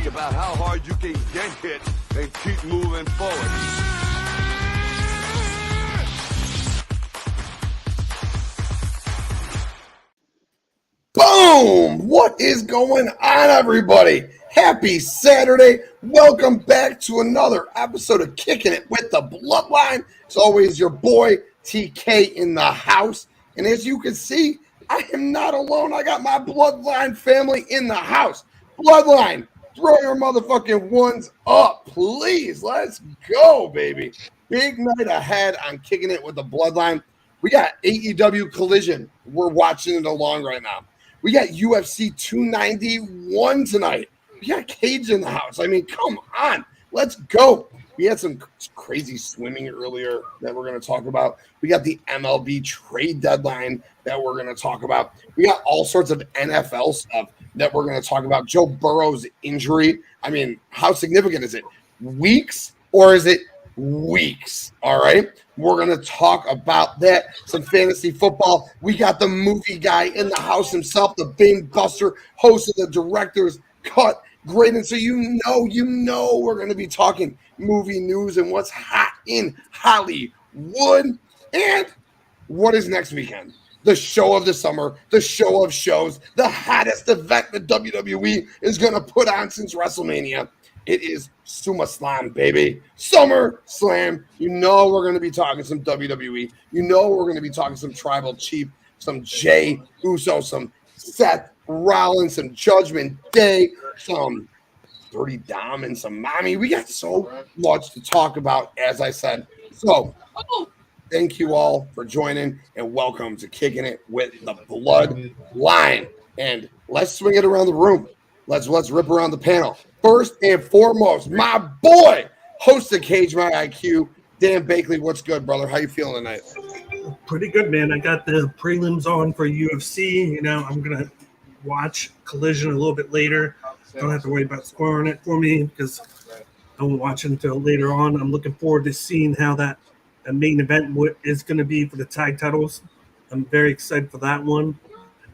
about how hard you can get hit and keep moving forward. Boom! What is going on, everybody? Happy Saturday. Welcome back to another episode of Kicking It with the Bloodline. It's always your boy, TK, in the house. And as you can see, I am not alone. I got my Bloodline family in the house. Bloodline, throw your motherfucking ones up, please. Let's go, baby. Big night ahead on Kicking It with the Bloodline. We got AEW Collision. We're watching it along right now. We got UFC 291 tonight. We got Cage in the house. I mean, come on. Let's go. We had some crazy swimming earlier that we're going to talk about. We got the MLB trade deadline that we're going to talk about. We got all sorts of NFL stuff that we're going to talk about. Joe Burrow's injury. I mean, how significant is it? Weeks or is it weeks? All right. We're going to talk about that. Some fantasy football. We got the movie guy in the house himself, the BinBuster, host of the Director's Cut, Greydon. So you know we're going to be talking movie news and what's hot in Hollywood. And what is next weekend? The show of the summer, the show of shows, the hottest event the WWE is going to put on since WrestleMania. It is Summerslam, baby. SummerSlam. You know we're going to be talking some WWE. You know we're going to be talking some Tribal Chief, some Jey Uso, some Seth Rollins, some Judgement Day, some Dirty Dom, and some Mommy. We got so much to talk about, as I said. So thank you all for joining, and welcome to Kicking It with the Bloodline. And let's swing it around the room. Let's rip around the panel. First and foremost, my boy, host of Cage My IQ, Dan Bakley. What's good, brother? How you feeling tonight? Pretty good, man. I got the prelims on for UFC. You know, I'm going to watch Collision a little bit later. Don't have to worry about scoring it for me because I won't watch it until later on. I'm looking forward to seeing how that main event is going to be for the tag titles. I'm very excited for that one.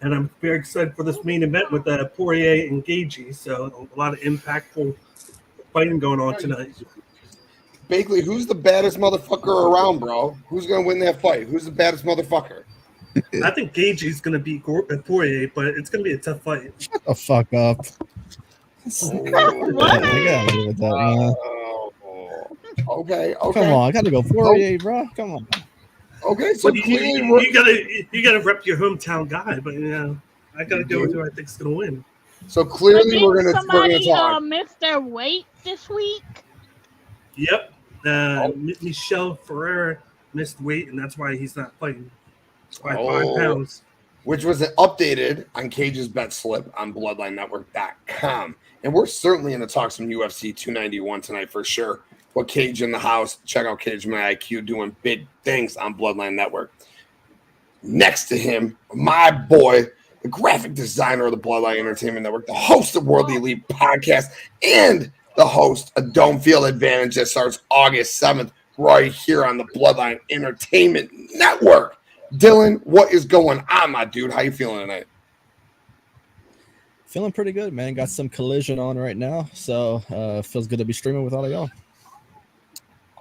And I'm very excited for this main event with Poirier and Gagey. So a lot of impactful fighting going on tonight. Bakley, who's the baddest motherfucker around, bro? Who's going to win that fight? Who's the baddest motherfucker? I think Gagey's going to beat Poirier, but it's going to be a tough fight. Shut the fuck up. Okay. Come on, I got to go Poirier, bro. Come on. Okay, so but you gotta rep your hometown guy, but you know I gotta go with who I think's gonna win. So clearly we're gonna talk. Missed their weight this week. Yep, Michelle Ferreira missed weight, and that's why he's not fighting. By 5 pounds, which was updated on Cage's bet slip on BloodlineNetwork.com, and we're certainly gonna talk some UFC 291 tonight for sure. With Cage in the house, check out Cage My IQ doing big things on Bloodline Network. Next to him, my boy, the graphic designer of the Bloodline Entertainment Network, the host of World Elite Podcast, and the host of Don't Feel Advantage that starts August 7th right here on the Bloodline Entertainment Network. Dylan, what is going on, my dude? How you feeling tonight? Feeling pretty good, man. Got some Collision on right now, so feels good to be streaming with all of y'all.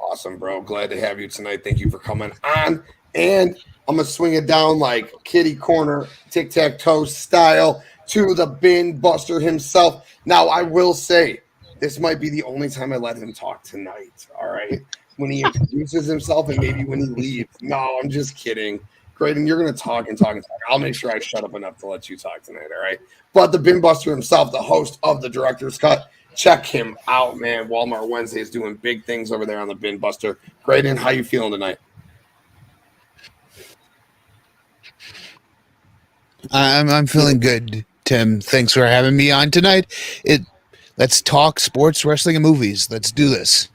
Awesome, bro. Glad to have you tonight. Thank you for coming on. And I'm going to swing it down like kitty corner, tic-tac-toe style to the BinBuster himself. Now, I will say, this might be the only time I let him talk tonight, all right? When he introduces himself and maybe when he leaves. No, I'm just kidding. Greydon, you're going to talk and talk and talk. I'll make sure I shut up enough to let you talk tonight, all right? But the BinBuster himself, the host of the Director's Cut, check him out, man. Walmart Wednesday is doing big things over there on the BinBuster. Greydon, how you feeling tonight? I'm feeling good, Tim. Thanks for having me on tonight. Let's talk sports, wrestling, and movies. Let's do this.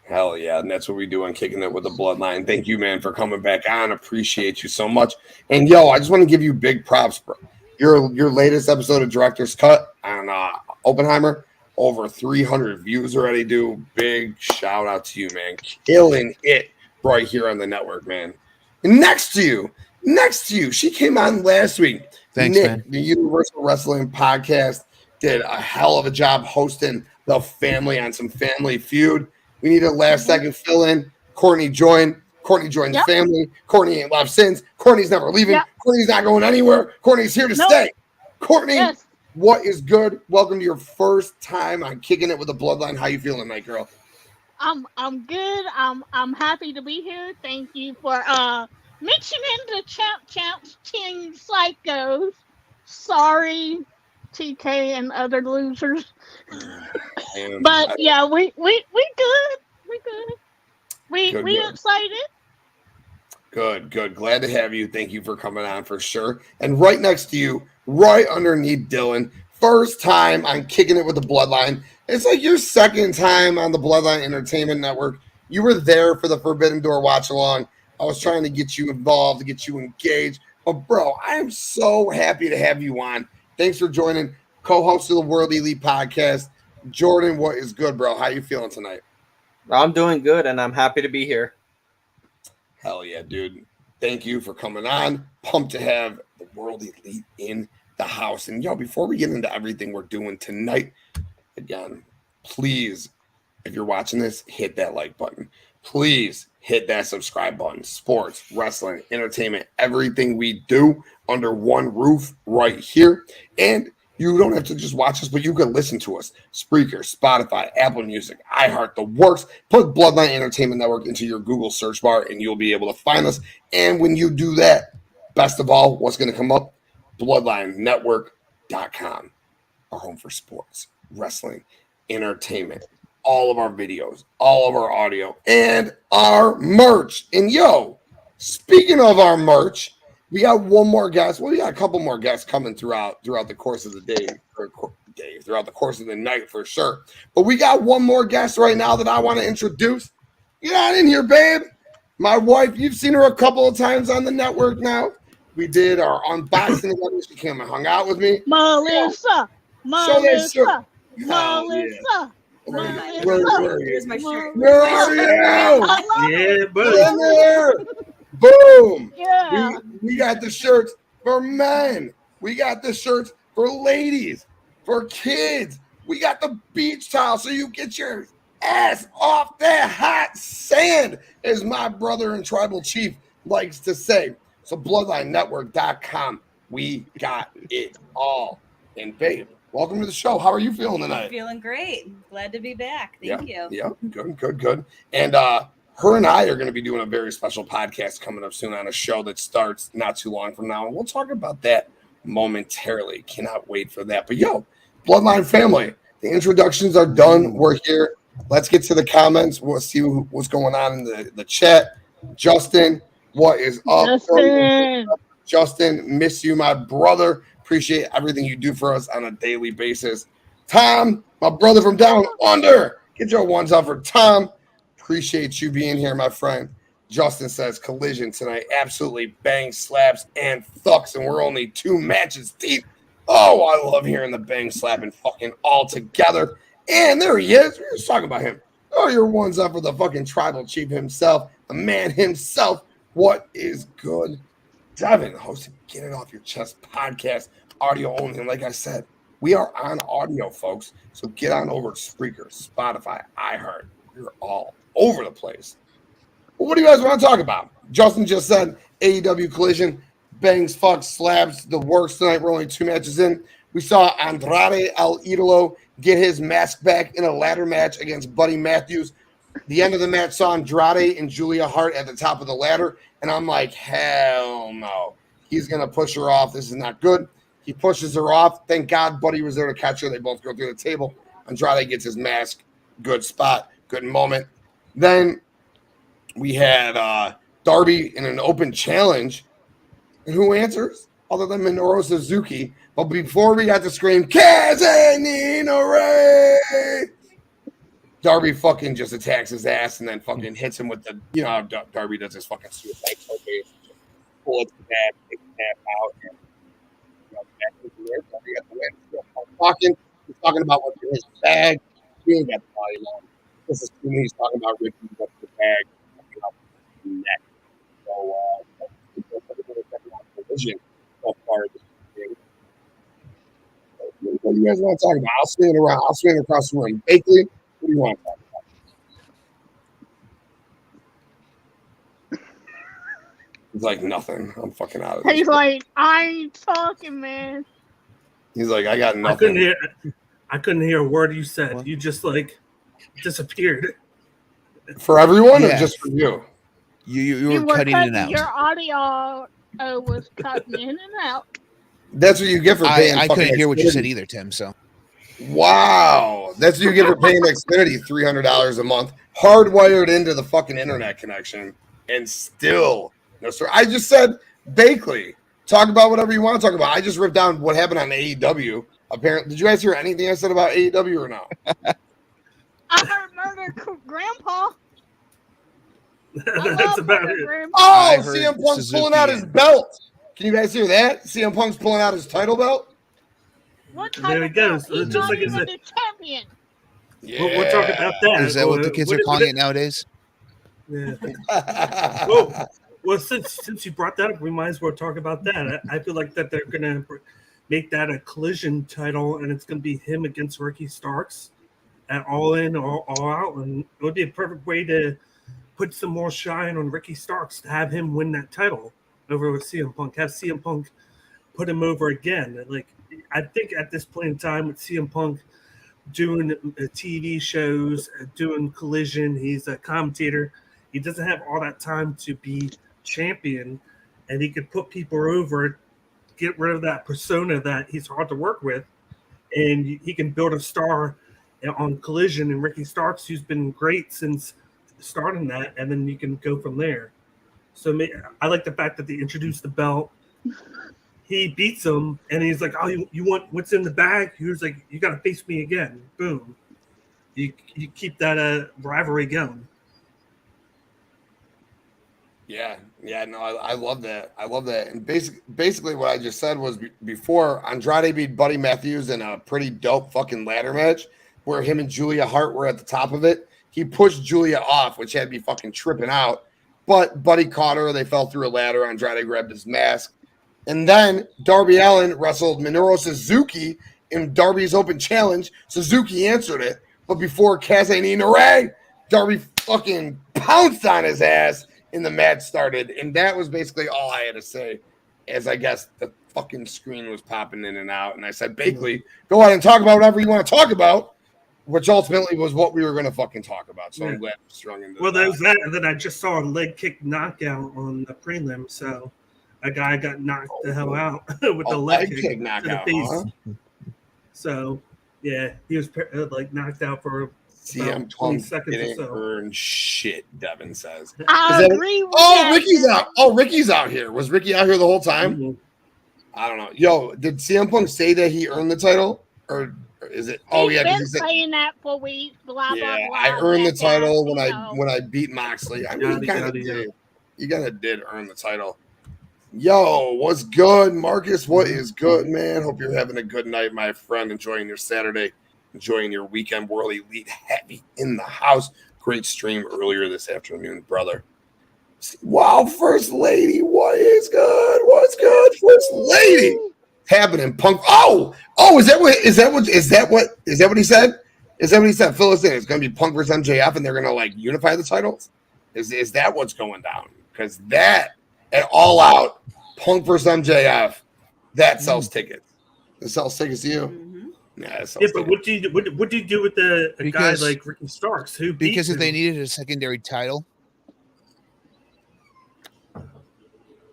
Hell yeah, and that's what we do on Kicking It with the Bloodline. Thank you, man, for coming back on. Appreciate you so much. And, yo, I just want to give you big props, bro. Your latest episode of Director's Cut on Oppenheimer, over 300 views already, dude. Big shout out to you, man. Killing it right here on the network, man. And next to you, she came on last week. Thanks, Nick, man. The Universal Wrestling Podcast did a hell of a job hosting the family on some Family Feud. We need a last second fill in. Courtney joined. Courtney joined the family. Courtney ain't left since. Courtney's never leaving. Yep. Courtney's not going anywhere. Courtney's here to stay. Courtney, what is good? Welcome to your first time on Kicking It with the Bloodline. How you feeling, my girl? I'm good. I'm happy to be here. Thank you for mentioning the champs Team Psychos. Sorry, TK and other losers. But yeah, we good. We good. We excited. Good. Glad to have you. Thank you for coming on for sure. And right next to you, right underneath Dylan, first time on Kicking It with the Bloodline. It's like your second time on the Bloodline Entertainment Network. You were there for the Forbidden Door watch along. I was trying to get you involved, to get you engaged. But bro, I am so happy to have you on. Thanks for joining, co-host of the World Elite Podcast. Jordan, what is good, bro? How you feeling tonight? I'm doing good, and I'm happy to be here. Hell yeah, dude. Thank you for coming on. Pumped to have the World Elite in the house. And yo, before we get into everything we're doing tonight, again, please, if you're watching this, hit that like button. Please hit that subscribe button. Sports, wrestling, entertainment, everything we do under one roof right here. And you don't have to just watch us, but you can listen to us. Spreaker, Spotify, Apple Music, iHeart, the works. Put Bloodline Entertainment Network into your Google search bar and you'll be able to find us. And when you do that, best of all, what's going to come up? BloodlineNetwork.com, our home for sports, wrestling, entertainment, all of our videos, all of our audio, and our merch. And yo, speaking of our merch, we got one more guest. Well, we got a couple more guests coming throughout the course of the day, throughout the course of the night for sure. But we got one more guest right now that I want to introduce. Get on in here, babe. My wife, you've seen her a couple of times on the network now. We did our unboxing together. She came and hung out with me. Melissa. Melissa. Where are you? Where are you? Yeah, buddy. Get in there. Boom. Yeah. We got the shirts for men. We got the shirts for ladies, for kids. We got the beach towel so you get your ass off that hot sand, as my brother and tribal chief likes to say. So BloodlineNetwork.com. We got it all. And babe, welcome to the show. How are you feeling tonight? I'm feeling great. Glad to be back. Thank you. Yeah, good. And her and I are going to be doing a very special podcast coming up soon on a show that starts not too long from now. And we'll talk about that momentarily. Cannot wait for that. But yo, Bloodline family, the introductions are done. We're here. Let's get to the comments. We'll see what's going on in the chat. Justin, what is up? Justin, miss you, my brother. Appreciate everything you do for us on a daily basis. Tom, my brother from down under. Get your ones up for Tom. Appreciate you being here, my friend. Justin says Collision tonight absolutely bang, slaps, and thucks, and we're only 2 matches deep. Oh, I love hearing the bang, slap, and fucking all together. And there he is. We were just talking about him. Oh, your one's up for the fucking tribal chief himself, the man himself. What is good? Devin, hosting Get It Off Your Chest podcast, audio only. And like I said, we are on audio, folks. So get on over to Spreaker, Spotify, iHeart. We're all over the place. Well, what do you guys want to talk about? Justin just said AEW Collision, bangs, fucks, slabs, the works tonight. We're only 2 matches in. We saw Andrade El Idolo get his mask back in a ladder match against Buddy Matthews. The end of the match saw Andrade and Julia Hart at the top of the ladder. And I'm like, hell no. He's going to push her off. This is not good. He pushes her off. Thank God Buddy was there to catch her. They both go through the table. Andrade gets his mask. Good spot. Good moment. Then we had Darby in an open challenge. And who answers? Other than Minoru Suzuki. But before we got to scream, Kazanino Ray! Darby fucking just attacks his ass and then fucking hits him with the, you know how Darby does his fucking suicide showcase. Pull it to that, take the tap out, and back into there. Darby got the win. He's talking about what's in his bag. He ain't got the volume on. This is when he's talking about Ricky, what's the bag, neck. So, Collision so far this year. do you guys want to talk about? I'll swing it around. I'll swing it across the room. Bakley, what do you want to talk about? He's like, nothing. I'm fucking out of this. He's like, I ain't talking, man. He's like, I got nothing. I couldn't hear a word you said. You just like disappeared. For everyone or just for you? You were cutting in and out. Your audio was cutting in and out. That's what you get for paying. I couldn't hear what you said either, Tim. So, wow, that's what you get for paying Xfinity $300 a month, hardwired into the fucking internet connection, and still no story. I just said, Bakley, talk about whatever you want to talk about. I just ripped down what happened on AEW. Apparently, did you guys hear anything I said about AEW or no? I heard Murder Grandpa. That's about it. Oh, CM Punk's pulling out his belt. Can you guys hear that? CM Punk's pulling out his title belt. What there he goes. He's just not like even the champion. Yeah. We'll talk about that. Is that what the kids are calling it nowadays? Yeah. Well, since you brought that up, we might as well talk about that. I feel like that they're gonna make that a collision title, and it's gonna be him against Ricky Starks at All In or All Out, and it would be a perfect way to put some more shine on Ricky Starks to have him win that title over with CM Punk. Have CM Punk put him over again. Like, I think at this point in time with CM Punk doing TV shows, doing Collision, he's a commentator. He doesn't have all that time to be champion, and he could put people over, get rid of that persona that he's hard to work with, and he can build a star on Collision and Ricky Starks, who's been great since starting that, and then you can go from there. So I like the fact that they introduced the belt. He beats him, and he's like, "Oh, you want what's in the bag?" He was like, "You got to face me again." Boom. You keep that rivalry going. Yeah, no, I love that. I love that. And basically what I just said was before Andrade beat Buddy Matthews in a pretty dope fucking ladder match where him and Julia Hart were at the top of it. He pushed Julia off, which had me fucking tripping out. But Buddy caught her. They fell through a ladder. Andrade grabbed his mask. And then Darby Allin wrestled Minoru Suzuki in Darby's open challenge. Suzuki answered it. But before Kazanina Ray, Darby fucking pounced on his ass and the match started. And that was basically all I had to say, as I guess the fucking screen was popping in and out. And I said, Bakley, go ahead and talk about whatever you want to talk about, which ultimately was what we were going to fucking talk about. So I'm glad we strung into Well, there was that, and then I just saw a leg kick knockout on the prelim. So a guy got knocked the hell out with the leg kick knockout to the face. huh? So yeah, he was like knocked out for CM 20 Punk seconds or didn't so. earn shit, Devin says. I agree with that. Ricky's out. Oh, Ricky's out here. Was Ricky out here the whole time? Mm-hmm. I don't know. Yo, did CM Punk say that he earned the title? Or is it? Oh, yeah. He's He said, saying that for weeks. Blah, yeah, blah, blah. I earned the that, title you know. when I beat Moxley. I mean, Yeah, he kind of yeah. did. He kind of did earn the title. Yo, what's good, Marcus? What is good, man? Hope you're having a good night, my friend. Enjoying your Saturday, enjoying your weekend. World Elite Heavy in the house. Great stream earlier this afternoon, brother. Wow, First Lady, what is good? What's good, First Lady? Happening, Punk. Oh, is that what he said? Is that what he said? Fill us in. It's gonna be Punk versus MJF, and they're gonna like unify the titles. Is that what's going down? Because that at All Out, Punk versus MJF, that sells tickets. It sells tickets to you. Mm-hmm. Yeah, it sells Yeah, but tickets. what do you do with a guy like Ricky Starks who beat Because if him? they needed a secondary title,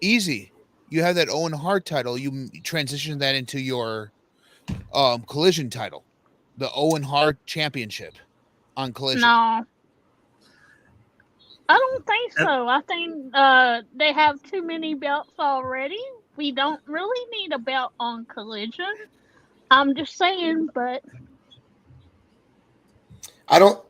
easy. You have that Owen Hart title. You transition that into your Collision title, the Owen Hart Championship on Collision. No. I don't think so. I think they have too many belts already. We don't really need a belt on Collision. I'm just saying, but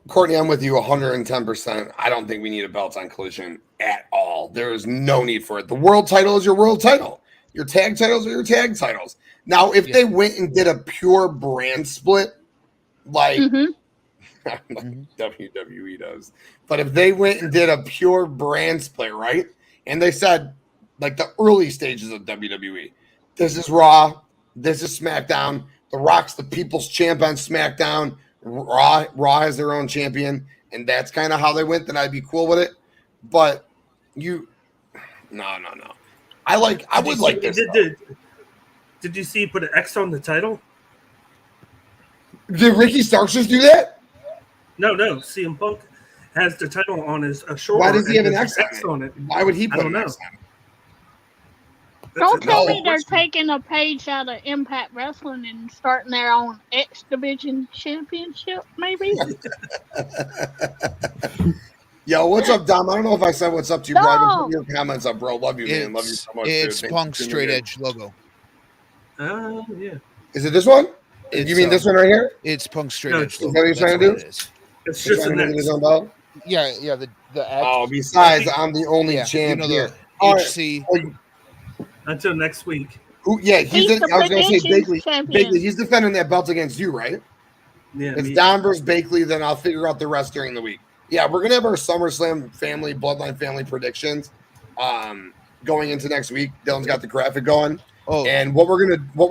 Courtney, I'm with you 110%. I don't think we need a belt on Collision at all. There is no need for it. The world title is your world title. Your tag titles are your tag titles. Now, if they went and did a pure brand split, like WWE does, but if they went and did a pure brand split, right? And they said, like the early stages of WWE, this is Raw, this is SmackDown, The Rock's the people's champ on SmackDown. Raw has their own champion, and that's kind of how they went. Then I'd be cool with it. But no. I would like this. Did you see he put an X on the title? Did Ricky Starks just do that? No. CM Punk has the title on his shoulder. Why does he have an X on it? Why would he put an X on it? Don't tell me they're taking a page out of Impact Wrestling and starting their own X Division Championship, maybe? Yo, what's up, Dom? I don't know if I said what's up to you, bro. I've been putting your comments up, bro. Love you, man. Love you so much. It's Punk's straight edge logo. Yeah. Is it this one? You mean this one right here? It's Punk's straight edge Is logo. that what you're trying to do? It's just an X. Yeah. The oh, besides, I'm the only champ here. HC. Until next week. Yeah, I was going to say Bakley. Bakley, he's defending that belt against you, right? Yeah. It's Dom versus Bakley, then I'll figure out the rest during the week. Yeah, we're going to have our SummerSlam family, Bloodline family predictions going into next week. Dylan's got the graphic going. Oh. And what we're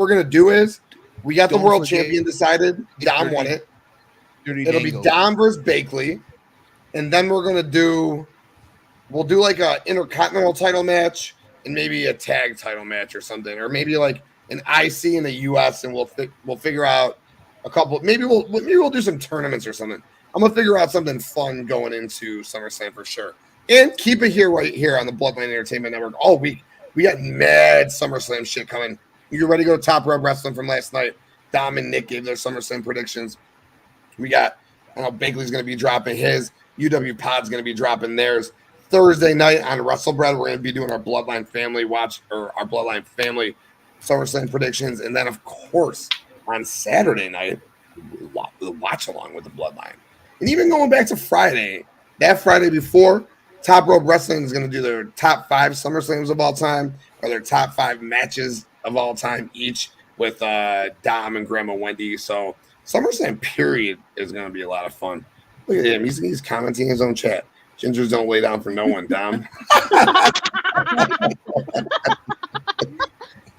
gonna do is we got the world champion decided. Dom won it. It'll be Dom versus Bakley. And then we'll do like a intercontinental title match and maybe a tag title match or something, or maybe like an IC in the US, and we'll figure out a couple. Maybe we'll do some tournaments or something. I'm gonna figure out something fun going into SummerSlam for sure, and keep it right here on the Bloodline Entertainment Network all week. We got mad SummerSlam shit coming. You ready to go to Top Rope Wrestling from last night? Dom and Nick gave their SummerSlam predictions. We got, Bakley's gonna be dropping his. UW Pod's gonna be dropping theirs. Thursday night on WrestleBread, we're going to be doing our Bloodline Family our Bloodline Family SummerSlam predictions. And then, of course, on Saturday night, the watch along with the Bloodline. And even going back to Friday, that Friday before, Top Rope Wrestling is going to do their top 5 SummerSlams of all time, or their top 5 matches of all time each with Dom and Grandma Wendy. So SummerSlam period is going to be a lot of fun. Look at him. He's commenting his own chat. Gingers don't lay down for no one, Dom.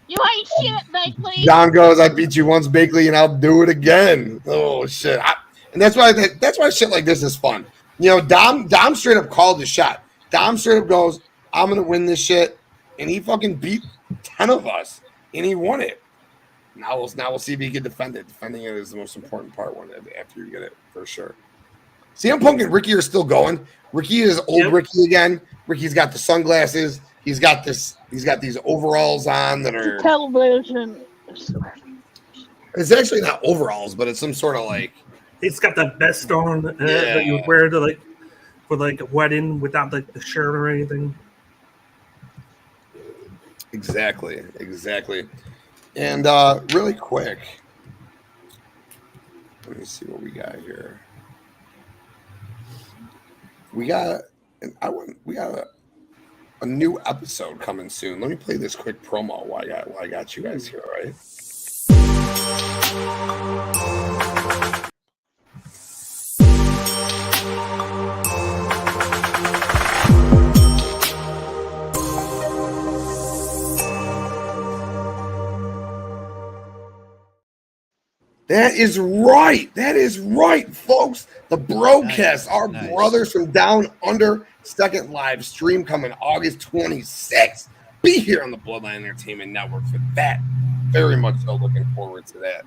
You ain't shit, Bakley. Dom goes, I beat you once, Bakley, and I'll do it again. Oh, shit. And that's why shit like this is fun. Dom straight up called the shot. Dom straight up goes, I'm going to win this shit. And he fucking beat 10 of us, and he won it. Now we'll see if he can defend it. Defending it is the most important part after you get it, for sure. CM Punk and Ricky are still going. Ricky is old Ricky again. Ricky's got the sunglasses. He's got these overalls on that are television. It's actually not overalls, but it's some sort of like. He's got the vest on that you would wear for a wedding without the shirt or anything. Exactly. And really quick, let me see what we got here. We got a new episode coming soon. Let me play this quick promo while I got you guys here, all right? That is right, folks. The Broadcast, our brothers from down under, second live stream coming August 26th. Be here on the Bloodline Entertainment Network for that. Very much so looking forward to that.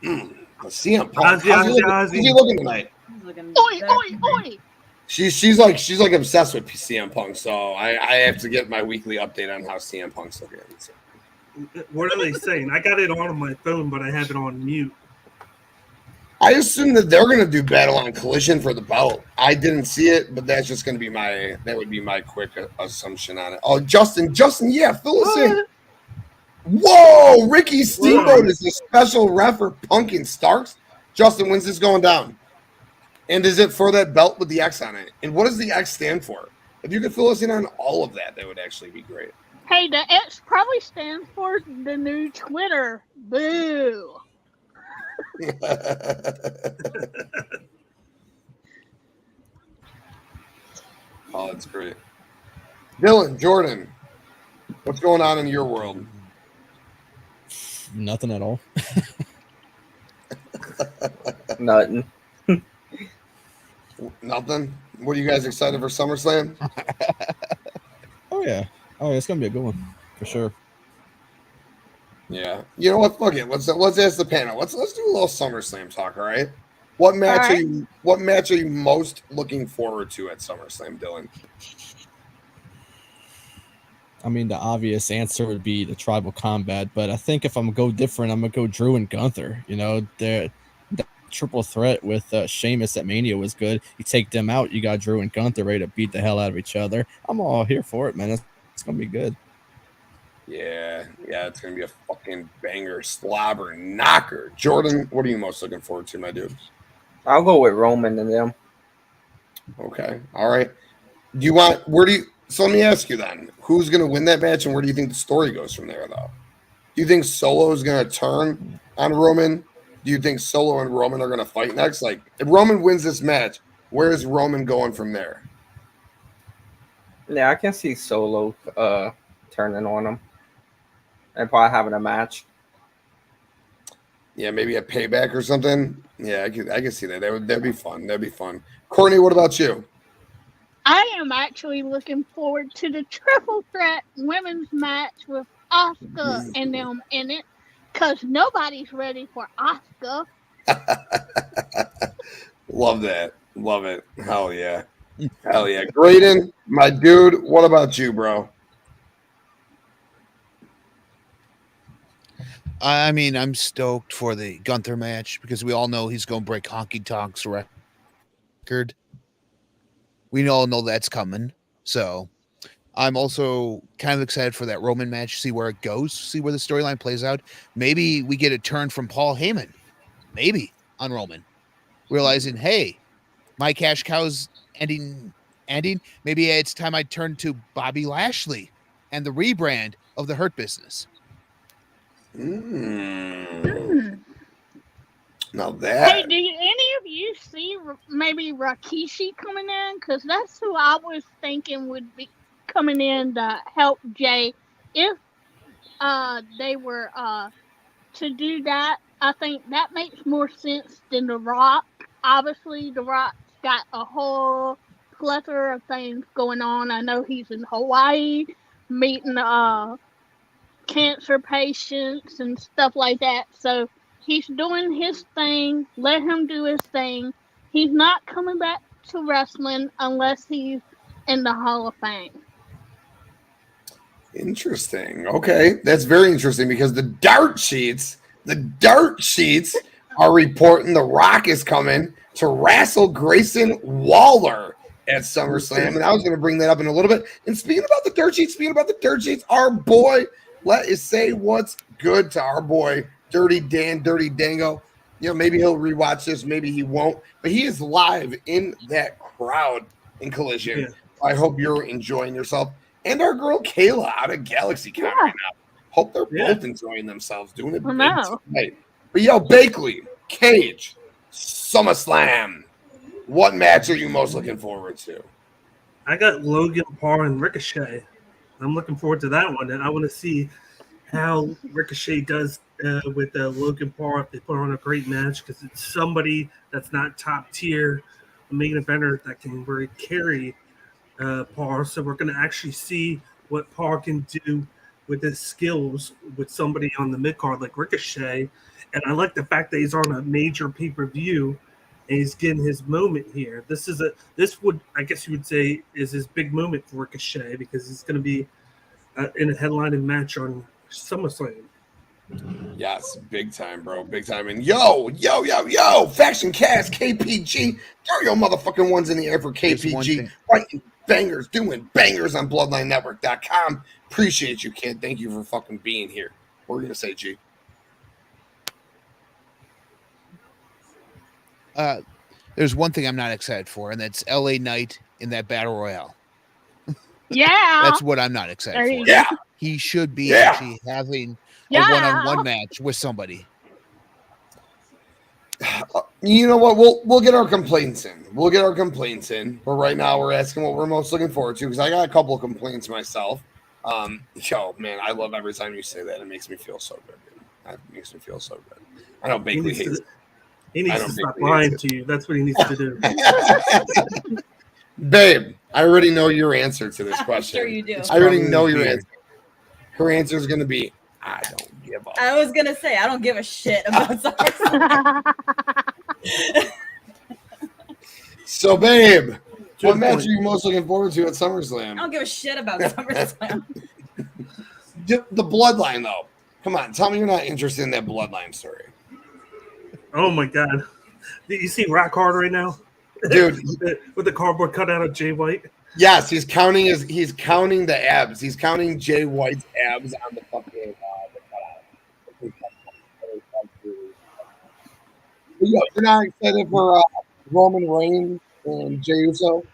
CM Punk. How's he looking tonight? Oi. She's like obsessed with CM Punk, so I have to get my weekly update on how CM Punk's looking. So. What are they saying? I got it on my phone, but I have it on mute. I assume that they're going to do battle on Collision for the belt. I didn't see it, but that's just going to be my quick assumption on it. Oh, Justin, yeah, fill us in. Whoa, Ricky Steamboat is a special ref for Punk and Starks. Justin, when's this going down? And is it for that belt with the X on it? And what does the X stand for? If you could fill us in on all of that, that would actually be great. Hey, the X probably stands for the new Twitter. Boo. Oh, that's great. Dylan, Jordan, what's going on in your world? Nothing at all. Nothing. Nothing. What are you guys excited for SummerSlam? Oh yeah, it's gonna be a good one for sure. Yeah. You know what? Fuck it. Let's ask the panel. Let's do a little SummerSlam talk. All right. What match are you most looking forward to at SummerSlam, Dylan? I mean, the obvious answer would be the tribal combat, but I think if I'm gonna go different, I'm gonna go Drew and Gunther. You know, the triple threat with Sheamus at Mania was good. You take them out, you got Drew and Gunther ready to beat the hell out of each other. I'm all here for it, man. It's gonna be good. Yeah, it's gonna be a fucking banger, slobber knocker. Jordan, what are you most looking forward to, my dude? I'll go with Roman and them. Okay, all right. So let me ask you then, who's gonna win that match, and where do you think the story goes from there, though? Do you think Solo is gonna turn on Roman? Do you think Solo and Roman are gonna fight next? Like, if Roman wins this match, where is Roman going from there? Yeah, I can see Solo turning on him and probably having a match. Yeah, maybe a payback or something. Yeah, I can see that. That'd be fun. That'd be fun. Courtney, what about you? I am actually looking forward to the triple threat women's match with Asuka and them in it, because nobody's ready for Asuka. Love that. Love it. Hell yeah. Hell yeah. Greydon, my dude, what about you, bro? I mean, I'm stoked for the Gunther match because we all know he's going to break Honky Tonk's record. We all know that's coming. So I'm also kind of excited for that Roman match, see where it goes, see where the storyline plays out. Maybe we get a turn from Paul Heyman, maybe on Roman, realizing, hey, my cash cow's ending. Maybe it's time I turn to Bobby Lashley and the rebrand of the Hurt Business. Now that. Hey, do any of you see maybe Rikishi coming in? Because that's who I was thinking would be coming in to help Jey. If they were to do that, I think that makes more sense than The Rock. Obviously, The Rock's got a whole plethora of things going on. I know he's in Hawaii meeting cancer patients and stuff like that. So he's doing his thing. Let him do his thing. He's not coming back to wrestling unless he's in the Hall of Fame. Interesting. Okay, that's very interesting because the dirt sheets are reporting The Rock is coming to wrestle Grayson Waller at SummerSlam, and I was going to bring that up in a little bit. And speaking about the dirt sheets, our boy, let us say what's good to our boy Dirty Dan, Dirty Dango. You know, maybe he'll rewatch this, maybe he won't, but he is live in that crowd in Collision. Yeah. I hope you're enjoying yourself. And our girl Kayla out of GalaxyCon right now. Hope they're both enjoying themselves, doing it big tonight. But yo, Bakley, Cage, SummerSlam. What match are you most looking forward to? I got Logan Paul and Ricochet. I'm looking forward to that one, and I want to see how Ricochet does with Logan Paul if they put on a great match, because it's somebody that's not top tier, a main eventer that can really carry Paul. So we're going to actually see what Paul can do with his skills with somebody on the mid card like Ricochet. And I like the fact that he's on a major pay-per-view and he's getting his moment here. This would, I guess you would say, is his big moment for Ricochet, because he's going to be in a headlining match on SummerSlam. Yes, big time, bro. Big time. And yo, Faction Cast, KPG. Throw your motherfucking ones in the air for KPG. Writing bangers, doing bangers on BloodlineNetwork.com. Appreciate you, kid. Thank you for fucking being here. What were you going to say, G? There's one thing I'm not excited for, and that's LA Knight in that Battle Royale. Yeah. That's what I'm not excited for. Yeah. He should be actually having a one-on-one match with somebody. You know what? We'll get our complaints in. But right now we're asking what we're most looking forward to, because I got a couple of complaints myself. Yo, man, I love every time you say that. It makes me feel so good, dude. That makes me feel so good. I know He Bakley needs hates. to stop lying to you. That's what he needs to do. Babe, I already know your answer to this I'm question. sure you do. I already know Probably your beer. answer. Her answer is going to be, I don't give a. I was gonna say I don't give a shit about SummerSlam. So, babe, what Good match point. are you most looking forward to at I SummerSlam? don't give a shit about SummerSlam. The Bloodline, though. Come on, tell me you're not interested in that Bloodline story. Oh my God! Did you see Rock Hard right now? Dude, With the cardboard cutout of Jay White. yes, he's counting the abs. He's counting Jay White's abs on the fucking the cutout. Yo, you're not excited for Roman Reigns and Jey Uso?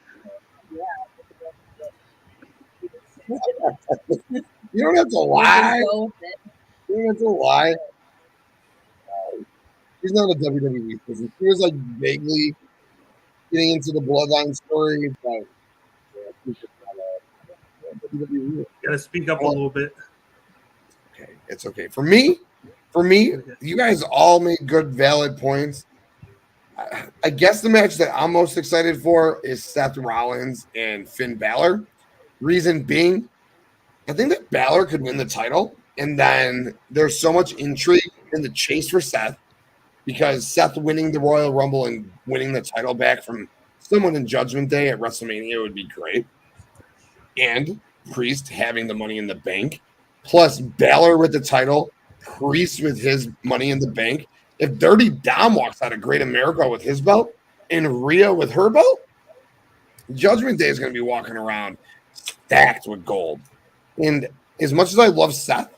You don't have to lie. Go with it. You don't have to lie. He's not a WWE person. He was like vaguely getting into the Bloodline story, but he's just not a WWE. Gotta speak up a little bit. Okay, it's okay. For me, you guys all made good, valid points. I guess the match that I'm most excited for is Seth Rollins and Finn Balor. Reason being, I think that Balor could win the title, and then there's so much intrigue in the chase for Seth because Seth winning the Royal Rumble and winning the title back from someone in Judgment Day at WrestleMania would be great. And Priest having the Money in the Bank, plus Balor with the title, Priest with his Money in the Bank. If Dirty Dom walks out of Great America with his belt and Rhea with her belt, Judgment Day is going to be walking around stacked with gold. And as much as I love Seth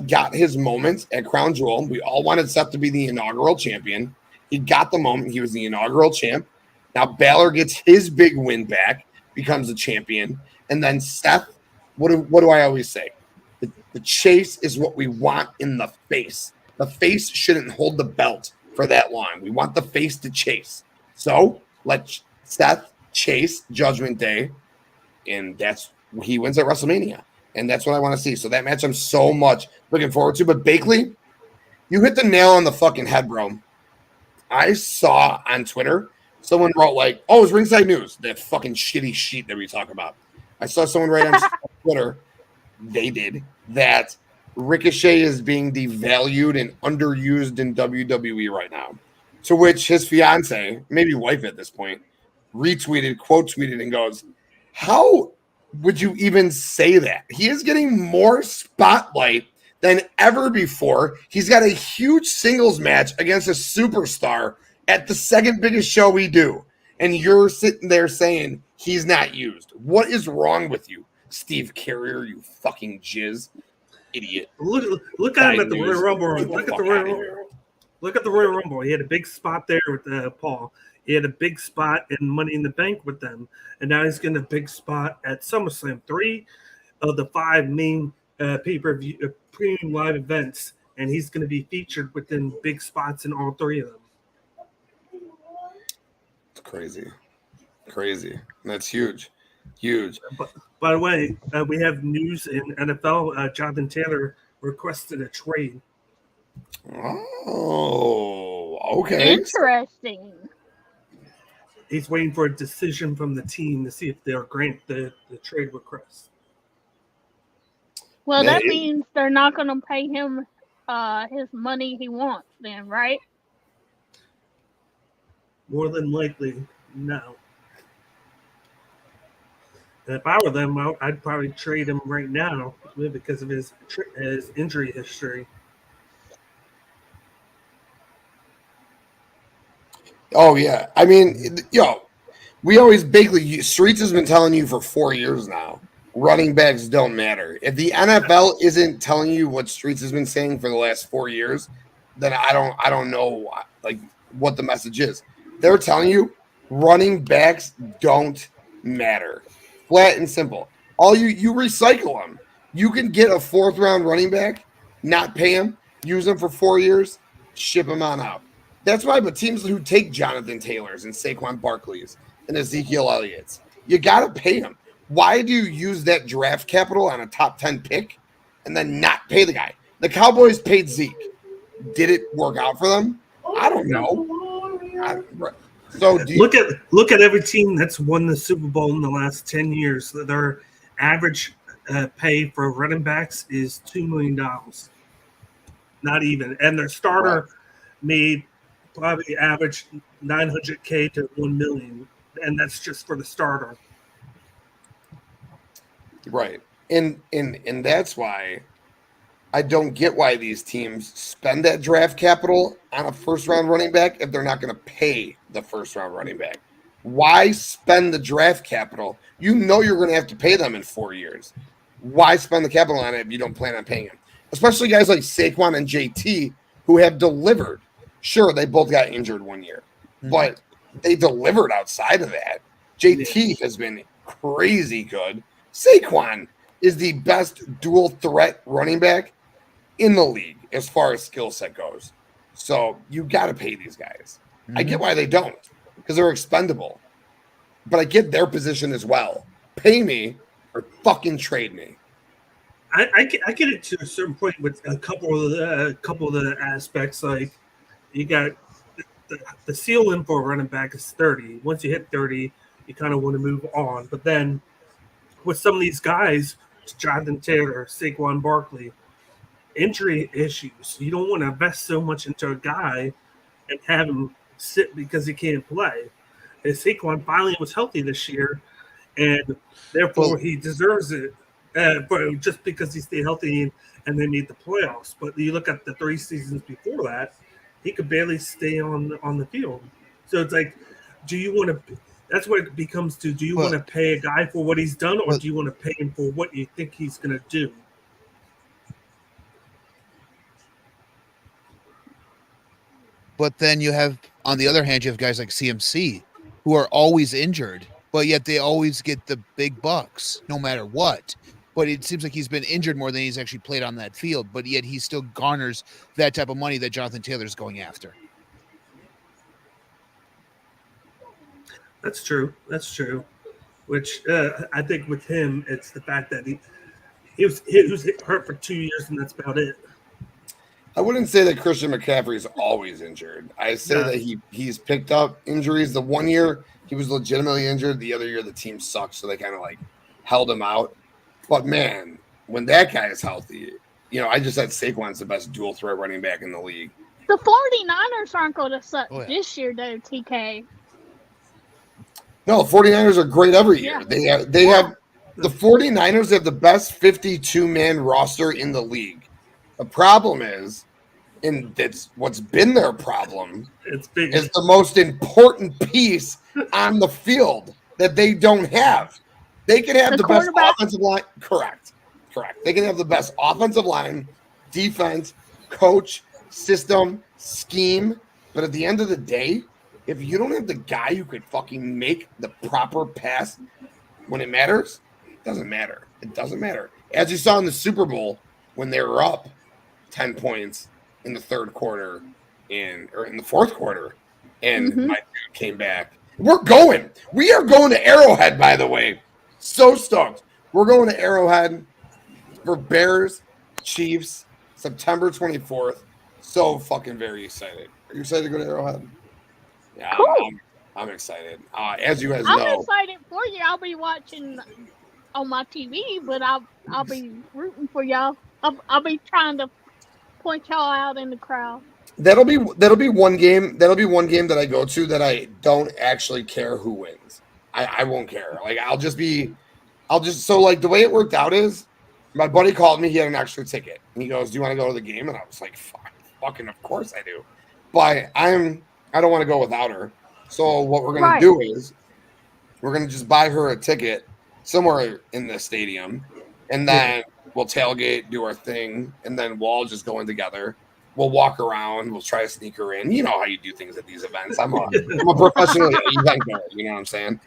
got his moments at Crown Jewel. We all wanted Seth to be the inaugural champion. He got the moment. He was the inaugural champ. Now Balor gets his big win back, becomes a champion. And then Seth, what do I always say? The chase is what we want in the face. The face shouldn't hold the belt for that long. We want the face to chase. So let Seth chase Judgment Day, and he wins at WrestleMania. And that's what I want to see. So that match I'm so much looking forward to. But Bakley, you hit the nail on the fucking head, bro. I saw on Twitter, someone wrote like, oh, it's Ringside News, that fucking shitty sheet that we talk about. I saw someone write on Twitter, they did, that Ricochet is being devalued and underused in WWE right now. To which his fiance, maybe wife at this point, retweeted, quote tweeted, and goes, how would you even say that? He is getting more spotlight than ever before. He's got a huge singles match against a superstar at the second biggest show we do. And you're sitting there saying he's not used. What is wrong with you, Steve Carrier, you fucking jizz? Idiot. Look at him at the Royal Rumble. Look at the Royal Rumble. He had a big spot there with Paul. He had a big spot in Money in the Bank with them. And now he's getting a big spot at SummerSlam. 3 of the 5 main pay-per-view premium live events. And he's going to be featured within big spots in all 3 of them. It's crazy. That's huge. But, by the way, we have news in NFL. Jonathan Taylor requested a trade. Oh, okay. Interesting. He's waiting for a decision from the team to see if they'll grant the trade request. Well, that means they're not going to pay him his money he wants then, right? More than likely, no. And if I were them, I'd probably trade him right now because of his injury history. Oh, yeah. I mean, we always Streets has been telling you for 4 years now, running backs don't matter. If the NFL isn't telling you what Streets has been saying for the last 4 years, then I don't know like what the message is. They're telling you running backs don't matter. Flat and simple. All you recycle them. You can get a 4th round running back, not pay him, use him for 4 years, ship him on out. That's why, but teams who take Jonathan Taylors and Saquon Barkley's and Ezekiel Elliott's, you got to pay them. Why do you use that draft capital on a top 10 pick and then not pay the guy? The Cowboys paid Zeke. did it work out for them? I don't know. So look at every team that's won the Super Bowl in the last 10 years. Their average pay for running backs is $2 million. Not even. And their starter made probably average $900K to $1 million. And that's just for the starter. Right. And that's why I don't get why these teams spend that draft capital on a first-round running back if they're not going to pay the first-round running back. Why spend the draft capital? You know you're going to have to pay them in 4 years. Why spend the capital on it if you don't plan on paying them? Especially guys like Saquon and JT who have delivered. Sure, they both got injured 1 year, but they delivered outside of that. JT has been crazy good. Saquon is the best dual threat running back in the league as far as skill set goes. So you got to pay these guys. I get why they don't, because they're expendable. But I get their position as well. Pay me or fucking trade me. I get it to a certain point with a couple of the aspects. Like you got the ceiling for a running back is 30. Once you hit 30, you kind of want to move on. But then with some of these guys, Jonathan Taylor, Saquon Barkley, injury issues. You don't want to invest so much into a guy and have him sit because he can't play. And Saquon finally was healthy this year, and therefore he deserves it. But just because he stayed healthy and they made the playoffs. But you look at the 3 seasons before that, he could barely stay on the field. So it's like, do you want to? That's what it becomes to. Do you want to pay a guy for what he's done, or do you want to pay him for what you think he's going to do? But then you have, on the other hand, you have guys like CMC who are always injured, but yet they always get the big bucks no matter what. But it seems like he's been injured more than he's actually played on that field, but yet he still garners that type of money that Jonathan Taylor's going after. That's true. That's true. Which I think with him, it's the fact that he was hurt for 2 years, and that's about it. I wouldn't say that Christian McCaffrey is always injured. I say that he's picked up injuries. The 1 year he was legitimately injured. The other year the team sucked, so they kind of like held him out. But man, when that guy is healthy, you know, I just said Saquon's the best dual threat running back in the league. The 49ers aren't going to suck this year, though, TK. No, the 49ers are great every year. Yeah. They have the 49ers have the best 52-man roster in the league. The problem is, and that's what's been their problem, is the most important piece on the field that they don't have. They can have the best offensive line. Correct. They can have the best offensive line, defense, coach, system, scheme. But at the end of the day, if you don't have the guy who could fucking make the proper pass when it matters, it doesn't matter. It doesn't matter. As you saw in the Super Bowl when they were up 10 points in the third quarter or in the fourth quarter, and my dude came back. We are going to Arrowhead, by the way. So stoked. We're going to Arrowhead for Bears, Chiefs, September 24th. So fucking very excited. Are you excited to go to Arrowhead? Yeah, cool. I'm excited. As you guys know, I'm excited for you. I'll be watching on my TV, but I'll be rooting for y'all. I'll be trying to point y'all out in the crowd. That'll be one game. That'll be one game that I go to that I don't actually care who wins. I won't care. Like so like the way it worked out is my buddy called me. He had an extra ticket and he goes, "Do you want to go to the game?" And I was like, fucking of course I do. But I don't want to go without her. So what we're gonna do is we're gonna just buy her a ticket somewhere in the stadium, and then we'll tailgate, do our thing, and then we'll all just go in together. We'll walk around. We'll try to sneak her in. You know how you do things at these events. I'm a professional event guy. You know what I'm saying?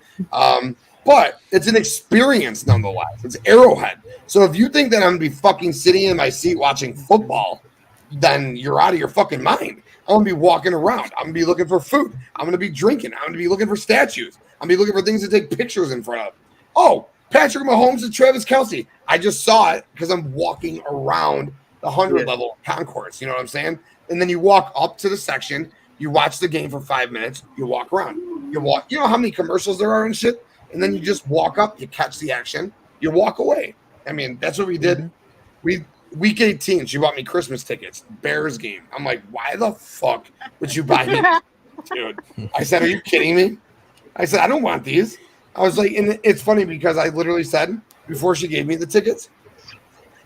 But it's an experience nonetheless. It's Arrowhead. So if you think that I'm going to be fucking sitting in my seat watching football, then you're out of your fucking mind. I'm going to be walking around. I'm going to be looking for food. I'm going to be drinking. I'm going to be looking for statues. I'm going to be looking for things to take pictures in front of. Oh, Patrick Mahomes and Travis Kelce. I just saw it because I'm walking around the 100 level concourse. You know what I'm saying? And then you walk up to the section. You watch the game for 5 minutes. You walk around. You walk. You know how many commercials there are and shit. And then you just walk up. You catch the action. You walk away. I mean, that's what we did. Week 18, she bought me Christmas tickets. Bears game. I'm like, why the fuck would you buy me, dude? I said, are you kidding me? I said, I don't want these. I was like, and it's funny because I literally said before she gave me the tickets,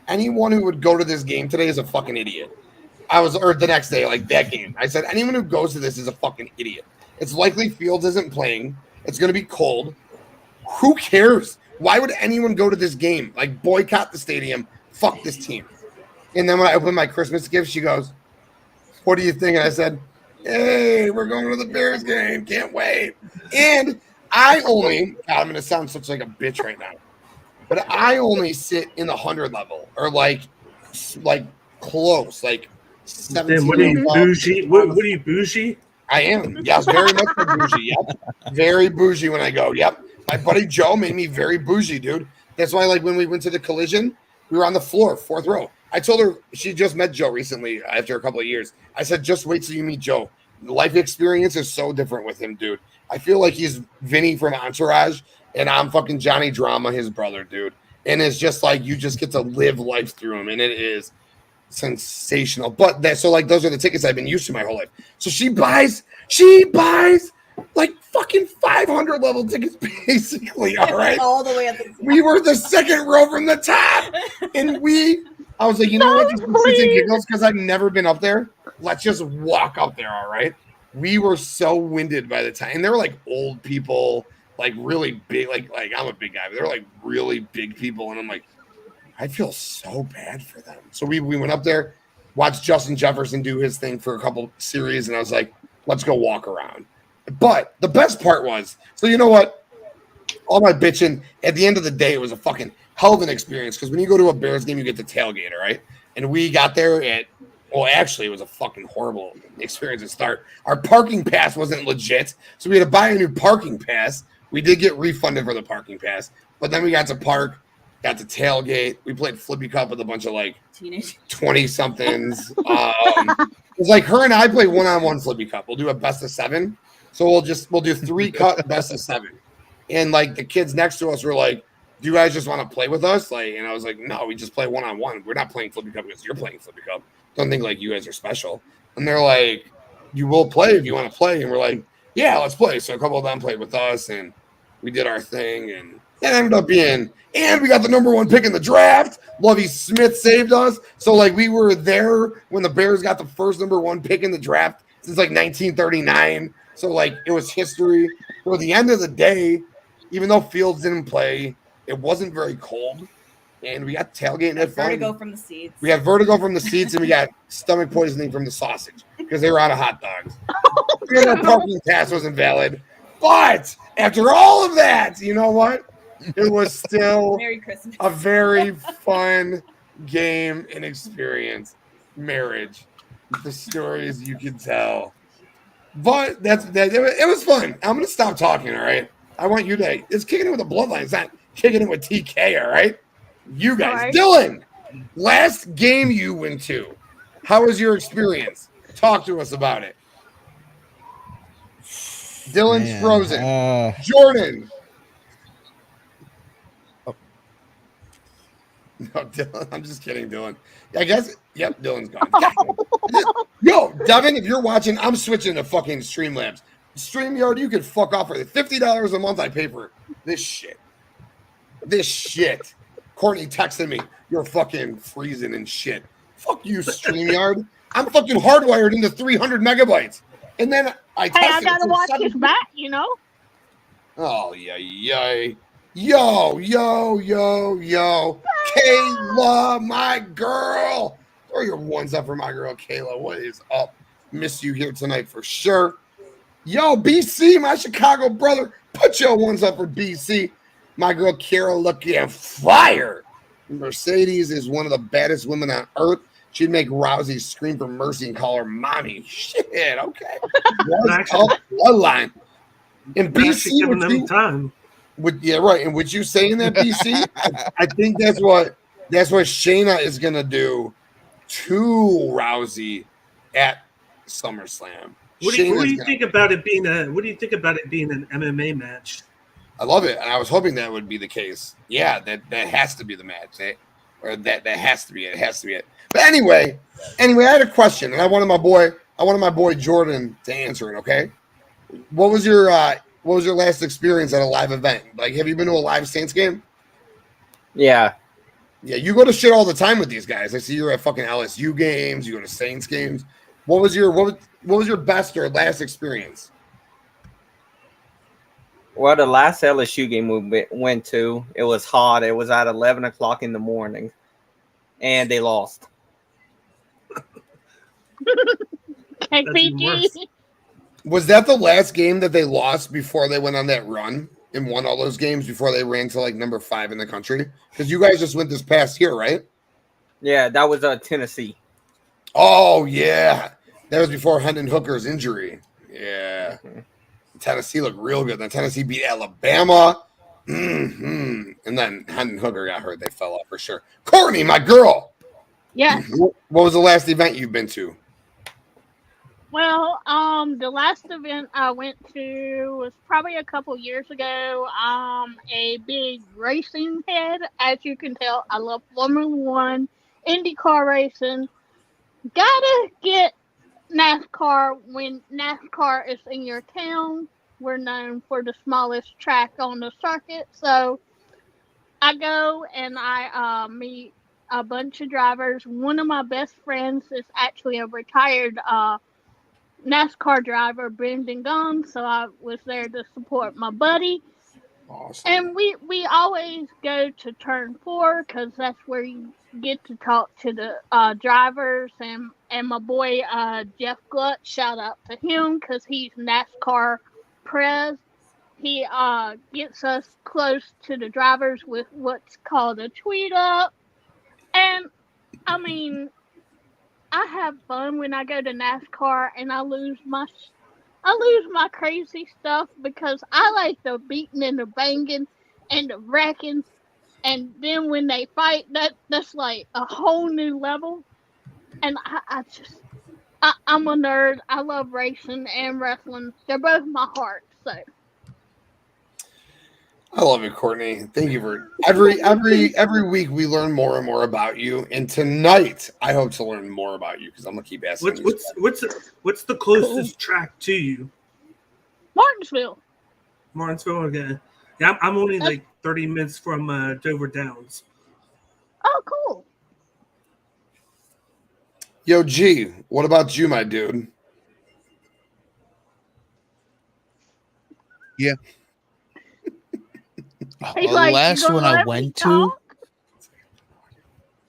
anyone who would go to this game today is a fucking idiot. Or the next day, like that game. I said, anyone who goes to this is a fucking idiot. It's likely Fields isn't playing. It's going to be cold. Who cares? Why would anyone go to this game? Like, boycott the stadium. Fuck this team. And then when I opened my Christmas gift, she goes, what do you think? And I said, hey, we're going to the Bears game. Can't wait. And I only, God, I'm going to sound such like a bitch right now, but I only sit in the 100 level or like close, like 17. Damn, what are you, bougie? What are you, bougie? I am. Yes, very much bougie. Yep. Very bougie when I go. Yep. My buddy Joe made me very bougie, dude. That's why, like, when we went to the Collision, we were on the floor, 4th row. I told her she just met Joe recently after a couple of years. I said, just wait till you meet Joe. The life experience is so different with him, dude. I feel like he's Vinny from Entourage, and I'm fucking Johnny Drama, his brother, dude. And it's just like you just get to live life through him, and it is sensational. But so like those are the tickets I've been used to my whole life. So she buys like fucking 500 level tickets, basically. All right, all the way at the top. We were the 2nd row from the top, and I was like, you know what? Just for giggles, because I've never been up there. Let's just walk up there. All right. We were so winded by the time, and they were like old people, like really big, like I'm a big guy, but they're like really big people, and I'm like, I feel so bad for them. So we went up there, watched Justin Jefferson do his thing for a couple series, and I was like, let's go walk around. But the best part was, so you know what? All my bitching, at the end of the day, it was a fucking hell of an experience, because when you go to a Bears game, you get the tailgate, all right? And we got there actually, it was a fucking horrible experience to start. Our parking pass wasn't legit, so we had to buy a new parking pass. We did get refunded for the parking pass, but then we got to park, got to tailgate. We played Flippy Cup with a bunch of like Teenage 20-somethings. It's like her and I play one-on-one Flippy Cup. We'll do a best of 7. So we'll do 3 cut best of 7. And like the kids next to us were like, do you guys just want to play with us? Like, and I was like, no, we just play one-on-one. We're not playing Flippy Cup because you're playing Flippy Cup. Don't think like you guys are special. And they're like, you will play if you want to play. And we're like, yeah, let's play. So a couple of them played with us, and we did our thing, and it ended up being, and we got the number 1 pick in the draft. Lovie Smith saved us. So like we were there when the Bears got the first number 1 pick in the draft since like 1939. So like it was history. So at the end of the day, even though Fields didn't play, it wasn't very cold, and we got tailgate and had fun. Vertigo from the seats. We had vertigo from the seats, and we got stomach poisoning from the sausage because they were out of hot dogs. And our parking pass wasn't valid. But after all of that, you know what? It was still Merry Christmas. a very fun game and experience. Marriage, the stories you can tell. But it was fun. I'm gonna stop talking. All right. I want you to. It's kicking it with the bloodline. It's not kicking it with TK. All right. You guys, Right. Dylan. Last game you went to. How was your experience? Talk to us about it. Dylan's Man, frozen. Jordan. No, Dylan. I'm just kidding, Dylan. I guess. Yep, Dylan's gone. Yo, Devin, if you're watching, I'm switching to fucking Streamlabs. StreamYard, you could fuck off for it. $50 a month I pay for this shit. This shit. Courtney texted me, you're fucking freezing and shit. Fuck you, StreamYard. I'm fucking hardwired into 300 megabytes. And then I tested Hey, I gotta watch his back, you know. Oh, yeah. Yo. Kayla, my girl. Throw your ones up for my girl, Kayla. What is up? Miss you here tonight for sure. Yo, BC, my Chicago brother. Put your ones up for BC. My girl, Kara, looking fire. Mercedes is one of the baddest women on earth. She'd make Rousey scream for mercy and call her mommy. Shit, okay. Bloodline. And BC, giving them time. Yeah, right. And would you saying that, BC? I think that's what Shayna is gonna do to Rousey at SummerSlam. What do you think about it being an MMA match? I love it, and I was hoping that would be the case. Yeah, that has to be the match, or that has to be it. It has to be it. But anyway, I had a question, and I wanted my boy Jordan to answer it. Okay, what was your last experience at a live event? Like, have you been to a live Saints game? Yeah. Yeah, you go to shit all the time with these guys. I see you're at fucking LSU games. You go to Saints games. What was your best or last experience? Well, the last LSU game we went to, it was hot. It was at 11 o'clock in the morning, and they lost. KPG. Was that the last game that they lost before they went on that run and won all those games before they ran to like number 5 in the country? Because you guys just went this past year, right? Yeah, that was Tennessee. Oh, yeah. That was before Hendon Hooker's injury. Yeah. Mm-hmm. Tennessee looked real good. Then Tennessee beat Alabama. Mm-hmm. And then Hendon Hooker got hurt. They fell off for sure. Courtney, my girl. Yeah. What was the last event you've been to? Well, the last event I went to was probably a couple years ago. A big racing head. As you can tell, I love Formula 1, IndyCar racing. Gotta get NASCAR when NASCAR is in your town. We're known for the smallest track on the circuit. So I go and I meet a bunch of drivers. One of my best friends is actually a retired NASCAR driver, Brendan Gunn. So I was there to support my buddy. Awesome. And we always go to turn 4 because that's where you get to talk to the drivers and my boy Jeff Gluck. Shout out to him because he's NASCAR prez. He gets us close to the drivers with what's called a tweet up. And I mean, I have fun when I go to NASCAR and I lose my crazy stuff because I like the beating and the banging and the wrecking. And then when they fight, that's like a whole new level. And I'm a nerd. I love racing and wrestling. They're both my heart. So I love it, Courtney. Thank you for every week we learn more and more about you. And tonight, I hope to learn more about you because I'm gonna keep asking. What's the closest track to you? Martinsville. Okay. Yeah, I'm only like 30 minutes from Dover Downs. Oh, cool. Yo, G, what about you, my dude? Yeah. He's The like, last one I went to,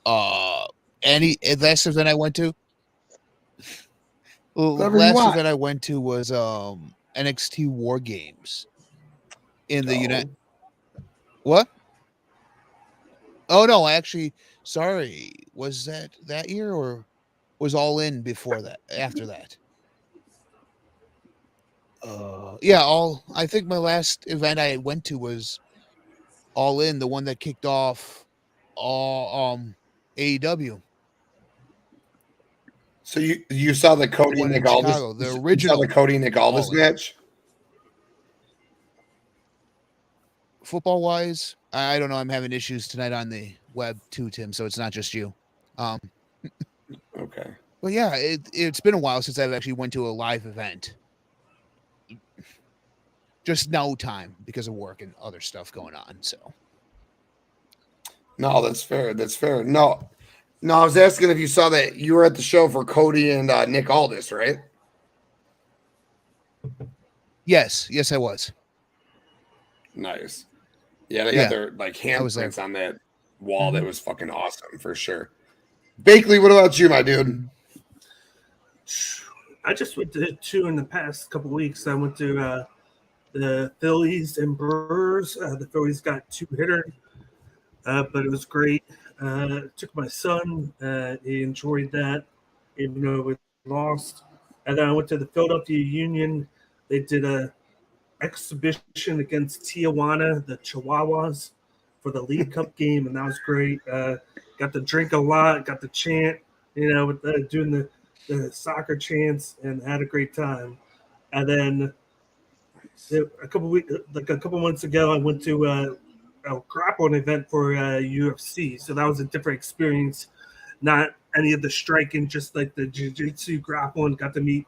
talk? last event I went to, event I went to was NXT War Games in the United. What? Oh no, actually, sorry. Was that year or was All In before that? After that? I think my last event I went to was All In, the one that kicked off AEW. So you saw the Cody and Nick Aldis, the original, the Cody and Nick Aldis match? Football wise, I don't know. I'm having issues tonight on the web too, Tim. So it's not just you. Okay. Well, yeah, it's been a while since I've actually went to a live event. Just no time because of work and other stuff going on. So. No, that's fair. That's fair. No, I was asking if you saw that you were at the show for Cody and Nick Aldis, right? Yes, I was. Nice. Yeah, they got their like handprints on that wall. Mm-hmm. That was fucking awesome for sure. Bakley, what about you, my dude? I just went to 2 in the past couple weeks. I went to the Phillies and Brewers. The Phillies got 2-hitter, but it was great. Took my son. He enjoyed that, even though we lost. And then I went to the Philadelphia Union. They did a exhibition against Tijuana, the Chihuahuas, for the League Cup game, and that was great. Got to drink a lot, got to chant. with doing the soccer chants, and had a great time. And then a couple months ago, I went to a grappling event for UFC. So that was a different experience. Not any of the striking, just like the jiu-jitsu grappling. Got to meet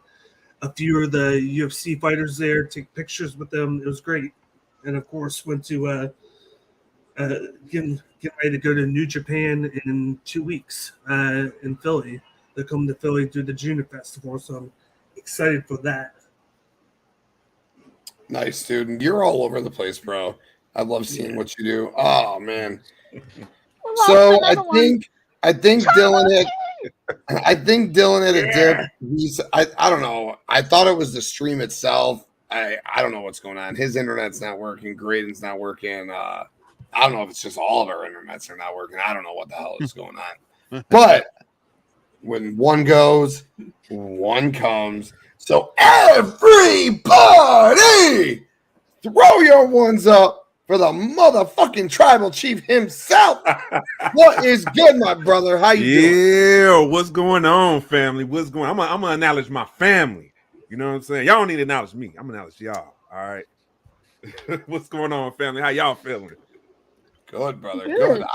a few of the UFC fighters there, take pictures with them. It was great. And of course, went to getting ready to go to New Japan in 2 weeks in Philly. They're coming to Philly to do the Junior Festival, so I'm excited for that. Nice, dude. You're all over the place, bro. I love seeing what you do. Oh man. So I think Dylan had a dip. I don't know. I thought it was the stream itself. I don't know what's going on. His internet's not working. Greydon's not working. I don't know if it's just all of our internets are not working. I don't know what the hell is going on. But when one goes, one comes. So everybody throw your ones up for the motherfucking tribal chief himself. What is good, my brother? How you doing? Yeah, what's going on, family? What's going on? I'm gonna acknowledge my family. You know what I'm saying? Y'all don't need to acknowledge me. I'm gonna acknowledge y'all. All right. What's going on, family? How y'all feeling? Good, brother. Good.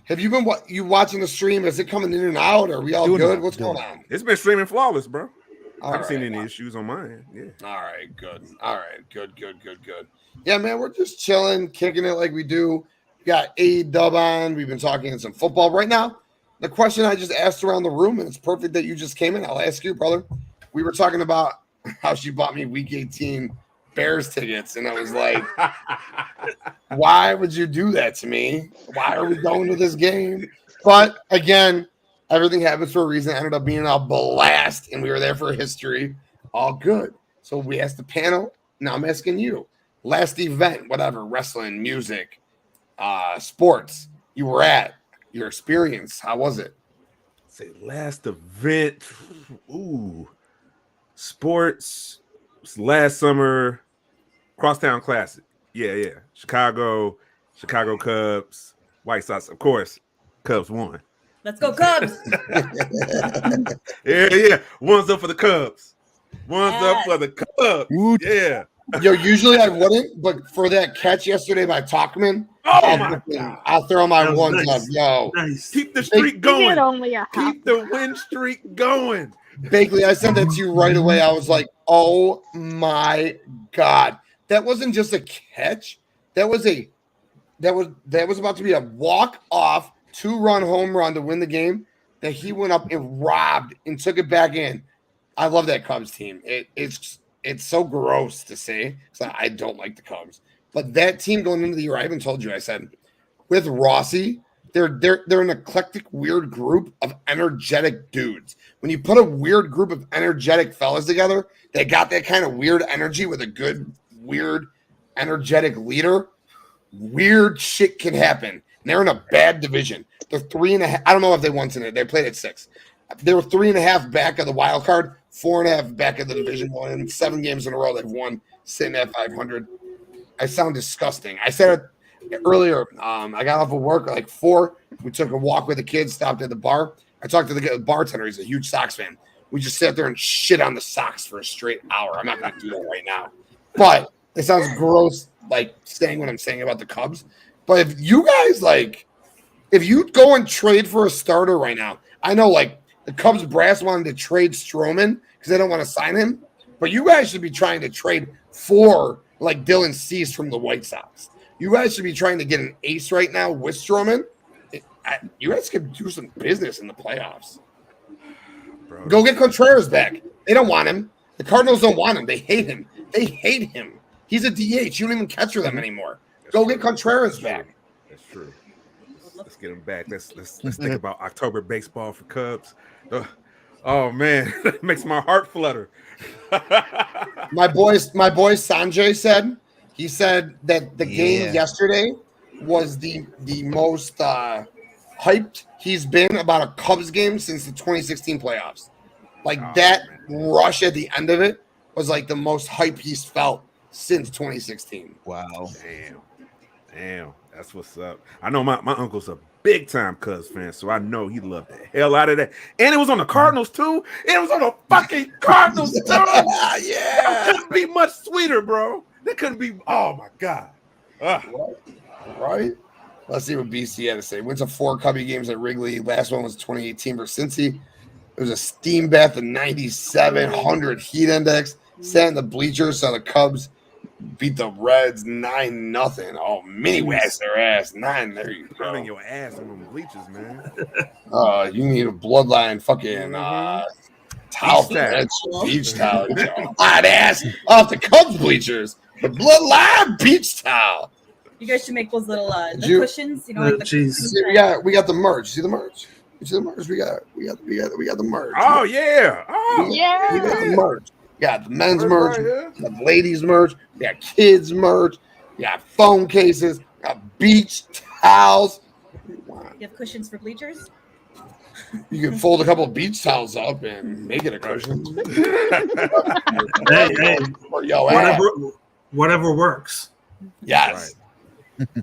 Have you been watching the stream? Is it coming in and out? Are we all good? What's going on? It's been streaming flawless, bro. I haven't All seen right, any issues on my end. Yeah. All right, good. All right, good. Yeah, man, we're just chilling, kicking it like we do. We got AEW on. We've been talking some football right now. The question I just asked around the room, and it's perfect that you just came in. I'll ask you, brother. We were talking about how she bought me Week 18 Bears tickets, and I was like, why would you do that to me? Why are we going to this game? But again, everything happens for a reason. It ended up being a blast, and we were there for history. All good. So we asked the panel. Now I'm asking you. Last event, whatever, wrestling, music, sports, you were at, your experience. How was it? Say last event. Ooh. Sports. Last summer. Crosstown Classic. Yeah. Chicago Cubs. White Sox. Of course, Cubs won. Let's go, Cubs. Yeah. One's up for the Cubs. One's up for the Cubs. Yeah. Yo, usually I wouldn't, but for that catch yesterday by Talkman, I'll throw my ones up. Yo, Nice. Keep the streak going. Only a Keep the win streak going. Bagley, I sent that to you right away. I was like, oh my God. That wasn't just a catch. That was about to be a walk-off 2-run home run to win the game that he went up and robbed and took it back in. I love that Cubs team. It's so gross to say because I don't like the Cubs. But that team going into the year, I even told you, I said, with Rossi, they're an eclectic, weird group of energetic dudes. When you put a weird group of energetic fellas together, they got that kind of weird energy with a good, weird, energetic leader. Weird shit can happen. And they're in a bad division. They're 3.5. I don't know if they won tonight. They played at 6. They were 3.5 back of the wild card, 4.5 back of the division one, and 7 games in a row they've won, sitting at 500. I sound disgusting. I said it earlier. I got off of work at like 4. We took a walk with the kids, stopped at the bar. I talked to the bartender. He's a huge Sox fan. We just sat there and shit on the Sox for a straight hour. I'm not going to do that right now. But it sounds gross, like saying what I'm saying about the Cubs. But if you guys if you go and trade for a starter right now, I know the Cubs brass wanted to trade Stroman because they don't want to sign him. But you guys should be trying to trade for Dylan Cease from the White Sox. You guys should be trying to get an ace right now with Stroman. You guys could do some business in the playoffs. Bro. Go get Contreras back. They don't want him. The Cardinals don't want him. They hate him. He's a DH. You don't even catch for them anymore. Go get Contreras back. That's true. Let's get him back. Let's think about October baseball for Cubs. Oh man, it makes my heart flutter. my boy Sanjay said that the game yesterday was the most hyped he's been about a Cubs game since the 2016 playoffs. Rush at the end of it was the most hype he's felt since 2016. Wow. Damn. That's what's up. I know my uncle's a big time Cubs fan, so I know he loved the hell out of that. And it was on the Cardinals too. It was on the fucking Cardinals too. That couldn't be much sweeter, bro. That couldn't be. Oh my god. Right? Let's see what BC had to say. Wins of 4 Cubby games at Wrigley. Last one was 2018 versus Cincy. It was a steam bath of 9,700 heat index. Sat in the bleachers, so the Cubs beat the Reds 9-0. Oh, mini wax their ass 9. There you go. Pounding your ass on them bleachers, man. You need a bloodline fucking towel for that beach towel. Get your hot ass off the Cubs bleachers. The bloodline beach towel. You guys should make those little cushions. You know, like the cushions. We got the merch. See the merch? You see the merch? We got the merch. Oh yeah. We got the merch. We got the men's merch. We got the ladies merch. We got kids merch. We got phone cases. We got beach towels. You have cushions for bleachers? You can fold a couple of beach towels up and make it a cushion. Whatever works. Yes.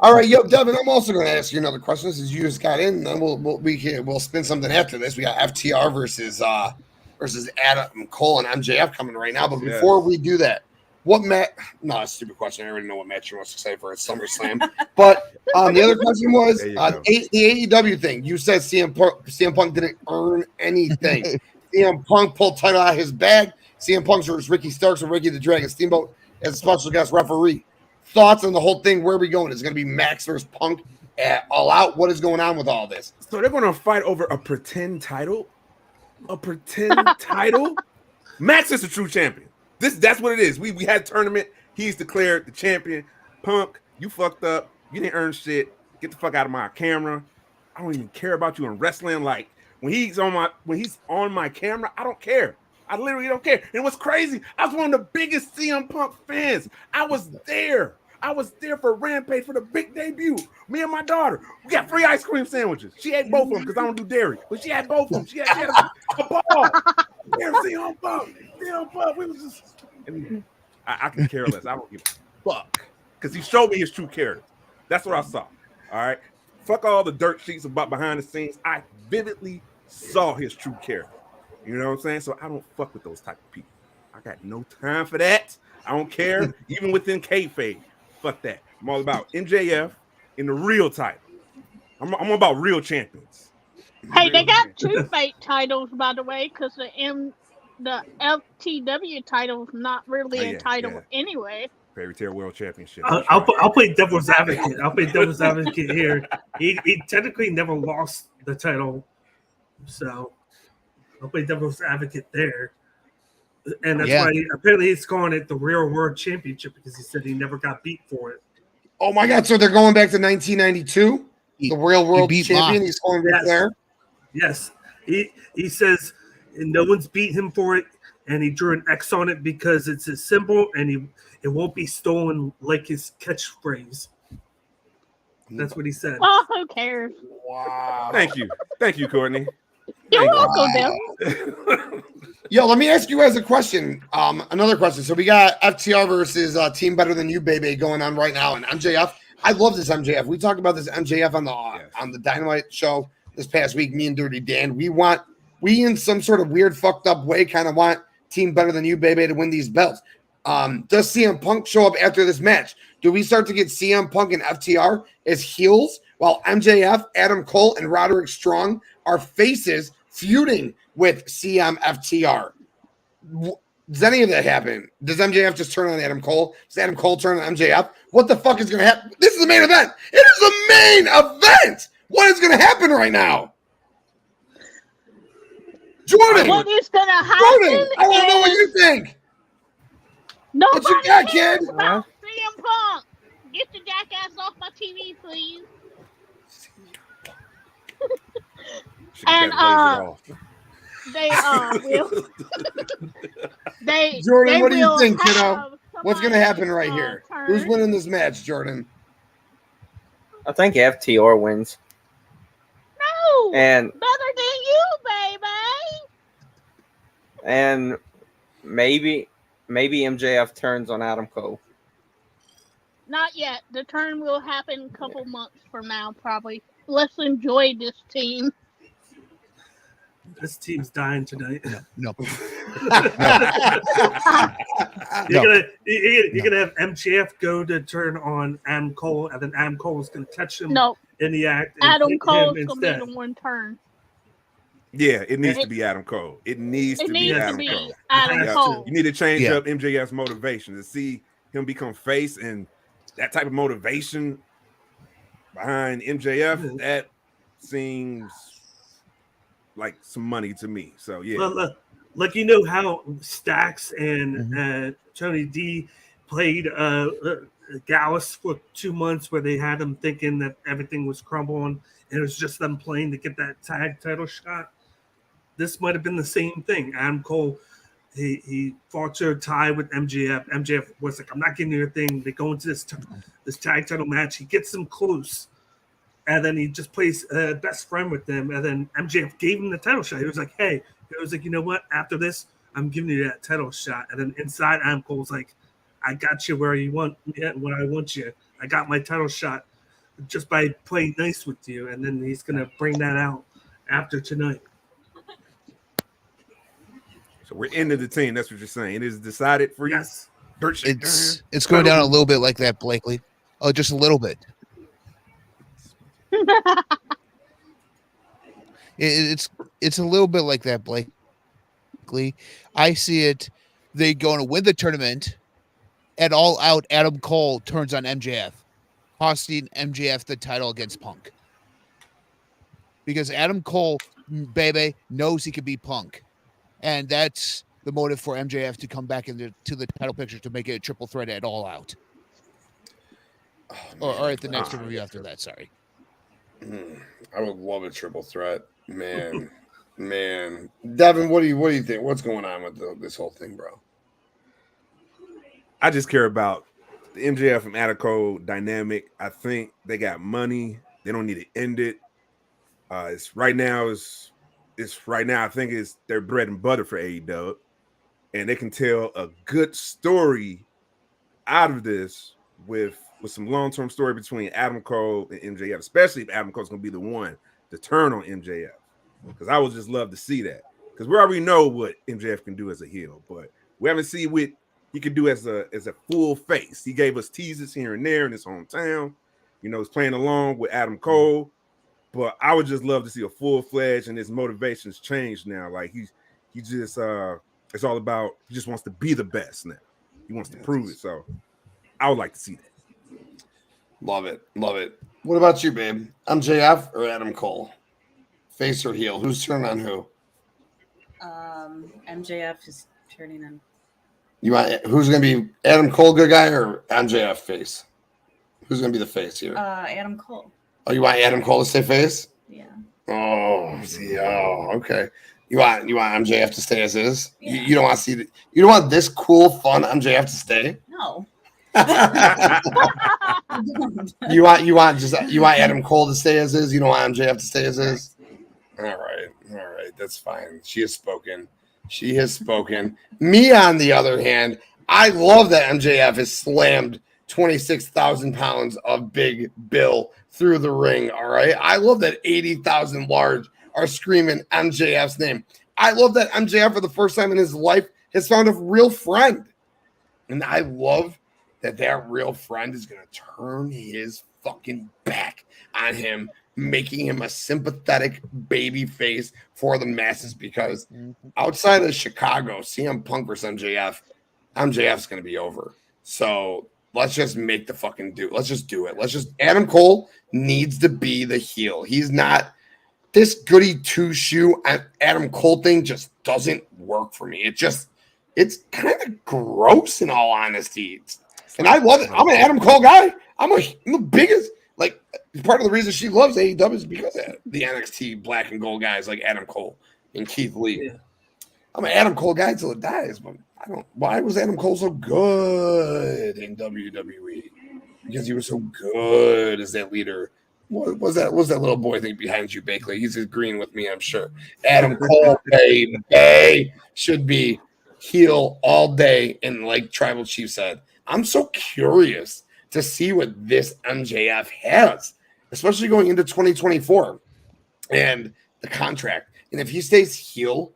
All right, yo, Devin, I'm also going to ask you another question since you just got in. And then we'll spin something after this. We got FTR versus Adam Cole and MJF coming right now. But before we do that, what match? No, that's a stupid question. I already know what match you're most excited for. It's SummerSlam. But the other question was the AEW thing. You said CM Punk didn't earn anything. CM Punk pulled title out of his bag. CM Punk versus Ricky Starks and Ricky the Dragon Steamboat as a special guest referee. Thoughts on the whole thing? Where are we going? Is it going to be Max versus Punk at All Out? What is going on with all this? So they're going to fight over a pretend title? A pretend title? Max is the true champion. That's what it is. We had a tournament. He's declared the champion. Punk, you fucked up. You didn't earn shit. Get the fuck out of my camera. I don't even care about you in wrestling. Like when he's on my camera, I don't care. I literally don't care. And what's crazy, I was one of the biggest CM Punk fans. I was there for Rampage for the big debut. Me and my daughter. We got free ice cream sandwiches. She ate both of them because I don't do dairy. But she had both of them. She had a ball. CM Punk. We was just. I can care less. I don't give a fuck. Because he showed me his true character. That's what I saw. All right. Fuck all the dirt sheets about behind the scenes. I vividly saw his true character. You know what I'm saying? So I don't fuck with those type of people. I got no time for that. I don't care. Even within kayfabe. Fuck that. I'm all about MJF in the real title. I'm about real champions. Hey, they got 2 fake titles, by the way, because the FTW title is not really a title anyway. Fairy Tale World Championship. I'll play devil's advocate. I'll play devil's advocate here. He technically never lost the title, so I'll play devil's advocate there. And that's why apparently he's calling it the Real World Championship because he said he never got beat for it. Oh my God! So they're going back to 1992. The Real World Champion. He's going back there. Yes, he says no one's beat him for it, and he drew an X on it because it's a symbol, and it won't be stolen like his catchphrase. That's what he said. Oh, who cares? Wow! Thank you, Courtney. You're welcome, Bill. Yo, let me ask you guys a question. Another question. So we got FTR versus Team Better Than You, baby, going on right now, and MJF. I love this MJF. We talked about this MJF on the Dynamite show this past week. Me and Dirty Dan. We in some sort of weird, fucked up way, kind of want Team Better Than You, baby, to win these belts. Does CM Punk show up after this match? Do we start to get CM Punk and FTR as heels while MJF, Adam Cole, and Roderick Strong are faces feuding with FTR? Does any of that happen? Does MJF just turn on Adam Cole? Does Adam Cole turn on MJF? What the fuck is going to happen? This is the main event. It is the main event. What is going to happen right now? Jordan. What is going to happen? Jordan, I want to know what you think. Nobody what you got, cares kid? about CM Punk. Get the jackass off my TV, please. And they will. Jordan, what do you think, kiddo? What's going to happen right here? Who's winning this match, Jordan? I think FTR wins. No, and better than you, baby. And maybe MJF turns on Adam Cole. Not yet. The turn will happen a couple months from now, probably. let's enjoy this team. This team's dying tonight. No. You're gonna have MJF go to turn on Adam Cole, and then Adam Cole is gonna catch him No, in the act. And Adam hit Cole's him gonna be instead. the one turn. Yeah, it needs to be Adam Cole. It needs to be Adam Cole. Adam Yeah. Cole. You need to change Yeah. up MJF's motivation to see him become face, and that type of motivation behind MJF, that seems like some money to me. So yeah. Well, like you know how Stax and Tony D played Gallus for 2 months, where they had them thinking that everything was crumbling, and it was just them playing to get that tag title shot. This might have been the same thing. Adam Cole, he fought to a tie with MJF. MJF was like, "I'm not giving you a thing." They go into this tag title match. He gets them close, and then he just plays best friend with them. And then MJF gave him the title shot. He was like, "Hey," he was like, "You know what? After this, I'm giving you that title shot." And then inside, Adam Cole's like, "I got you where you want me, when I want you. I got my title shot just by playing nice with you." And then he's gonna bring that out after tonight. So we're into the team. That's what you're saying. It is decided for you. Yes. It's going down a little bit like that, Blakely. Oh, just a little bit. It's a little bit like that, Blakely. I see it. They going to win the tournament, and all out Adam Cole turns on MJF, costing MJF the title against Punk. Because Adam Cole, baby, knows he can beat Punk. And that's the motive for MJF to come back into the title picture to make it a triple threat at All Out. Or at the next review after that, sorry. I would love a triple threat. Man. Devin, what do you think? What's going on with this whole thing, bro? I just care about the MJF and Adam Cole dynamic. I think they got money. They don't need to end it. It's right now. I think it's their bread and butter for AEW, and they can tell a good story out of this with some long-term story between Adam Cole and MJF, especially if Adam Cole's going to be the one to turn on MJF, because I would just love to see that, because we already know what MJF can do as a heel, but we haven't seen what he can do as a full face. He gave us teases here and there in his hometown. You know, he's playing along with Adam Cole. But I would just love to see a full-fledged, and his motivations changed now. Like he just it's all about, he just wants to be the best now. He wants to prove it. So I would like to see that. Love it. What about you, babe? MJF or Adam Cole? Face or heel? Who's turning on who? MJF is turning on. You want who's gonna be Adam Cole, good guy, or MJF face? Who's gonna be the face here? Adam Cole. Oh, you want Adam Cole to stay face? Yeah. Oh, okay. You want MJF to stay as is? Yeah. You don't want to see you don't want this cool, fun MJF to stay? No. You want Adam Cole to stay as is? You don't want MJF to stay as is? All right, that's fine. She has spoken. Me, on the other hand, I love that MJF has slammed 26,000 pounds of Big Bill through the ring. All right. I love that 80,000 large are screaming MJF's name. I love that MJF for the first time in his life has found a real friend. And I love that real friend is going to turn his fucking back on him, making him a sympathetic baby face for the masses, because outside of Chicago, CM Punk versus MJF's going to be over. So let's just make the fucking do. Let's just do it. Adam Cole needs to be the heel. He's not this goody two-shoe Adam Cole thing just doesn't work for me. It's kind of gross in all honesty. And I love it. I'm an Adam Cole guy. I'm the biggest, like, part of the reason she loves AEW is because of the NXT black and gold guys like Adam Cole and Keith Lee. Yeah. I'm an Adam Cole guy till it dies, but why was Adam Cole so good in WWE? Because he was so good as that leader. What was that little boy thing behind you, Bakley? He's agreeing with me, I'm sure. Adam Cole, baby, should be heel all day. And like Tribal Chief said, I'm so curious to see what this MJF has. especially going into 2024 and the contract. And if he stays heel,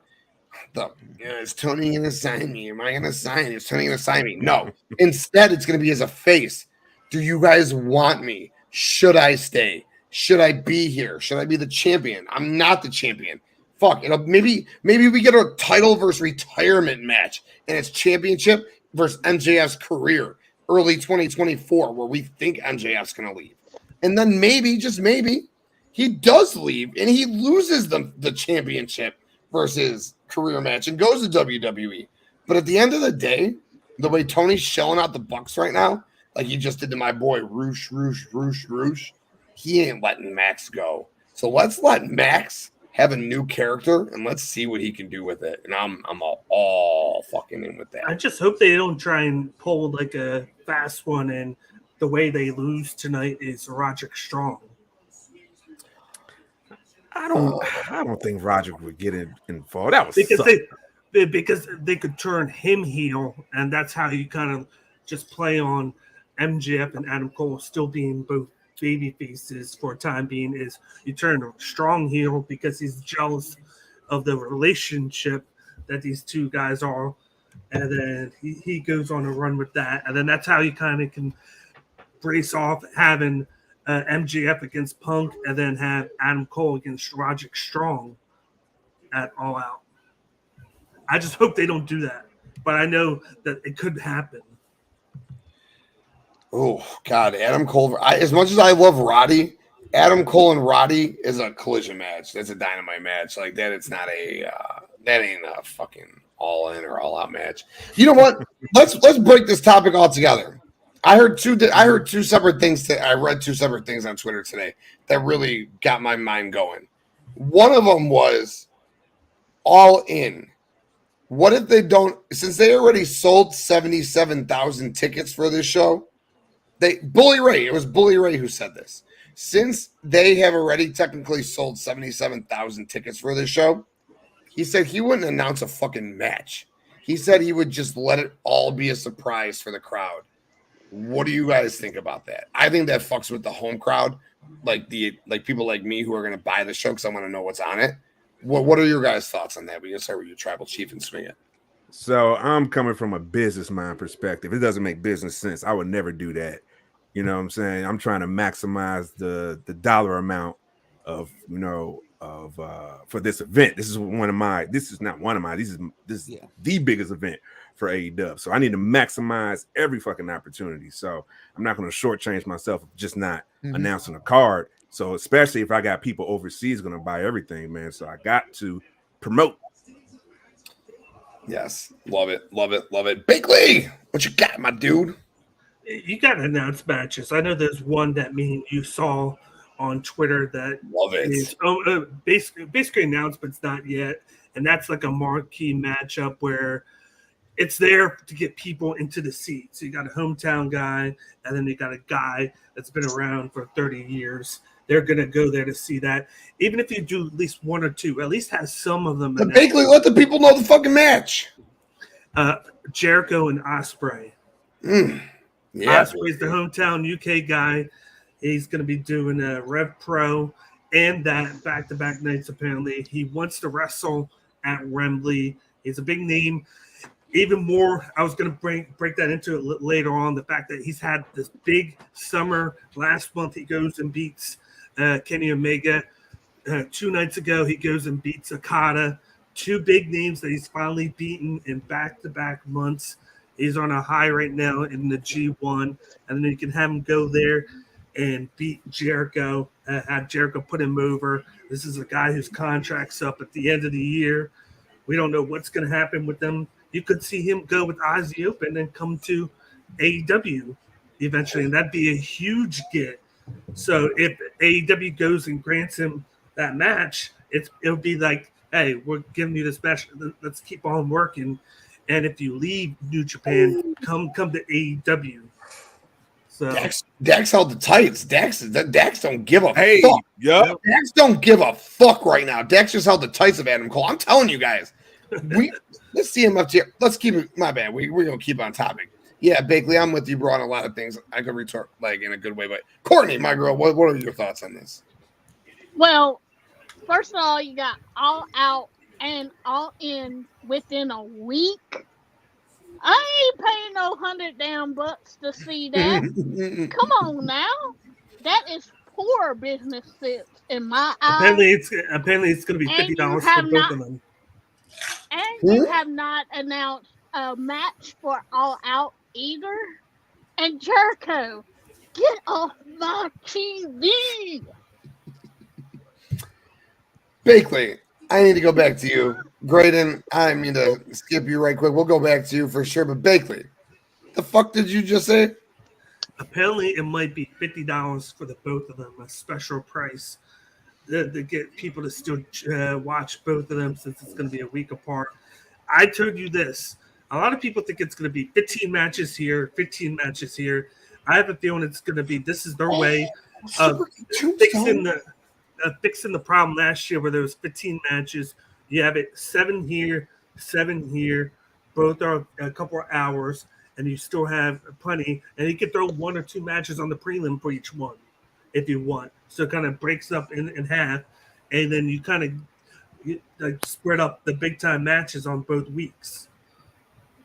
is Tony going to sign me? Am I going to sign? Is Tony going to sign me? No. Instead, it's going to be as a face. Do you guys want me? Should I stay? Should I be here? Should I be the champion? I'm not the champion. Fuck. Maybe we get a title versus retirement match, and it's championship versus MJF's career early 2024, where we think MJF's going to leave. And then maybe, just maybe, he does leave and he loses the championship versus career match and goes to WWE. But at the end of the day, the way Tony's shelling out the bucks right now, like he just did to my boy Roosh, he ain't letting Max go. So let's let Max have a new character and let's see what he can do with it. And I'm all fucking in with that. I just hope they don't try and pull like a fast one, and the way they lose tonight is Roderick Strong. I don't think Roger would get involved. That was because they could turn him heel, and that's how you kind of just play on MJF and Adam Cole still being both baby faces for a time being. Is you turn a Strong heel because he's jealous of the relationship that these two guys are, and then he goes on a run with that, and then that's how you kind of can brace off having MJF against Punk, and then have Adam Cole against Roderick Strong at All Out. I just hope they don't do that, but I know that it could happen. Oh, God, Adam Cole. As much as I love Roddy, Adam Cole and Roddy is a collision match. That's a dynamite match. Like that, it's not that ain't a fucking all-in or all-out match. You know what? Let's break this topic all together. I heard two separate things. I read two separate things on Twitter today that really got my mind going. One of them was All In. What if they don't? Since they already sold 77,000 tickets for this show, Bully Ray. It was Bully Ray who said this. Since they have already technically sold 77,000 tickets for this show, he said he wouldn't announce a fucking match. He said he would just let it all be a surprise for the crowd. What do you guys think about that? I think that fucks with the home crowd, like people like me who are going to buy the show because I want to know what's on it. What are your guys' thoughts on that? We can start with your tribal chief and swing it. So I'm coming from a business mind perspective. It doesn't make business sense. I would never do that. You know what I'm saying? I'm trying to maximize the dollar amount of for this event. This is not one of mine. This is the biggest event for AEW. So I need to maximize every fucking opportunity. So I'm not going to shortchange myself just not announcing a card. So especially if I got people overseas going to buy everything, man. So I got to promote. Yes. Love it. Bakley, what you got, my dude? You got to announce matches. I know there's one that you saw on Twitter that love it. Is basically announcements not yet, and that's like a marquee matchup where it's there to get people into the seats. So you got a hometown guy, and then you got a guy that's been around for 30 years. They're gonna go there to see that. Even if you do at least one or two, at least have some of them. Bakley, let the people know the fucking match. Jericho and Ospreay. Yeah, Ospreay's the hometown UK guy. He's going to be doing a Rev Pro and that back-to-back nights, apparently. He wants to wrestle at Wembley. He's a big name. Even more, I was going to break that into it later on, the fact that he's had this big summer. Last month, he goes and beats Kenny Omega. 2 nights ago, he goes and beats Okada. 2 big names that he's finally beaten in back-to-back months. He's on a high right now in the G1, and then you can have him go there and beat Jericho, have Jericho put him over. This is a guy whose contract's up at the end of the year. We don't know what's going to happen with them. You could see him go with Ozzy Open and come to AEW eventually, and that'd be a huge get. So if AEW goes and grants him that match, it'll be like, hey, we're giving you this match. Let's keep on working. And if you leave New Japan, come to AEW. So Dax held the tights. Dax don't give a fuck. Yep. Dax don't give a fuck right now. Dax just held the tights of Adam Cole. I'm telling you guys. Let's see him up here. Let's keep it. My bad. We're gonna keep on topic. Yeah, Bakley, I'm with you, bro, on a lot of things. I could retort like in a good way, but Courtney, my girl, what are your thoughts on this? Well, first of all, you got All Out and All In within a week. I ain't paying no $100 damn bucks to see that. Come on now, that is poor business sense in my eyes. Apparently it's going to be $50 for both of them. And you have not announced a match for All Out either. And Jericho, get off my TV. Bakley, I need to go back to you. Greydon, I mean to skip you right quick. We'll go back to you for sure. But Bakley, the fuck did you just say? Apparently it might be $50 for the both of them, a special price to get people to still watch both of them since it's going to be a week apart. I told you this. A lot of people think it's going to be 15 matches here, 15 matches here. I have a feeling it's going to be, this is their way of fixing the problem last year where there was 15 matches. You have it 7 here, 7 here. Both are a couple of hours, and you still have plenty. And you can throw 1 or 2 matches on the prelim for each one if you want. So it kind of breaks up in half, and then you kind of spread up the big-time matches on both weeks.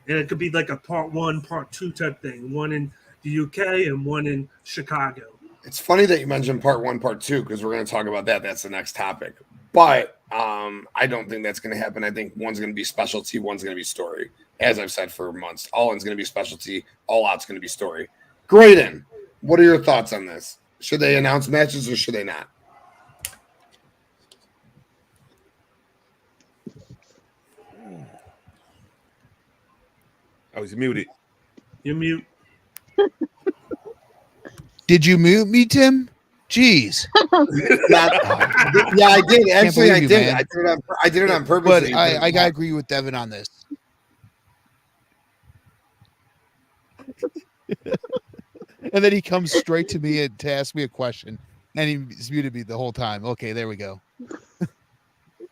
And it could be like a part 1, part 2 type thing, one in the UK and one in Chicago. It's funny that you mentioned part 1, part 2, because we're going to talk about that. That's the next topic. But I don't think that's going to happen. I think one's going to be specialty, one's going to be story. As I've said for months, all in's going to be specialty, all out's going to be story. Greydon, what are your thoughts on this? Should they announce matches or should they not? I was muted. You mute. Did you mute me, Tim? Jeez. Yeah, I did. Actually, I you, did. man. I did it on purpose. But I gotta agree with Devin on this. And then he comes straight to me to ask me a question, and he's muted me the whole time. Okay, there we go.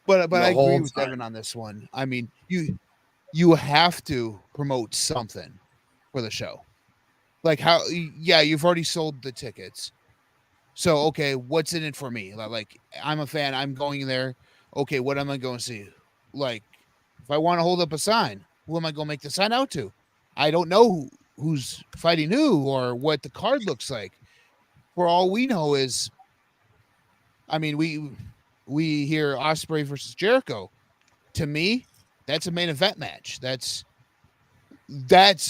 But I agree with Devin on this one. I mean, you have to promote something for the show. Like you've already sold the tickets. So, okay, what's in it for me? Like, I'm a fan. I'm going there. Okay, what am I going to see? Like, if I want to hold up a sign, who am I going to make the sign out to? I don't know who's fighting who or what the card looks like. For all we know is, I mean, we hear Ospreay versus Jericho. To me, that's a main event match. That's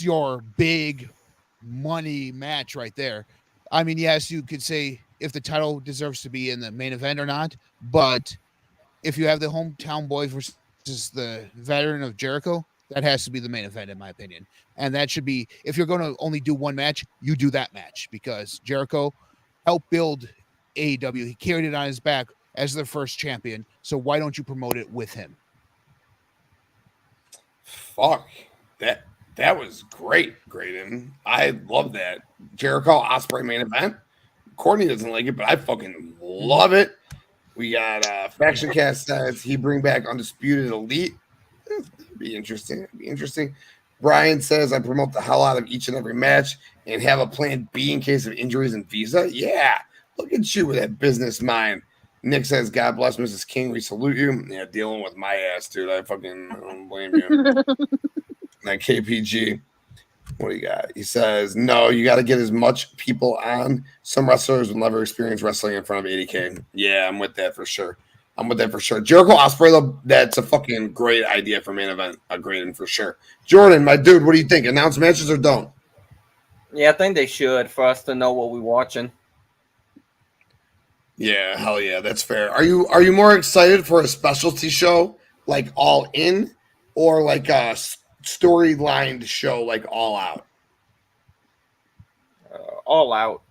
your big money match right there. I mean, yes, you could say if the title deserves to be in the main event or not, but if you have the hometown boy versus the veteran of Jericho, that has to be the main event, in my opinion. And that should be, if you're going to only do one match, you do that match because Jericho helped build AEW. He carried it on his back as their first champion. So why don't you promote it with him? Fuck. That was great, Greydon. I love that. Jericho Ospreay main event. Courtney doesn't like it, but I fucking love it. We got Faction Cast says he bring back Undisputed Elite. It'd be interesting. Brian says I promote the hell out of each and every match and have a plan B in case of injuries and visa. Yeah, look at you with that business mind. Nick says, God bless Mrs. King. We salute you. Yeah, dealing with my ass, dude. I don't blame you. That KPG. What do you got? He says, no, you got to get as much people on. Some wrestlers will never experience wrestling in front of 80K. Yeah, I'm with that for sure. Jericho Ospreay, though, that's a fucking great idea for main event. A great one for sure. Jordan, my dude, what do you think? Announce matches or don't? Yeah, I think they should for us to know what we're watching. Yeah, hell yeah, that's fair. Are you more excited for a specialty show like All In or like a storyline show like All Out? All Out.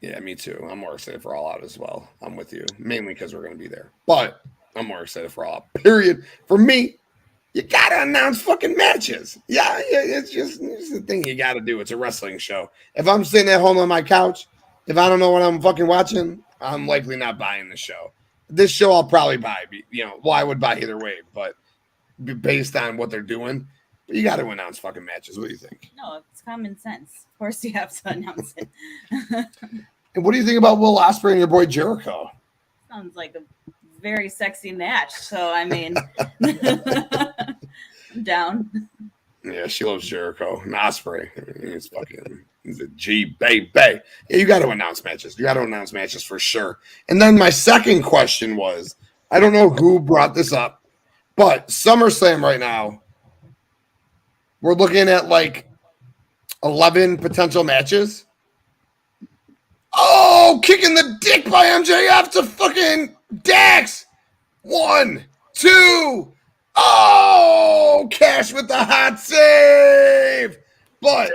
Yeah, me too. I'm more excited for All Out as well. I'm with you, mainly because we're going to be there. But I'm more excited for All Out, period. For me, you got to announce fucking matches. Yeah, it's the thing you got to do. It's a wrestling show. If I'm sitting at home on my couch, if I don't know what I'm fucking watching, I'm likely not buying the show. This show I'll probably buy. I would buy either way, but based on what they're doing, You got to announce fucking matches. What do you think? No, it's common sense. Of course, you have to announce it. And what do you think about Will Ospreay and your boy Jericho? Sounds like a very sexy match. So, I mean, I'm down. Yeah, she loves Jericho and Ospreay. He's a G baby. Yeah, you got to announce matches. You got to announce matches for sure. And then my second question was, I don't know who brought this up, but SummerSlam right now, we're looking at like 11 potential matches. Oh, kicking the dick by MJF to fucking Dax. 1, 2. Oh, Cash with the hot save. But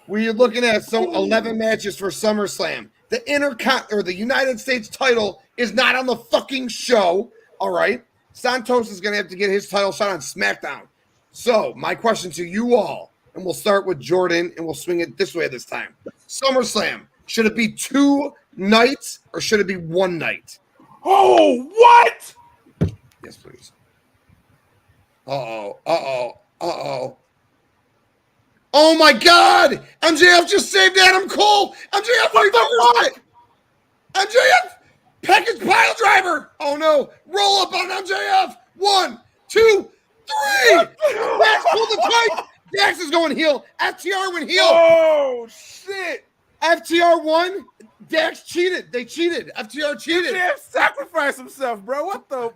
we're looking at 11 matches for SummerSlam. The United States title is not on the fucking show. All right. Santos is going to have to get his title shot on SmackDown. So my question to you all, and we'll start with Jordan and we'll swing it this way this time. SummerSlam, should it be 2 nights or should it be 1 night? Oh, what? Yes, please. Uh-oh. Oh, my God. MJF just saved Adam Cole. MJF, what the fuck? MJF, package pile driver. Oh, no. Roll up on MJF. 1, 2, 3. Dax pulled the tight. Dax is going heel. FTR went heel. Oh, shit. FTR won. Dax cheated. They cheated. FTR cheated. MJF sacrificed himself, bro. What the?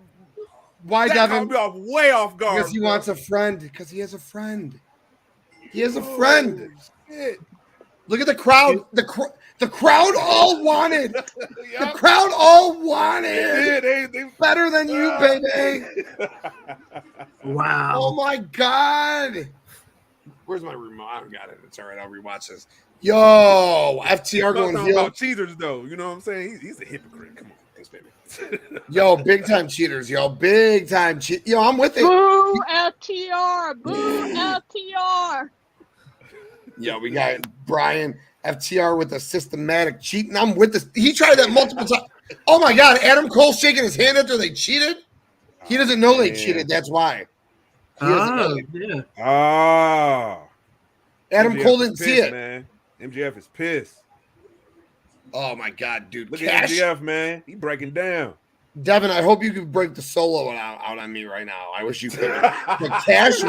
Why, that Devin? caught me way off guard. Because he wants a friend. Because he has a friend. He has a friend. Shit. Look at the crowd. The crowd all wanted. Yep. The crowd all wanted. They better than you, baby. Wow. Oh my God. Where's my remote? I don't got it. It's all right. I'll rewatch this. Yo, FTR going heel. About cheaters, though. You know what I'm saying? He's a hypocrite. Come on. Thanks, baby. Yo, big time cheaters. Yo, big time cheat. Yo, I'm with it. Boo FTR. Boo FTR. Yo, we got Brian FTR with a systematic cheating. I'm with this. He tried that multiple times. Oh my God, Adam Cole shaking his hand after they cheated. He doesn't know they cheated. That's why. Yeah. Adam MJF Cole didn't see pissed, it. Man. MJF is pissed. Oh my God, dude. Look at MJF, man. He breaking down. Devin, I hope you could break the solo out on me right now. I wish you could. But Cash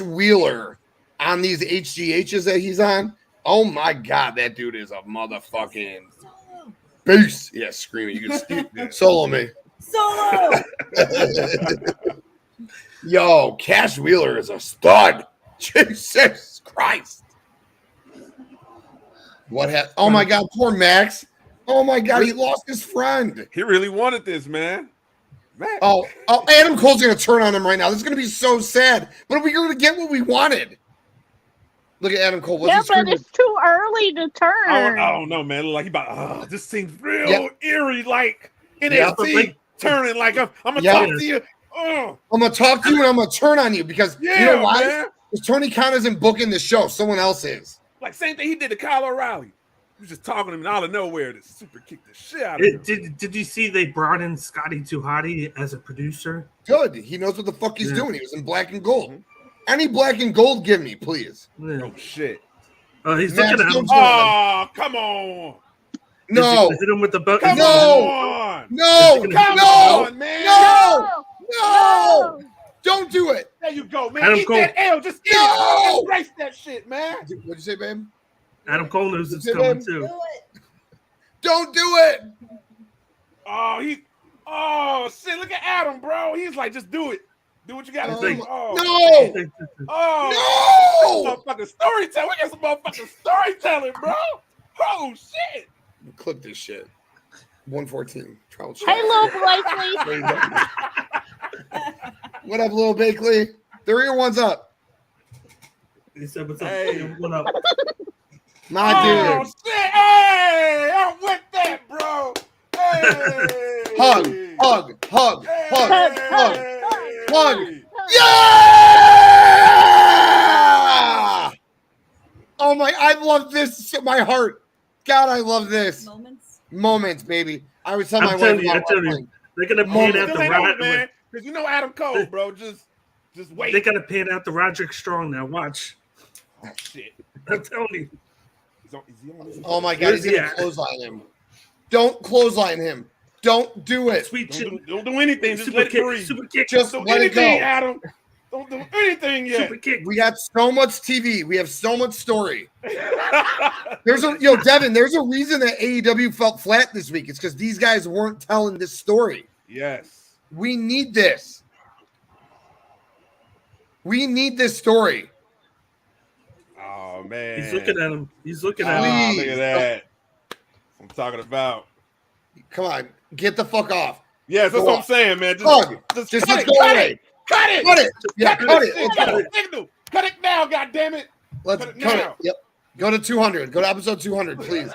Wheeler on these HGHs that he's on. Oh my God, that dude is a motherfucking beast. Yeah, screaming. You can solo me. Solo. Yo, Cash Wheeler is a stud. Jesus Christ. What happened? Oh my God, poor Max. Oh my God, he lost his friend. He really wanted this, man. Max. Oh, Adam Cole's going to turn on him right now. This is going to be so sad. But we're going to get what we wanted. Look at Adam Cole. Yeah, but it's too early to turn. I don't know, man. Like, this seems real eerie, like NXT turning. Like, I'm going to talk to you. I'm going to talk to you and I'm going to turn on you because you know why? Because Tony Khan isn't booking the show. Someone else is. Like, same thing he did to Kyle O'Reilly. He was just talking to him out of nowhere to super kick the shit out of him. Did you see they brought in Scotty Tuhati as a producer? Good. He knows what the fuck he's doing. He was in black and gold. Any black and gold, give me, please. Yeah. Oh, shit. He's looking at him. Oh, come on. No. Hit him with the bucket. Come on. No. Come on, man. No. Don't do it. There you go, man. Adam Eat Cole. that L. Just eat it. Embrace that shit, man. What'd you say, babe? Adam Cole knows it's coming too. Don't do it. Oh, shit. Look at Adam, bro. He's like, just do it. Do what you got to do. No. Motherfucking storytelling. We got some motherfucking storytelling, bro. Oh, shit. Clip this shit. 114. Trouble chat. Hey, Lil Blakely. What up, Lil Blakely? The rear one's up. He said, what's up? Hey. What up? My dude. Shit. Hey, I'm with that, bro. Hey. Hug. Yeah! Oh my, I love this. My heart. God, I love this. Moments, baby. I was telling my wife. They're gonna pay that the right, man. Because you know Adam Cole, bro. Just Just wait. They got to pan out the Roderick Strong now. Watch. Oh, shit. I'm telling you. Is he on this? Oh my God, he's going to clothesline him. Don't clothesline him. Don't do it. Sweet Don't do anything. Just super let it kick. breathe. Super kick. Just Don't do let it go. anything, Adam. Don't do anything yet. Super kick. We got so much TV. We have so much story. Devin, there's a reason that AEW felt flat this week. It's because these guys weren't telling this story. Yes. We need this. We need this story. Oh, man. He's looking at him. He's looking at him. Please. Look at that. I'm talking about. Come on, get the fuck off. Yes, that's Go what off. I'm saying, man. Just cut it, go cut away. it. Cut it. Cut it. Yeah, cut it. Let's Cut go. it. Signal. Cut it now, goddammit. Let's Cut it cut now. it. Yep. Go to 200. Go to episode 200, please.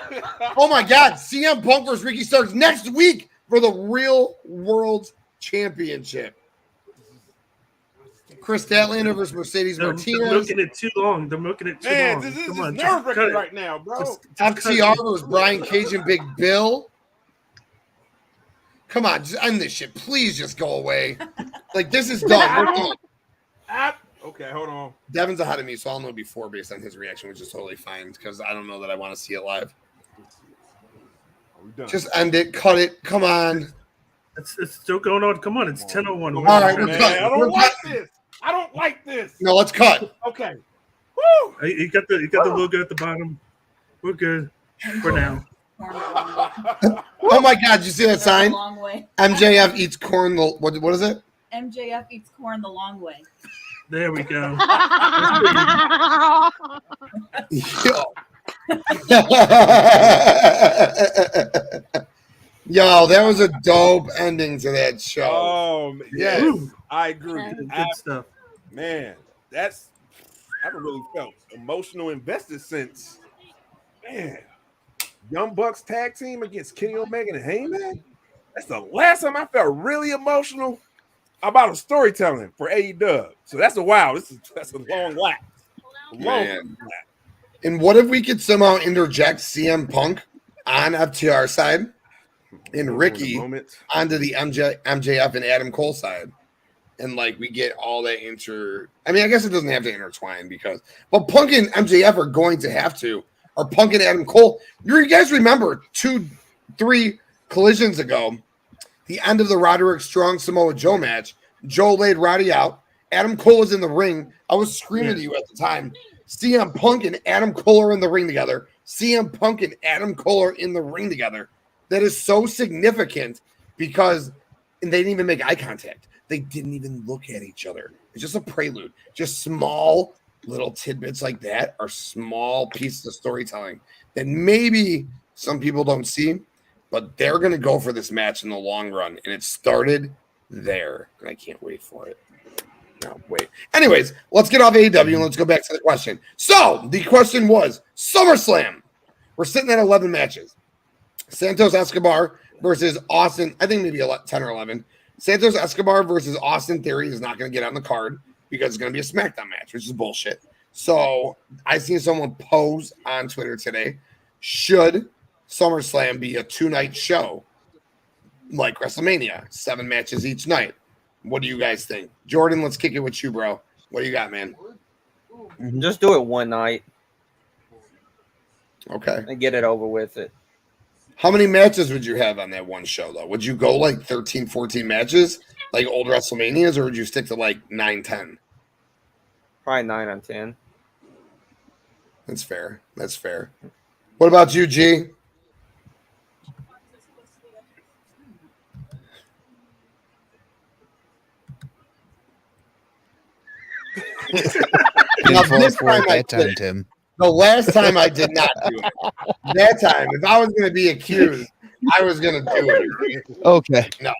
Oh my God, CM Punk versus Ricky Starks next week for the Real World Championship. Chris Statlander versus Mercedes They're Martinez. milking it too long. They're milking it too Man, long. this is Come on, nerve cut wracking it. right now, bro. Just cut FTR it. versus Brian Cage and Big Bill. Come on, just end this shit. Please just go away. Like, this is done. We're done. Okay, hold on. Devin's ahead of me, so I'll know before based on his reaction, which is totally fine because I don't know that I want to see it live. Are we done? Just end it. Cut it. Come on. It's still going on. Come on, it's 10:01. All right, we're Man, cutting. I We're don't like cutting. this. I don't like this. No, let's cut. Okay. Woo! You got the logo at the bottom. We're good for now. Oh my God, did you see that sign? The long way. MJF eats corn. What is it? MJF eats corn the long way. There we go. Yo, that was a dope ending to that show. Oh, yes. Woo. I agree. Good stuff. Man, I haven't really felt emotional invested since, man, Young Bucks tag team against Kenny Omega and Heyman. That's the last time I felt really emotional about a storytelling for AEW. So that's a wow. That's a long lapse. Man. And what if we could somehow interject CM Punk on FTR side and Ricky onto the MJF and Adam Cole side? And like we get all that I mean, I guess it doesn't have to intertwine but Punk and MJF are going to have to, or Punk and Adam Cole. You guys remember 2-3 collisions ago, the end of the Roderick Strong Samoa Joe match, Joe laid Roddy out. Adam Cole was in the ring. I was screaming to you at the time. CM Punk and Adam Cole are in the ring together. CM Punk and Adam Cole are in the ring together. That is so significant because they didn't even make eye contact. They didn't even look at each other. It's just a prelude. Just small little tidbits like that are small pieces of storytelling that maybe some people don't see, but they're going to go for this match in the long run. And it started there. And I can't wait for it. No, wait. Anyways, let's get off AEW and let's go back to the question. So the question was SummerSlam. We're sitting at 11 matches. Santos Escobar versus Austin. I think maybe 10 or 11. Santos Escobar versus Austin Theory is not going to get on the card because it's going to be a SmackDown match, which is bullshit. So I seen someone pose on Twitter today. Should SummerSlam be a 2-night show like WrestleMania, 7 matches each night? What do you guys think? Jordan, let's kick it with you, bro. What do you got, man? Just do it one night Okay. and get it over with it. How many matches would you have on that one show, though? Would you go like 13, 14 matches, like old WrestleManias, or would you stick to like 9, 10? Probably 9 on 10. That's fair. That's fair. What about you, G? Now, this time I did it. Tim. The last time I did not do it. That time, if I was going to be accused, I was going to do it. Okay. No,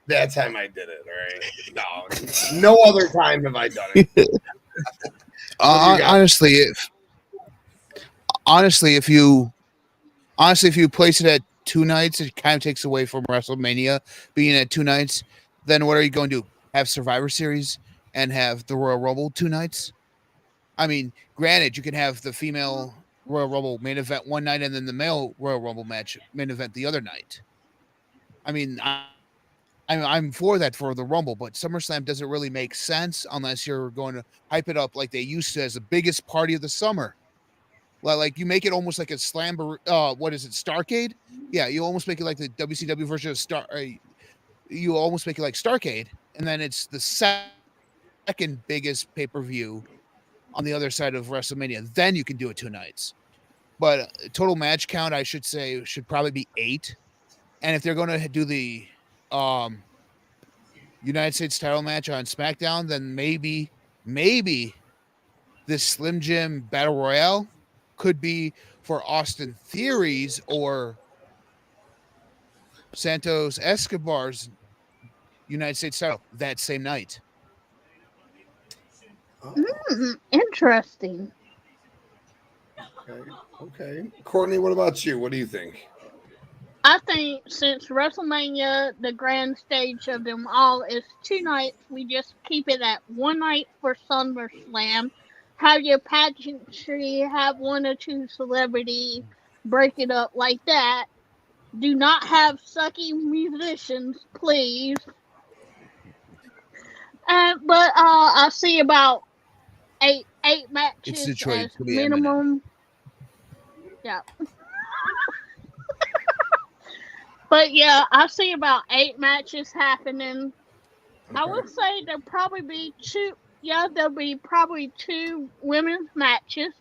that time I did it. All right. No other time have I done it. Honestly, if you place it at 2 nights, it kind of takes away from WrestleMania being at 2 nights. Then what are you going to do? Have Survivor Series and have the Royal Rumble 2 nights? I mean, granted, you can have the female Royal Rumble main event one night and then the male Royal Rumble match main event the other night. I mean, I'm for that for the Rumble, but SummerSlam doesn't really make sense unless you're going to hype it up like they used to as the biggest party of the summer. Like you make it almost like a what is it, Starcade? Yeah, you almost make it like the WCW version of you almost make it like Starcade, and then it's the second biggest pay-per-view on the other side of WrestleMania. Then you can do it 2 nights. But total match count, I should say, should probably be 8. And if they're going to do the United States title match on SmackDown, then maybe this Slim Jim Battle Royale could be for Austin Theory's or Santos Escobar's United States title that same night. Interesting. Okay. Courtney, what about you? What do you think? I think since WrestleMania, the grand stage of them all, is 2 nights, we just keep it at 1 night for SummerSlam. Have your pageantry, have 1 or 2 celebrities, break it up like that. Do not have sucky musicians, please. But I see about eight matches It's Detroit. as It's gonna be minimum. Yeah. But yeah, I see about 8 matches happening. I would say there'll probably be 2. Yeah, there'll be probably 2 women's matches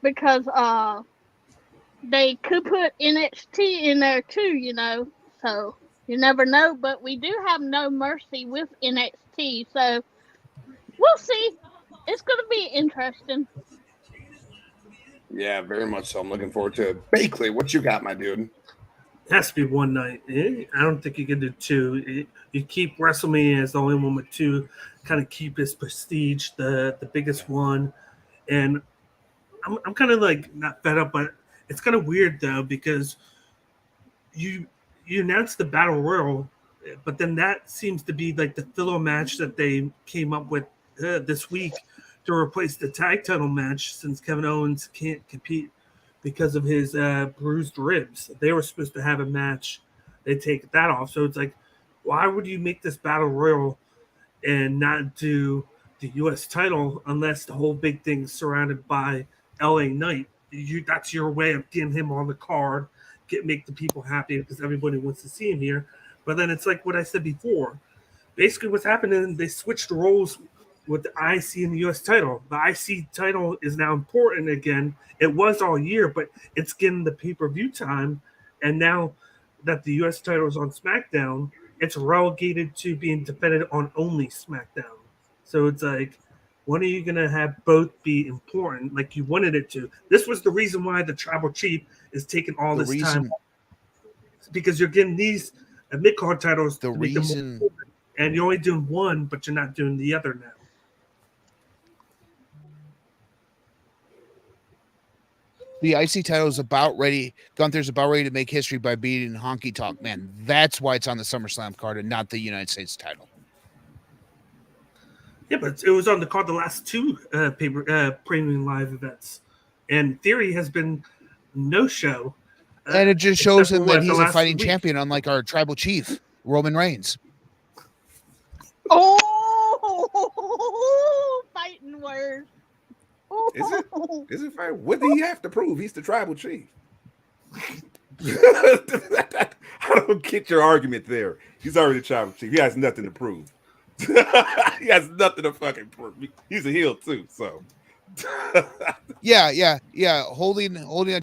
because they could put NXT in there too, So you never know, but we do have No Mercy with NXT, so we'll see. It's going to be interesting. Yeah, very much so. I'm looking forward to it. Bakley, what you got, my dude? It has to be 1 night. I don't think you can do 2. You keep WrestleMania as the only one with 2, kind of keep his prestige, the biggest one. And I'm kind of like not fed up, but it's kind of weird though because you announced the Battle Royal, but then that seems to be like the filler match that they came up with this week to replace the tag title match since Kevin Owens can't compete because of his bruised ribs. They were supposed to have a match. They take that off. So it's like, why would you make this Battle Royal and not do the U.S. title unless the whole big thing's surrounded by L.A. Knight? That's your way of getting him on the card, make the people happy because everybody wants to see him here. But then it's like what I said before. Basically what's happening, they switched the roles with the IC and the U.S. title. The IC title is now important again. It was all year, but it's getting the pay-per-view time. And now that the U.S. title is on SmackDown, it's relegated to being defended on only SmackDown. So it's like, when are you going to have both be important like you wanted it to? This was the reason why the Tribal Chief is taking all this time. Because you're getting these mid-card titles to make them more important, and you're only doing one, but you're not doing the other now. The IC title is about ready. Gunther's about ready to make history by beating Honky Tonk Man. That's why it's on the SummerSlam card and not the United States title. Yeah, but it was on the card the last 2 premium live events. And Theory has been no-show. And it just shows him that he's a fighting champion, unlike our Tribal Chief, Roman Reigns. Oh, fighting words. Is it fair? What do you have to prove? He's the Tribal Chief. I don't get your argument there. He's already the Tribal Chief. He has nothing to prove. He has nothing to fucking prove. He's a heel too, so. yeah. Holding a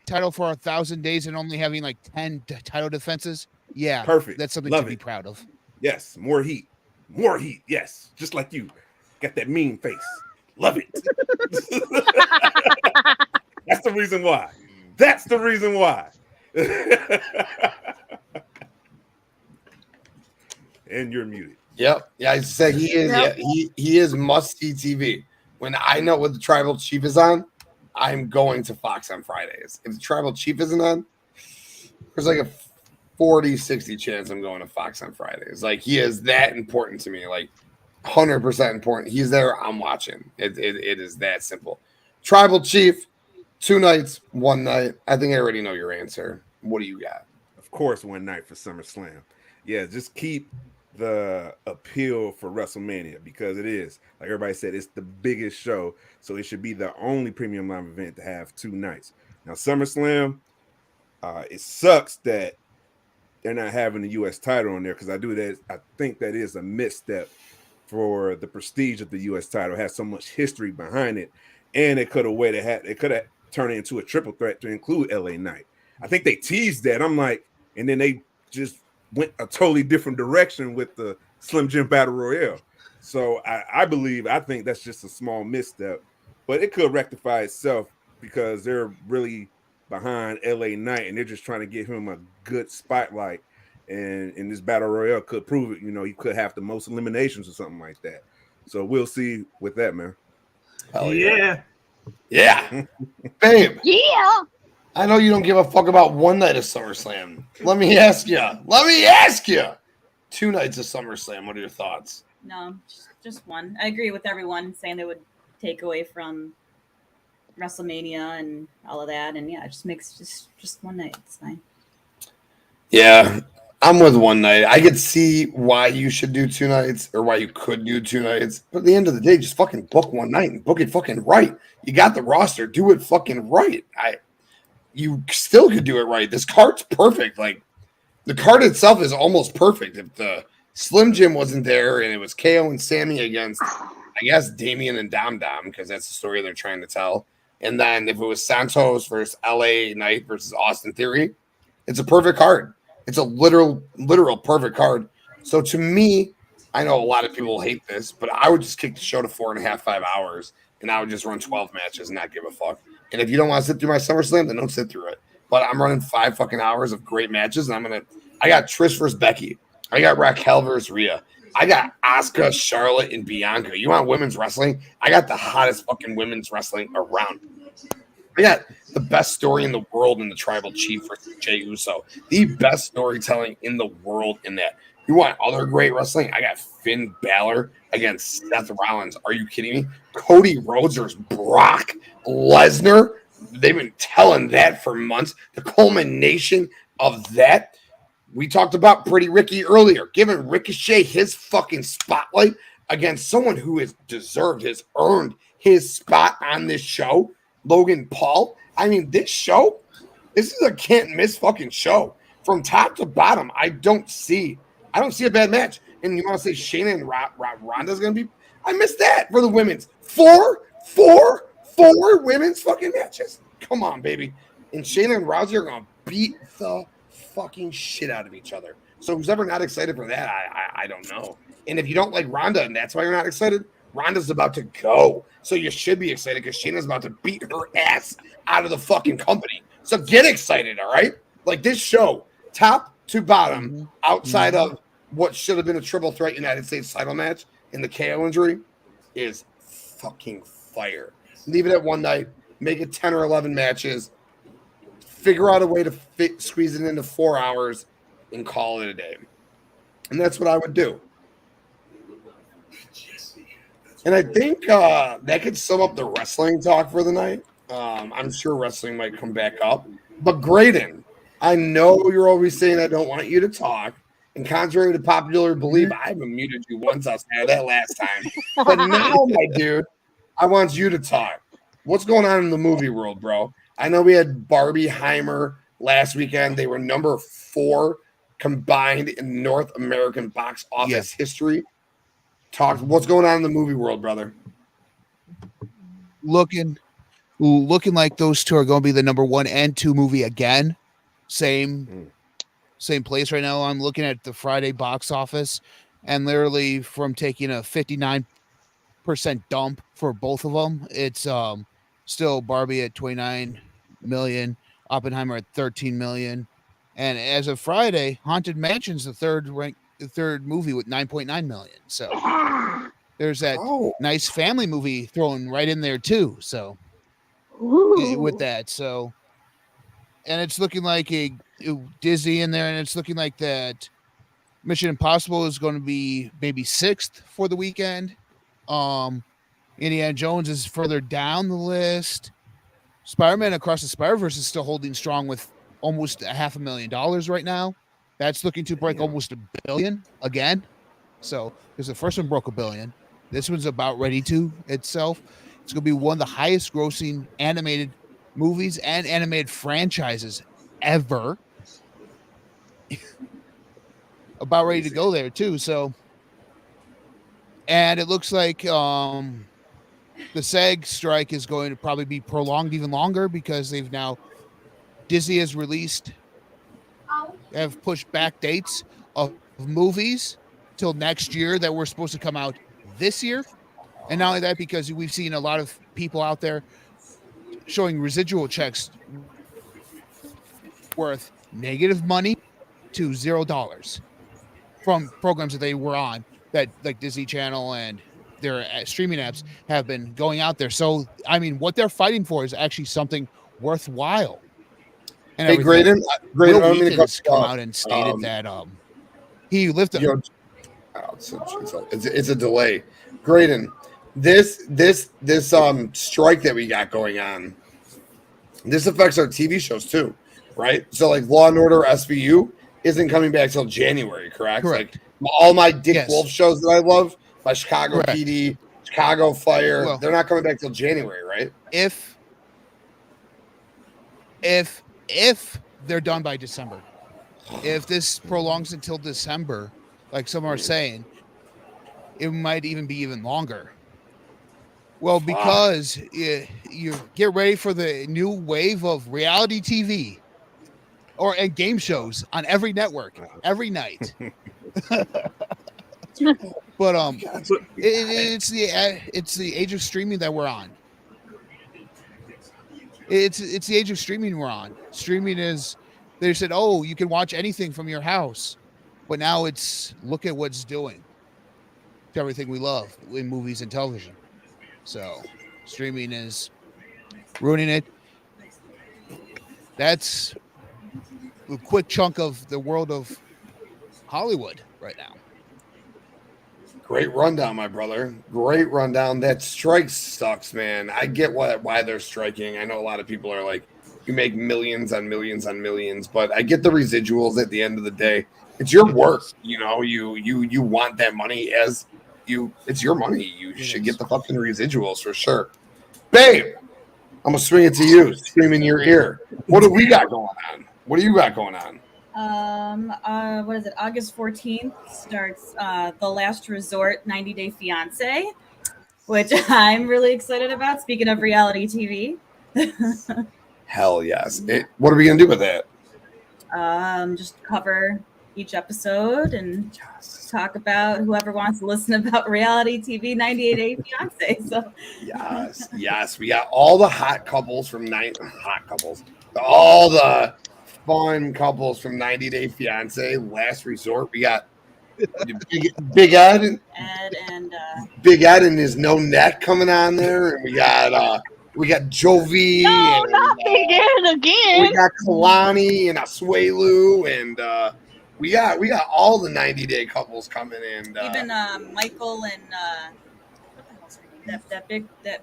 title for 1,000 days and only having like 10 title defenses. Yeah, perfect. That's something Love to it. be proud of. Yes, more heat. Yes, just like you. Got that mean face. Love it. That's the reason why. And you're muted. Yep. Yeah, I said he is. Yep. Yeah, he is must-see TV. When I know what the Tribal Chief is on, I'm going to Fox on Fridays. If the Tribal Chief isn't on, there's like a 40-60 chance I'm going to Fox on Fridays. Like, he is that important to me. Like, 100% important. He's there. I'm watching. It is that simple. Tribal Chief, 2 nights, 1 night. I think I already know your answer. What do you got? Of course, 1 night for SummerSlam. yeah, just keep the appeal for WrestleMania because it is, like everybody said, it's the biggest show. So it should be the only premium live event to have 2 nights. Now, SummerSlam, it sucks that they're not having the U.S. title on there because I think that is a misstep for the prestige of the U.S. title. It has so much history behind it, and it could have turned it into a triple threat to include LA Knight. I think they teased that. I'm like, and then they just went a totally different direction with the Slim Jim Battle Royale. So I think that's just a small misstep, but it could rectify itself because they're really behind LA Knight and they're just trying to give him a good spotlight. And in this Battle Royale could prove it. You know, he could have the most eliminations or something like that. So we'll see with that, man. Hell yeah. Yeah. Babe. Yeah. I know you don't give a fuck about one night of SummerSlam. Let me ask you. 2 nights of SummerSlam. What are your thoughts? No, just one. I agree with everyone saying they would take away from WrestleMania and all of that. And yeah, it just makes just one night. It's fine. Yeah, I'm with one night. I could see why you should do 2 nights or why you could do 2 nights. But at the end of the day, just fucking book one night and book it fucking right. You got the roster. Do it fucking right. You still could do it right. This card's perfect. Like, the card itself is almost perfect. If the Slim Jim wasn't there and it was KO and Sammy against, I guess, Damian and Dom Dom, because that's the story they're trying to tell. And then if it was Santos versus LA Knight versus Austin Theory, it's a perfect card. It's a literal perfect card. So to me, I know a lot of people hate this, but I would just kick the show to 4.5, 5 hours, and I would just run 12 matches and not give a fuck. And if you don't want to sit through my SummerSlam, then don't sit through it. But I'm running 5 fucking hours of great matches, and I got Trish versus Becky. I got Raquel versus Rhea. I got Asuka, Charlotte, and Bianca. You want women's wrestling? I got the hottest fucking women's wrestling around. I got the best story in the world in the Tribal Chief versus Jey Uso. The best storytelling in the world in that. You want other great wrestling? I got Finn Balor against Seth Rollins. Are you kidding me? Cody Rhodes versus Brock Lesnar. They've been telling that for months. The culmination of that. We talked about Pretty Ricky earlier, giving Ricochet his fucking spotlight against someone who has earned his spot on this show, Logan Paul. I mean, this is a can't miss fucking show. From top to bottom, I don't see a bad match. And you want to say Shayna and Ronda's going to be, I missed that for the women's. Four women's fucking matches. Come on, baby. And Shayna and Rousey are going to beat the fucking shit out of each other. So who's ever not excited for that, I don't know. And if you don't like Ronda and that's why you're not excited, Ronda's about to go. So you should be excited because Shayna's about to beat her ass out of the fucking company. So get excited, all right? Like this show, top to bottom, outside of what should have been a triple threat United States title match in the KO injury, is fucking fire. Leave it at one night, make it 10 or 11 matches, figure out a way to squeeze it into 4 hours, and call it a day. And that's what I would do. And I think that could sum up the wrestling talk for the night. I'm sure wrestling might come back up. But Greydon, I know you're always saying I don't want you to talk. And contrary to popular belief, I haven't muted you once outside of that last time. But now, my dude, I want you to talk. What's going on in the movie world, bro? I know we had Barbie Heimer last weekend. They were number 4 combined in North American box office history. Talk. What's going on in the movie world, brother? Looking like those two are going to be the number 1 and 2 movie again. Same place right now. I'm looking at the Friday box office, and literally from taking a 59% dump for both of them, it's still Barbie at 29 million, Oppenheimer at 13 million, and as of Friday, Haunted Mansion's the third movie with 9.9 million. So there's that nice family movie thrown right in there too. So with that, so and it's looking like a Disney in there, and it's looking like that Mission Impossible is going to be maybe 6th for the weekend. Indiana Jones is further down the list. Spider-Man Across the Spider-Verse is still holding strong with almost $500,000 right now. That's looking to break almost $1 billion again. So, because the first one broke $1 billion, this one's about ready to itself. It's going to be one of the highest grossing animated movies and animated franchises ever. About ready to go there too. So, and it looks like the SAG strike is going to probably be prolonged even longer because Disney has have pushed back dates of movies till next year that were supposed to come out this year. And not only that, because we've seen a lot of people out there showing residual checks worth negative money to $0 from programs that they were on, that like Disney Channel and their streaming apps have been going out there. So, I mean, what they're fighting for is actually something worthwhile. And hey, Greydon, has come out and stated that he lifted. It's a delay. Greydon, this strike that we got going on, this affects our TV shows too, right? So like Law and Order SVU isn't coming back till January, correct? Like all my Dick Wolf shows that I love, my Chicago PD, Chicago Fire, they're not coming back till January, right? If they're done by December, if this prolongs until December, like some are saying, it might even be even longer. Well, because you get ready for the new wave of reality TV and game shows on every network every night. But it's the age of streaming that we're on. It's the age of streaming we're on. Streaming is, they said, oh, you can watch anything from your house, but now it's, look at what's doing to everything we love in movies and television. So streaming is ruining it. That's a quick chunk of the world of Hollywood right now. Great rundown, my brother. Great rundown. That strike sucks, man. I get why they're striking. I know a lot of people are like, you make millions on millions on millions, but I get the residuals at the end of the day. It's your work, you know. You want that money as you. It's your money. You should get the fucking residuals for sure, babe. I'm gonna swing it to you. Scream in your ear. What do we got going on? What do you got going on? What is it? August 14th starts The Last Resort 90-Day Fiance, which I'm really excited about. Speaking of reality TV. Hell yes. What are we going to do with that? Just cover each episode and talk about whoever wants to listen about reality TV 90-Day Fiance. So Yes. We got all the hot couples from all the fun couples from 90-Day Fiance, Last Resort. We got Big Ed and Big Ed and his no neck coming on there, and we got Jovi. No, not Big Ed again. We got Kalani and Asuelu, and we got all the 90-day couples coming in. Even Michael and what the hell's her name? That.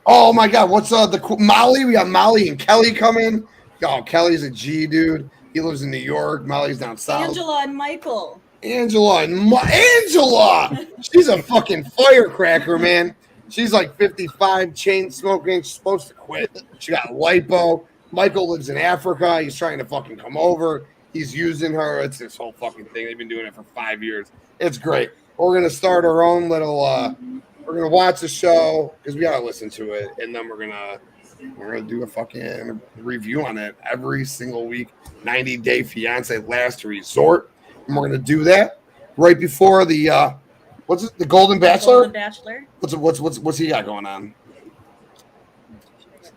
Oh my God! What's the Molly? We got Molly and Kelly coming. Oh, Kelly's a G, dude. He lives in New York. Molly's down south. Angela and Michael. Angela! She's a fucking firecracker, man. She's like 55, chain smoking. She's supposed to quit. She got lipo. Michael lives in Africa. He's trying to fucking come over. He's using her. It's this whole fucking thing. They've been doing it for 5 years. It's great. We're going to start our own little, we're going to watch the show because we got to listen to it. And then we're going to do a fucking review on it every single week. 90-Day Fiance, Last Resort. And we're going to do that right before the, what's it? The Golden Bachelor? Golden Bachelor. What's he got going on?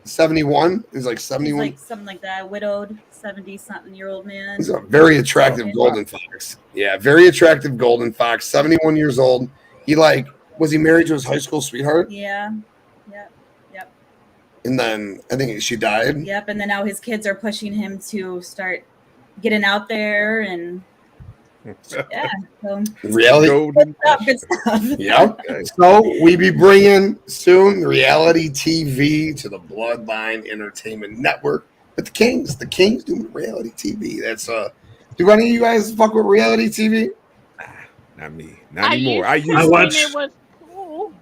71? He's like 71. He's like something like that. Widowed, 70-something-year-old man. He's a very attractive golden fox. Yeah, very attractive golden fox. 71 years old. Was he married to his high school sweetheart? Yeah. Yep. And then I think she died. Yep. And then now his kids are pushing him to start getting out there and. Yeah, so reality. Good stuff. Yep. So we be bringing soon reality TV to the Bloodline Entertainment Network. But the Kings doing reality TV. Do any of you guys fuck with reality TV? Not me. Not anymore. I I watch- It was cool.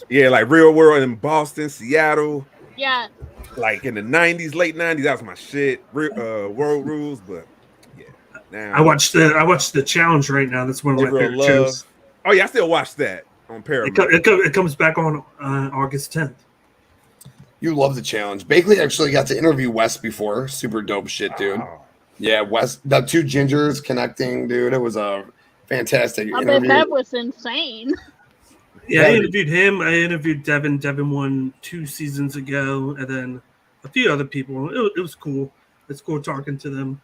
Yeah, like Real World in Boston, Seattle. Yeah. Like in the 90s, late 90s, that was my shit. World Rules, but yeah. Now I watched the challenge right now. That's one of my Real favorite Love. shows. Oh yeah, I still watch that on Paramount. It comes back on August 10th. You love the challenge. Bakley actually got to interview Wes before. Super dope shit, dude. Oh, Yeah, Wes, the two gingers connecting, dude. It was a fantastic I bet interview. that was insane. Yeah, I Yeah. interviewed him. I interviewed Devin. Devin won 2 seasons ago, and then a few other people. It was cool. It's cool talking to them.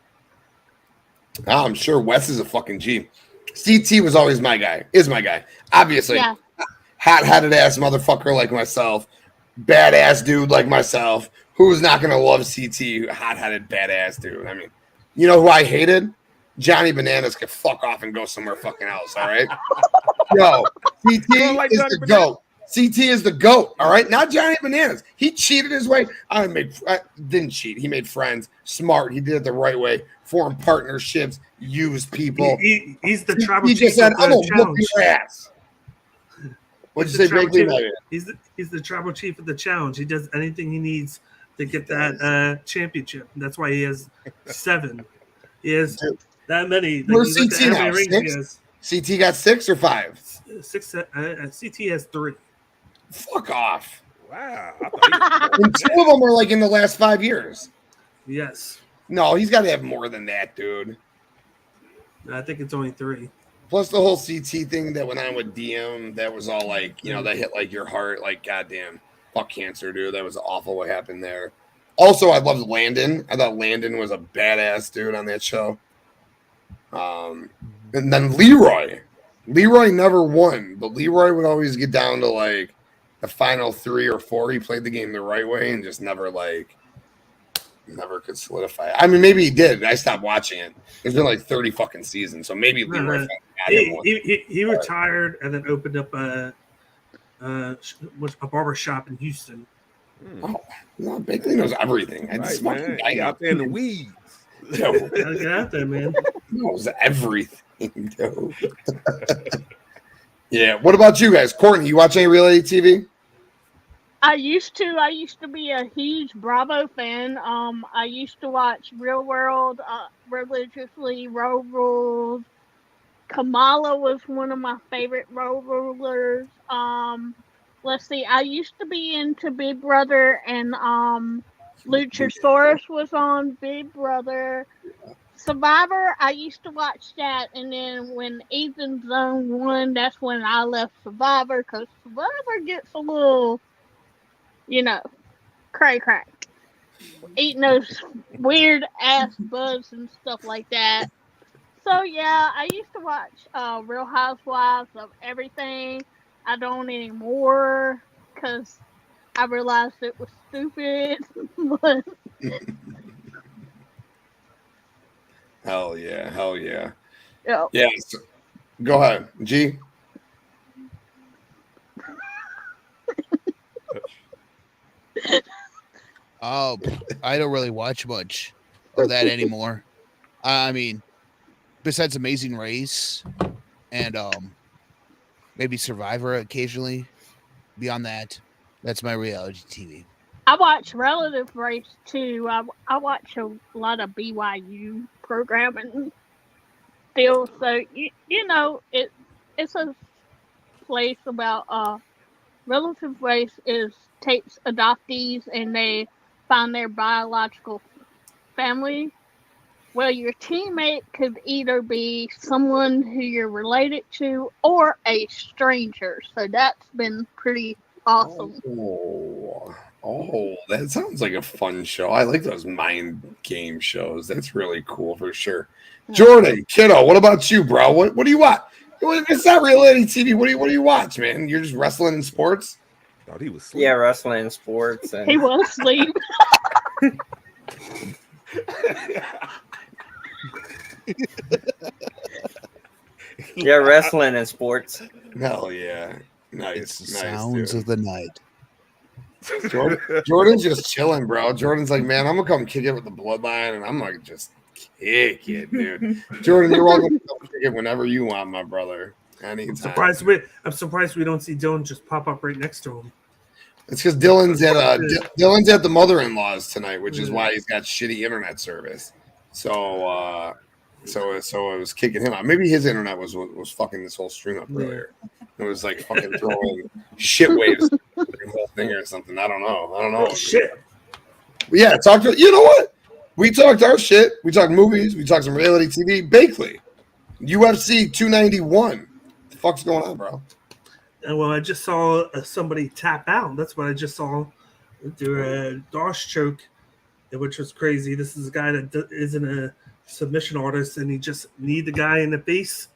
Oh, I'm sure Wes is a fucking G. CT was always my guy. Is my guy. Obviously, Yeah. hot-headed ass motherfucker like myself. Badass dude like myself. Who's not gonna love CT? Hot-headed badass dude. I mean, you know who I hated? Johnny Bananas could fuck off and go somewhere fucking else. All right. Yo, CT don't like is Johnny the Bananas? goat. CT is the goat. All right, not Johnny Bananas. He cheated his way. I didn't cheat. He made friends. Smart. He did it the right way. Formed partnerships. Used people. He's the tribal He chief just said, of "I'm the gonna whoop challenge. your ass." What'd He's you the say, tribal Bakley? chief- He's the tribal chief of the challenge. He does anything he needs to get that championship. That's why he has 7. He has that many. Where's you look CT at how now? many rings he 6? CT got 6 or 5. 6. CT has 3. Fuck off. wow. I thought And 2 of them are like in the last 5 years. Yes, No, he's got to have more than that, dude. I think it's only 3. Plus the whole CT thing that went on with DM, that was all like, you know, that hit like your heart, like goddamn, fuck cancer, dude. That was awful what happened there. Also, I loved Landon. I thought Landon was a badass dude on that show. And then Leroy. Leroy never won, but Leroy would always get down to like the final 3 or 4. He played the game the right way and just never could solidify it. I mean, maybe he did. I stopped watching it. There's been like 30 fucking seasons, so maybe Leroy got him one. He retired and then opened up a barber shop in Houston. Oh, no, Bakley knows everything. I just right, fucking man. He out there in the weeds. Yo, Gotta get out there, man. he knows everything, dude. Yeah. What about you guys? Courtney, you watch any reality TV? I used to be a huge Bravo fan. I used to watch Real World religiously. Road Rules. Kamala was one of my favorite road rulers. Let's see. I used to be into Big Brother, and Luchasaurus was on Big Brother. Survivor, I used to watch that, and then when Ethan Zone won, that's when I left Survivor, because Survivor gets a little, cray. Eating those weird ass bugs and stuff like that. So yeah, I used to watch Real Housewives of everything. I don't anymore because I realized it was stupid. But Hell yeah. yeah. Yeah. So, go ahead, G. Oh, I don't really watch much of that anymore. I mean, besides Amazing Race and maybe Survivor occasionally. Beyond that, that's my reality TV. I watch Relative Race too. I watch a lot of BYU programming still. So it's a place about Relative Race takes adoptees and they find their biological family. Well, your teammate could either be someone who you're related to or a stranger. So that's been pretty awesome. Oh, that sounds like a fun show. I like those mind game shows. That's really cool for sure. Jordan, kiddo, what about you, bro? What do you watch? It's not reality TV. What do you watch, man? You're just wrestling and sports? Thought he was asleep. Yeah, wrestling and sports. And He was asleep. yeah, wrestling and sports. Hell yeah. Nice. It's the nice, sounds dude. of the night. Jordan's just chilling, bro. Jordan's like, man, I'm gonna come kick it with the Bloodline, and I'm gonna just kick it, dude. Jordan, you're welcome to come kick it whenever you want, my brother. Anytime. I'm surprised we don't see Dylan just pop up right next to him. It's because Dylan's at the mother-in-law's tonight, which is why he's got shitty internet service. So it was kicking him out. Maybe his internet was fucking this whole stream up earlier. It was like fucking throwing shit waves the whole thing or something. I don't know. Oh, shit. But yeah, you know what? We talked our shit. We talked movies. We talked some reality TV. Bakley, UFC 291. The fuck's going on, bro? Well, I just saw somebody tap out. That's what I just saw. Do a Dosh choke, which was crazy. This is a guy that isn't a submission artist, and he just kneed the guy in the face,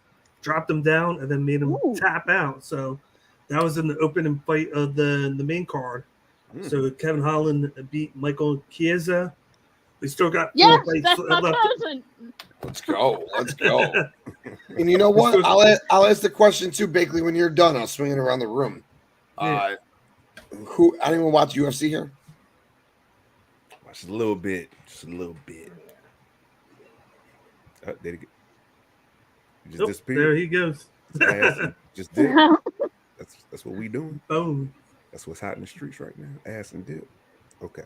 dropped him down, and then made him tap out. So that was in the opening fight of the main card. So Kevin Holland beat Michael Chiesa. We still got 4 fights that's my left. cousin. Let's go. And you know what? I'll ask the question too, Bakley. When you're done, I'll swing it around the room. Yeah. Anyone watch UFC here? Watch a little bit, just a little bit. There he go. He just disappeared. There he goes. Just did. That's what we doing. Boom. That's what's hot in the streets right now. Ass and dip. Okay.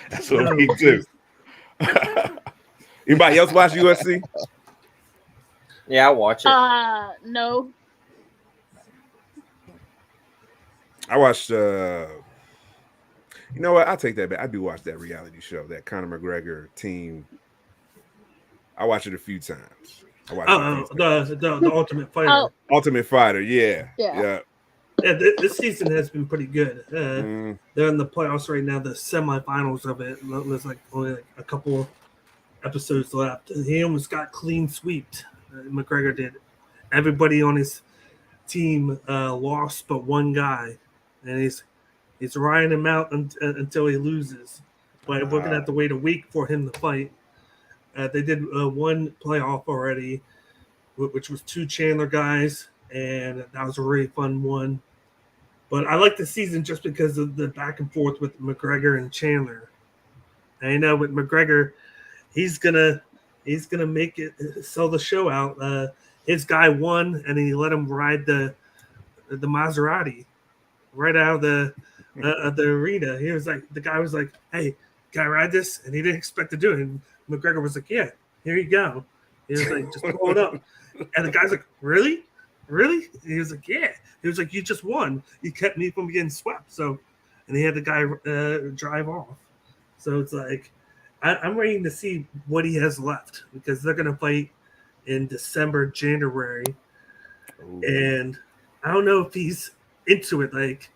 That's what we do. Anybody else watch UFC? Yeah, I watch it. No. I watched. You know what? I'll take that back. I do watch that reality show, that Conor McGregor team. I watch it a few times. The Ultimate Fighter. Ultimate Fighter, yeah. Yeah, this season has been pretty good. They're in the playoffs right now, the semifinals of it. There's only a couple episodes left. He almost got clean sweeped. McGregor did. Everybody on his team lost but one guy, and he's riding him out until he loses. But we're going to have to wait a week for him to fight. They did one playoff already, which was 2 Chandler guys, and that was a really fun one. But I like the season just because of the back and forth with McGregor and Chandler. And I know with McGregor, he's gonna make it, sell the show out. His guy won, and he let him ride the Maserati right out of the arena. He was like, the guy was like, "Hey, can I ride this?" And he didn't expect to do it. And McGregor was like, "Yeah, here you go." He was like, "Just pull it up." And the guy's like, "Really? Really?" And he was like, "Yeah." He was like, "You just won. You kept me from getting swept." So, and he had the guy drive off. So it's like, I'm waiting to see what he has left, because they're going to fight in December, January. Ooh. And I don't know if he's into it, like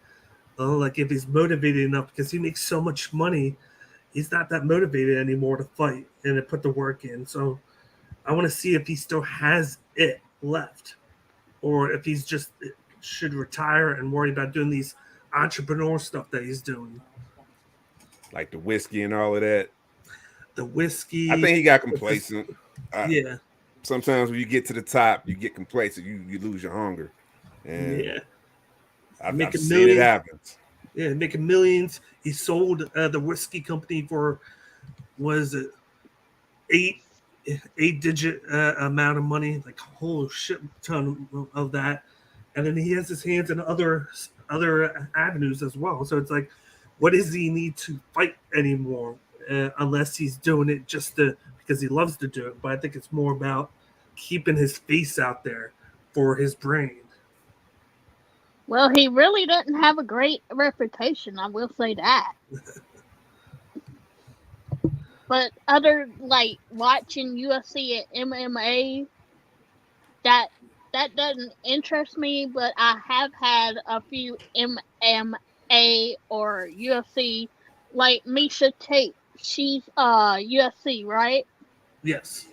if he's motivated enough, because he makes so much money. He's not that motivated anymore to fight and to put the work in. So I want to see if he still has it left, or if he's just should retire and worry about doing these entrepreneur stuff that he's doing. Like the whiskey and all of that. The whiskey. I think he got complacent. Yeah. Sometimes when you get to the top, you get complacent. You lose your hunger. And yeah. I've seen it happen. Yeah, making millions. He sold the whiskey company for, was it, 8-digit amount of money, like a whole shit ton of that. And then he has his hands in other avenues as well. So it's like, what does he need to fight anymore? Unless he's doing it just because he loves to do it. But I think it's more about keeping his face out there for his brain. Well, he really doesn't have a great reputation, I will say that. But other, like, watching UFC and MMA, that doesn't interest me, but I have had a few MMA or UFC, like Misha Tate. She's UFC, right? Yes.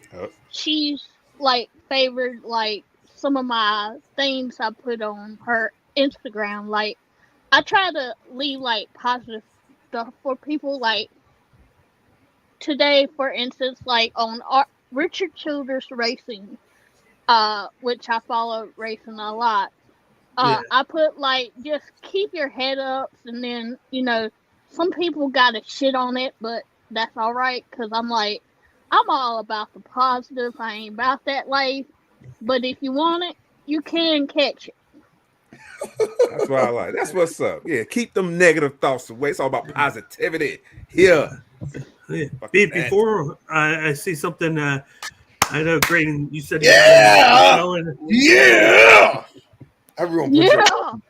She's like favored like some of my things I put on her Instagram. Like I try to leave like positive stuff for people. Like today, for instance, like on Richard Childress Racing, which I follow racing a lot. I put like just keep your head up, and then some people got to shit on it, but that's all right. Because I'm like, I'm all about the positive. I ain't about that life. But if you want it, you can catch it. That's what I like. That's what's up. Yeah, keep them negative thoughts away. It's all about positivity here. Yeah. Fuck that. Before I see something, I know, Greydon, you said Yeah! showing. Yeah! Everyone put Yeah.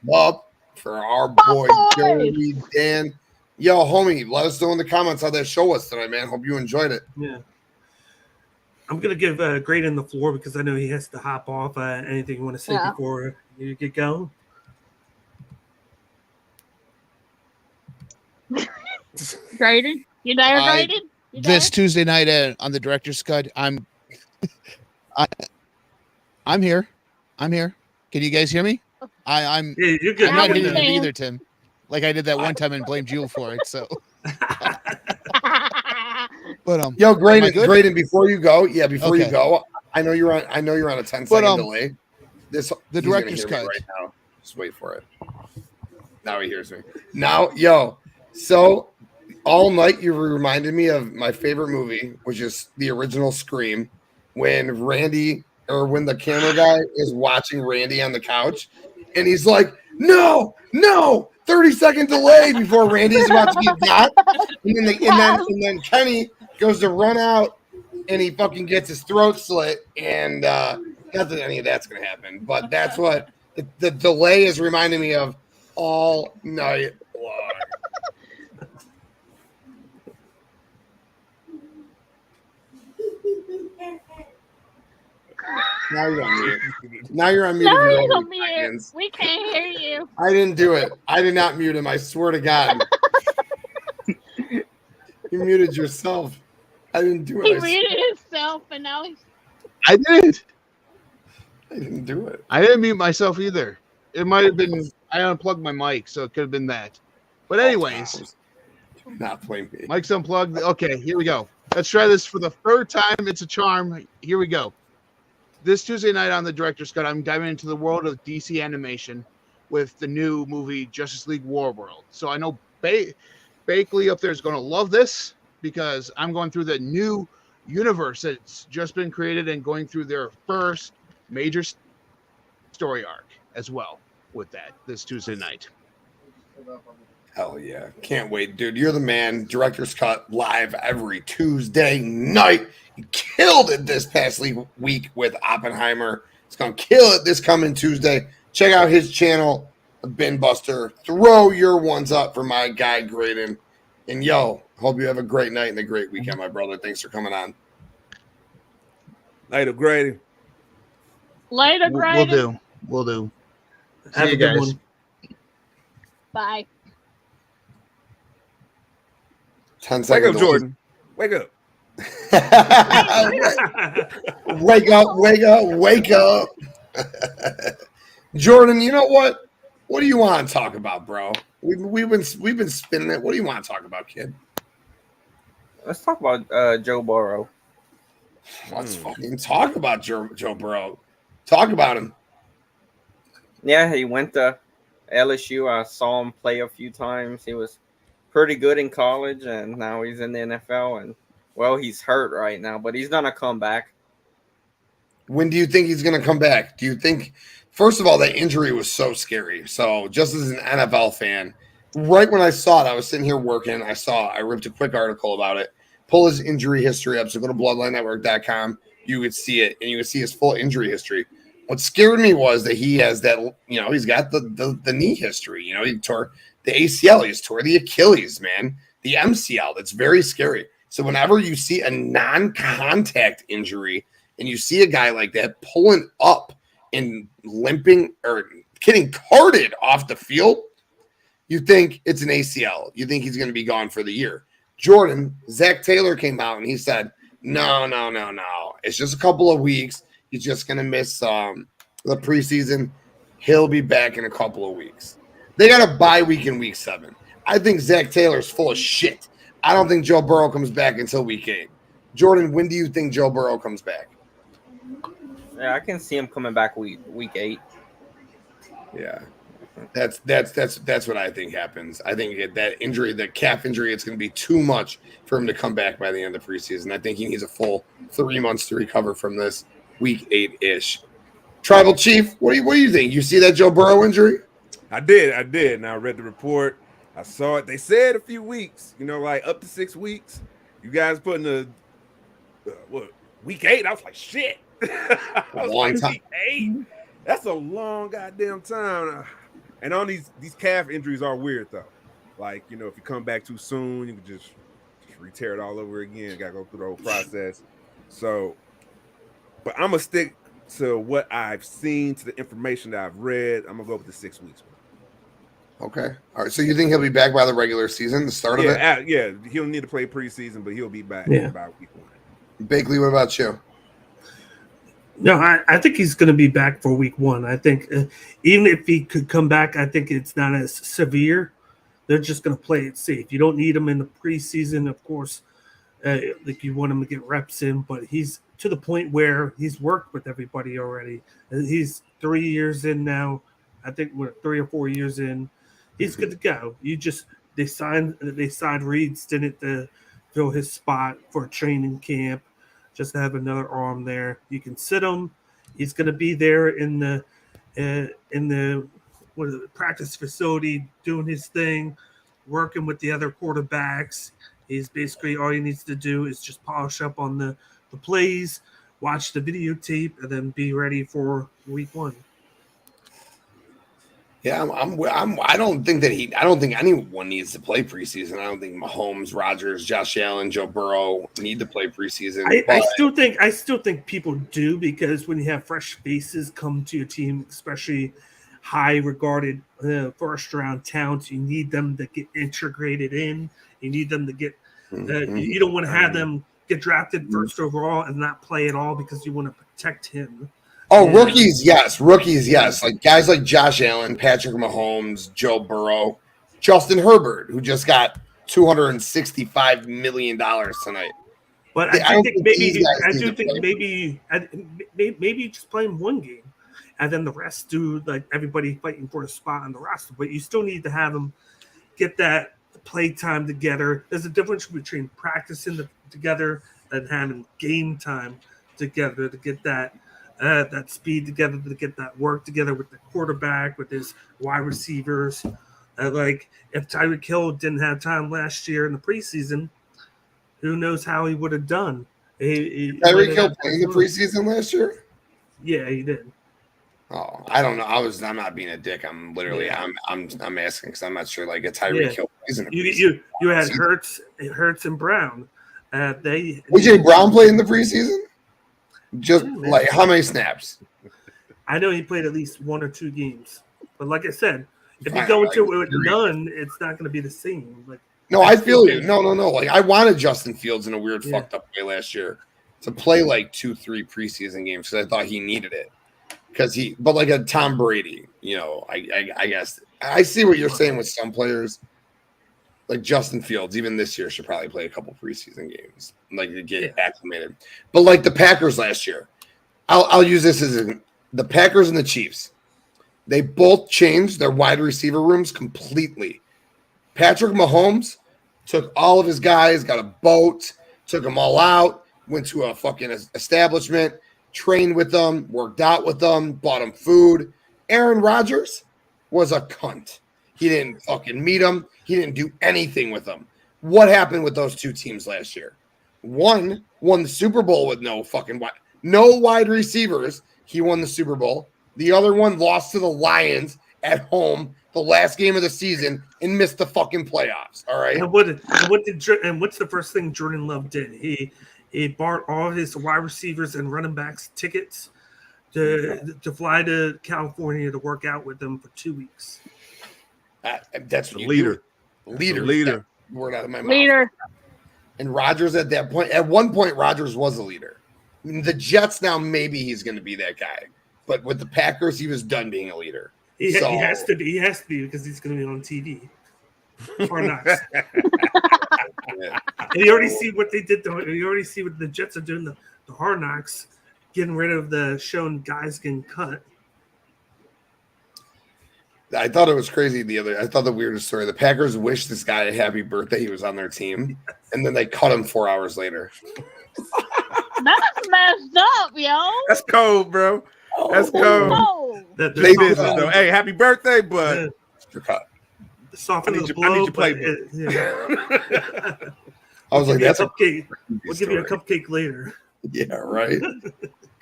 your up for our boy, Joey Dan. Yo, homie, let us know in the comments how that show was tonight, man. Hope you enjoyed it. Yeah. I'm going to give Greydon the floor because I know he has to hop off. Anything you want to say before you get going? Greydon? You there, Greydon? You there? This Tuesday night on the director's cut, I'm here. I'm here. Can you guys hear me? I'm Yeah, you're good. I'm not Now we hitting it can. either, Tim. Like I did that one time and blamed you for it. So, but Yo, am I good? Greydon, before you go, before you Okay. go, I know you're on a 10-second delay. The He's gonna director's hear me cut. right now. Just wait for it. Now he hears me. Now, yo, so all night you reminded me of my favorite movie, which is the original Scream, when the camera guy is watching Randy on the couch, and he's like, no, 30-second delay before Randy's about to get got, and then Kenny goes to run out, and he fucking gets his throat slit, and not that any of that's gonna happen, but that's what the delay is reminding me of all night long. Now you're on mute. Now you're on mute. No, for you over don't mute. seconds. We can't hear you. I didn't do it. I did not mute him. I swear to God. You muted yourself. I didn't do it. He I muted himself, and now he's. I did. didn't do it. I didn't mute myself either. It might have been I unplugged my mic, so it could have been that. But anyways, Do not blame me. mic's unplugged. Okay, here we go. Let's try this for the third time. It's a charm. Here we go. This Tuesday night on the director's cut, I'm diving into the world of DC animation with the new movie Justice League War World. So I know Bakley up there is going to love this because I'm going through the new universe that's just been created and going through their first major story arc as well with that this Tuesday night. Hell yeah. Can't wait, dude. You're the man. Director's Cut live every Tuesday night. You killed it this past week with Oppenheimer. It's going to kill it this coming Tuesday. Check out his channel, BinBuster. Throw your ones up for my guy, Greydon. And yo, hope you have a great night and a great weekend, my brother. Thanks for coming on. Later, Grady. Later, Greydon. We'll do. Have See a you good guys. one. Bye. 10 Wake seconds. up, Jordan. Wake up. Wake up. Jordan, you know what? What do you want to talk about, bro? We've been spinning it. What do you want to talk about, kid? Let's talk about Joe Burrow. Let's fucking talk about Joe Burrow. Talk about him. Yeah, he went to LSU. I saw him play a few times. He was pretty good in college, and now he's in the NFL. And well, he's hurt right now, but he's gonna come back. When do you think he's going to come back? Do you think, first of all, that injury was so scary. So just as an NFL fan, right when I saw it, I was sitting here working. I ripped a quick article about it. Pull his injury history up. So go to bloodlinenetwork.com. You could see it, and you could see his full injury history. What scared me was that he has that, he's got the knee history. He tore the ACL, he's tore the Achilles, man. The MCL, that's very scary. So whenever you see a non-contact injury and you see a guy like that pulling up and limping or getting carted off the field, you think it's an ACL. You think he's going to be gone for the year. Zach Taylor came out and he said, no. It's just a couple of weeks. He's just going to miss the preseason. He'll be back in a couple of weeks. They got a bye week in week 7. I think Zach Taylor's full of shit. I don't think Joe Burrow comes back until week 8. Jordan, when do you think Joe Burrow comes back? Yeah, I can see him coming back week 8. Yeah. That's what I think happens. I think that injury, the calf injury, it's going to be too much for him to come back by the end of the preseason. I think he needs a full 3 months to recover from this week 8-ish. Tribal Chief, what do you think? You see that Joe Burrow injury? I did. And I read the report. I saw it. They said a few weeks, like up to 6 weeks. You guys put in the week 8. I was like, shit. I was long like, time. Week 8? That's a long goddamn time. And on these calf injuries are weird though. Like, if you come back too soon, you can just re-tear it all over again. You gotta go through the whole process. So, but I'm gonna stick to what I've seen, to the information that I've read. I'm gonna go with the 6 weeks. Okay. All right. So you think he'll be back by the regular season, the start of it? Yeah. He'll need to play preseason, but he'll be back by week 1. Bakley, what about you? No, I think he's going to be back for week 1. I think even if he could come back, I think it's not as severe. They're just going to play it safe. You don't need him in the preseason, of course. Like you want him to get reps in, but he's to the point where he's worked with everybody already. He's 3 years in now. I think we're 3 or 4 years in. He's good to go. They signed Reed Stinnett to fill his spot for a training camp, just to have another arm there. You can sit him. He's going to be there in the practice facility doing his thing, working with the other quarterbacks. He's basically all he needs to do is just polish up on the plays, watch the videotape, and then be ready for week 1. Yeah, I don't think anyone needs to play preseason. I don't think Mahomes, Rodgers, Josh Allen, Joe Burrow need to play preseason. I still think people do, because when you have fresh faces come to your team, especially high regarded first round talents, you need them to get integrated in. You need them to get. You don't want to have them get drafted first overall and not play at all because you want to protect him. Oh, rookies, yes. Like guys like Josh Allen, Patrick Mahomes, Joe Burrow, Justin Herbert, who just got $265 million tonight. But I think maybe just play him one game, and then the rest do like everybody fighting for a spot on the roster. But you still need to have them get that play time together. There's a difference between practicing together and having game time together to get that speed together, to get that work together with the quarterback, with his wide receivers. Like if Tyreek Hill didn't have time last year in the preseason, who knows how he would have done? Tyreek Hill played in the preseason last year? Yeah, he did. Oh, I don't know. I'm not being a dick. I'm literally I'm asking because I'm not sure. Like a Tyreek Hill plays in the preseason. You had Hurts and Brown. AJ Brown played in the preseason. Just like how many snaps? I know he played at least 1 or 2 games, but like I said, if you go into it with none, it's not going to be the same. Like, no, I feel you. No. Like I wanted Justin Fields in a weird fucked up way last year to play like 2-3 preseason games because I thought he needed it. But like a Tom Brady, I guess I see what you're saying with some players. Like Justin Fields, even this year, should probably play a couple preseason games, like to get acclimated. But like the Packers last year, I'll use this as the Packers and the Chiefs. They both changed their wide receiver rooms completely. Patrick Mahomes took all of his guys, got a boat, took them all out, went to a fucking establishment, trained with them, worked out with them, bought them food. Aaron Rodgers was a cunt. He didn't fucking meet them. He didn't do anything with them. What happened with those two teams last year? One won the Super Bowl with no wide receivers. He won the Super Bowl. The other one lost to the Lions at home the last game of the season and missed the fucking playoffs. All right. And what's the first thing Jordan Love did? He bought all his wide receivers and running backs tickets to fly to California to work out with them for 2 weeks. That's what leader. Leader. Word out of my mouth. Leader. And Rodgers at one point, Rodgers was a leader. I mean, the Jets now, maybe he's going to be that guy. But with the Packers, he was done being a leader. He has to be. He has to be because he's going to be on TV. Or not. And you already see what they did. You already see what the Jets are doing. The Hard Knocks, getting rid of the showing guys getting cut. I thought it was crazy I thought the weirdest story. The Packers wished this guy a happy birthday. He was on their team, and then they cut him 4 hours later. That's messed up, yo. That's cold, bro. That's cold. Oh, They business though. Hey, happy birthday, but You're cut. Soften I need the your- I need blow, your playbook. yeah. I was like, Give you that's a cupcake. crazy We'll give you a story. cupcake later. Yeah, right.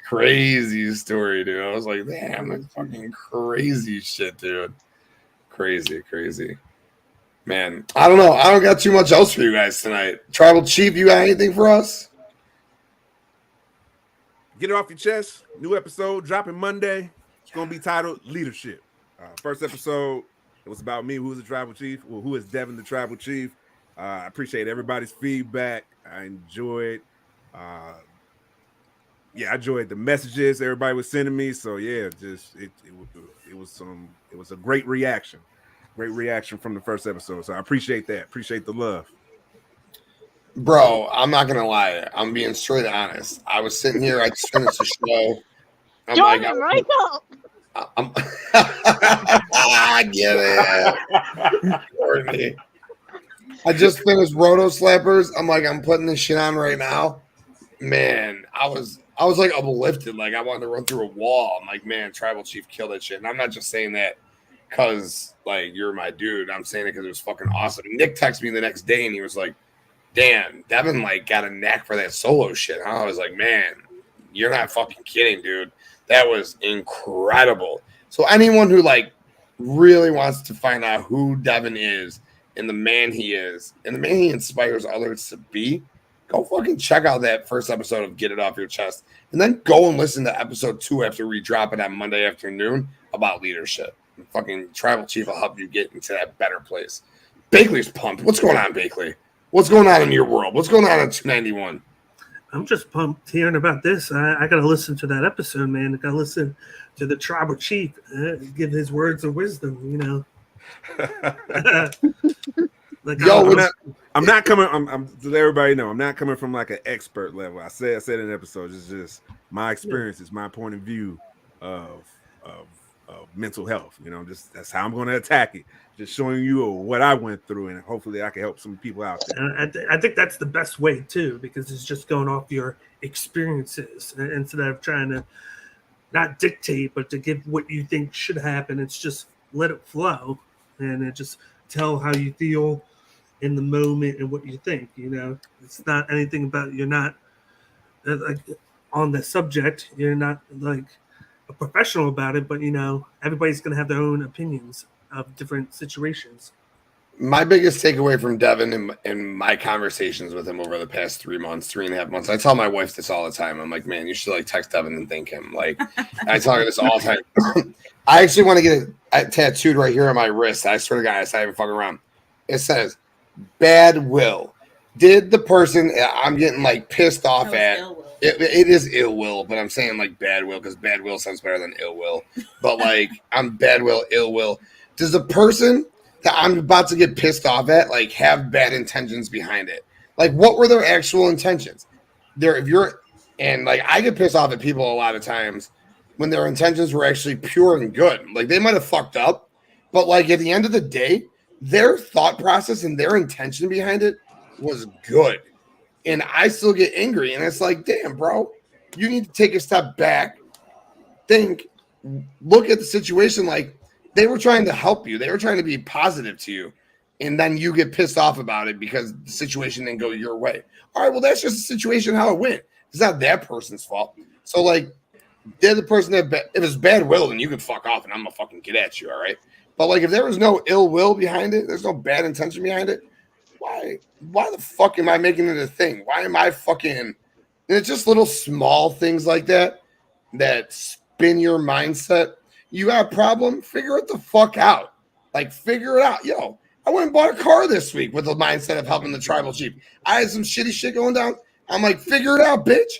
Crazy story, dude. I was like, damn, that's fucking crazy shit, dude. Crazy. Man, I don't know. I don't got too much else for you guys tonight. Tribal Chief, you got anything for us? get it off your chest. New episode dropping Monday. It's gonna be titled Leadership. First episode, it was about me, who is the tribal chief. Well, who is Devin, the tribal chief? I appreciate everybody's feedback. I enjoyed. I enjoyed the messages everybody was sending me. So yeah, it was a great reaction. Great reaction from the first episode. So I appreciate that. Appreciate the love. Bro, I'm not gonna lie. I'm being straight honest. I was sitting here. I just finished the show. I'm Jordan, right up. I get it. Courtney. I just finished Roto Slappers. I'm like, I'm putting this shit on right now. Man, I was like uplifted. Like I wanted to run through a wall. I'm like, man, Tribal Chief killed that shit. And I'm not just saying that because like you're my dude. I'm saying it because it was fucking awesome. Nick texted me the next day and he was like, damn, Devin like got a knack for that solo shit. Huh? I was like, man, you're not fucking kidding, dude. That was incredible. So anyone who like really wants to find out who Devin is and the man he is and the man he inspires others to be, go fucking check out that first episode of Get It Off Your Chest. And then go and listen to episode 2 after we drop it on Monday afternoon about leadership. And fucking Tribal Chief will help you get into that better place. Bakley's pumped. What's going on, Bakley? What's going on in your world? What's going on 291? I'm just pumped hearing about this. I got to listen to that episode, man. I got to listen to the tribal chief give his words of wisdom, you know. Like, Yo, I'm not coming. I'm to let everybody know. I'm not coming from like an expert level. I said in the episode. It's just my experiences, my point of view of mental health. You know, just that's how I'm going to attack it. Just showing you what I went through, and hopefully I can help some people out there. And I think that's the best way too, because it's just going off your experiences instead of trying to not dictate, but to give what you think should happen. It's just let it flow, and it just tell how you feel in the moment and what you think. You know, it's not anything about you're not like on the subject. You're not like a professional about it, but you know, everybody's gonna have their own opinions of different situations. My biggest takeaway from Devin and my conversations with him over the past 3.5 months, I tell my wife this all the time. I'm like, man, you should like text Devin and thank him. Like, I tell her this all the time. I actually want to get it tattooed right here on my wrist. I swear to God, I haven't fucking around. It says, bad will. Did the person I'm getting like pissed off at, it is ill will, but I'm saying like bad will because bad will sounds better than ill will. But like, I'm bad will, ill will. Does the person that I'm about to get pissed off at like have bad intentions behind it? Like, what were their actual intentions? And like I get pissed off at people a lot of times when their intentions were actually pure and good. Like they might have fucked up, but like at the end of the day, their thought process and their intention behind it was good. And I still get angry. And it's like, damn, bro, you need to take a step back, think, look at the situation like they were trying to help you. They were trying to be positive to you. And then you get pissed off about it because the situation didn't go your way. All right, well, that's just the situation how it went. It's not that person's fault. So, like, they're the person that if it's bad will, then you can fuck off and I'm going to fucking get at you, all right? But, like, if there was no ill will behind it, there's no bad intention behind it, why the fuck am I making it a thing? Why am I fucking – and it's just little small things like that spin your mindset. You got a problem? Figure it the fuck out. Like, figure it out. Yo, I went and bought a car this week with the mindset of helping the tribal chief. I had some shitty shit going down. I'm like, figure it out, bitch.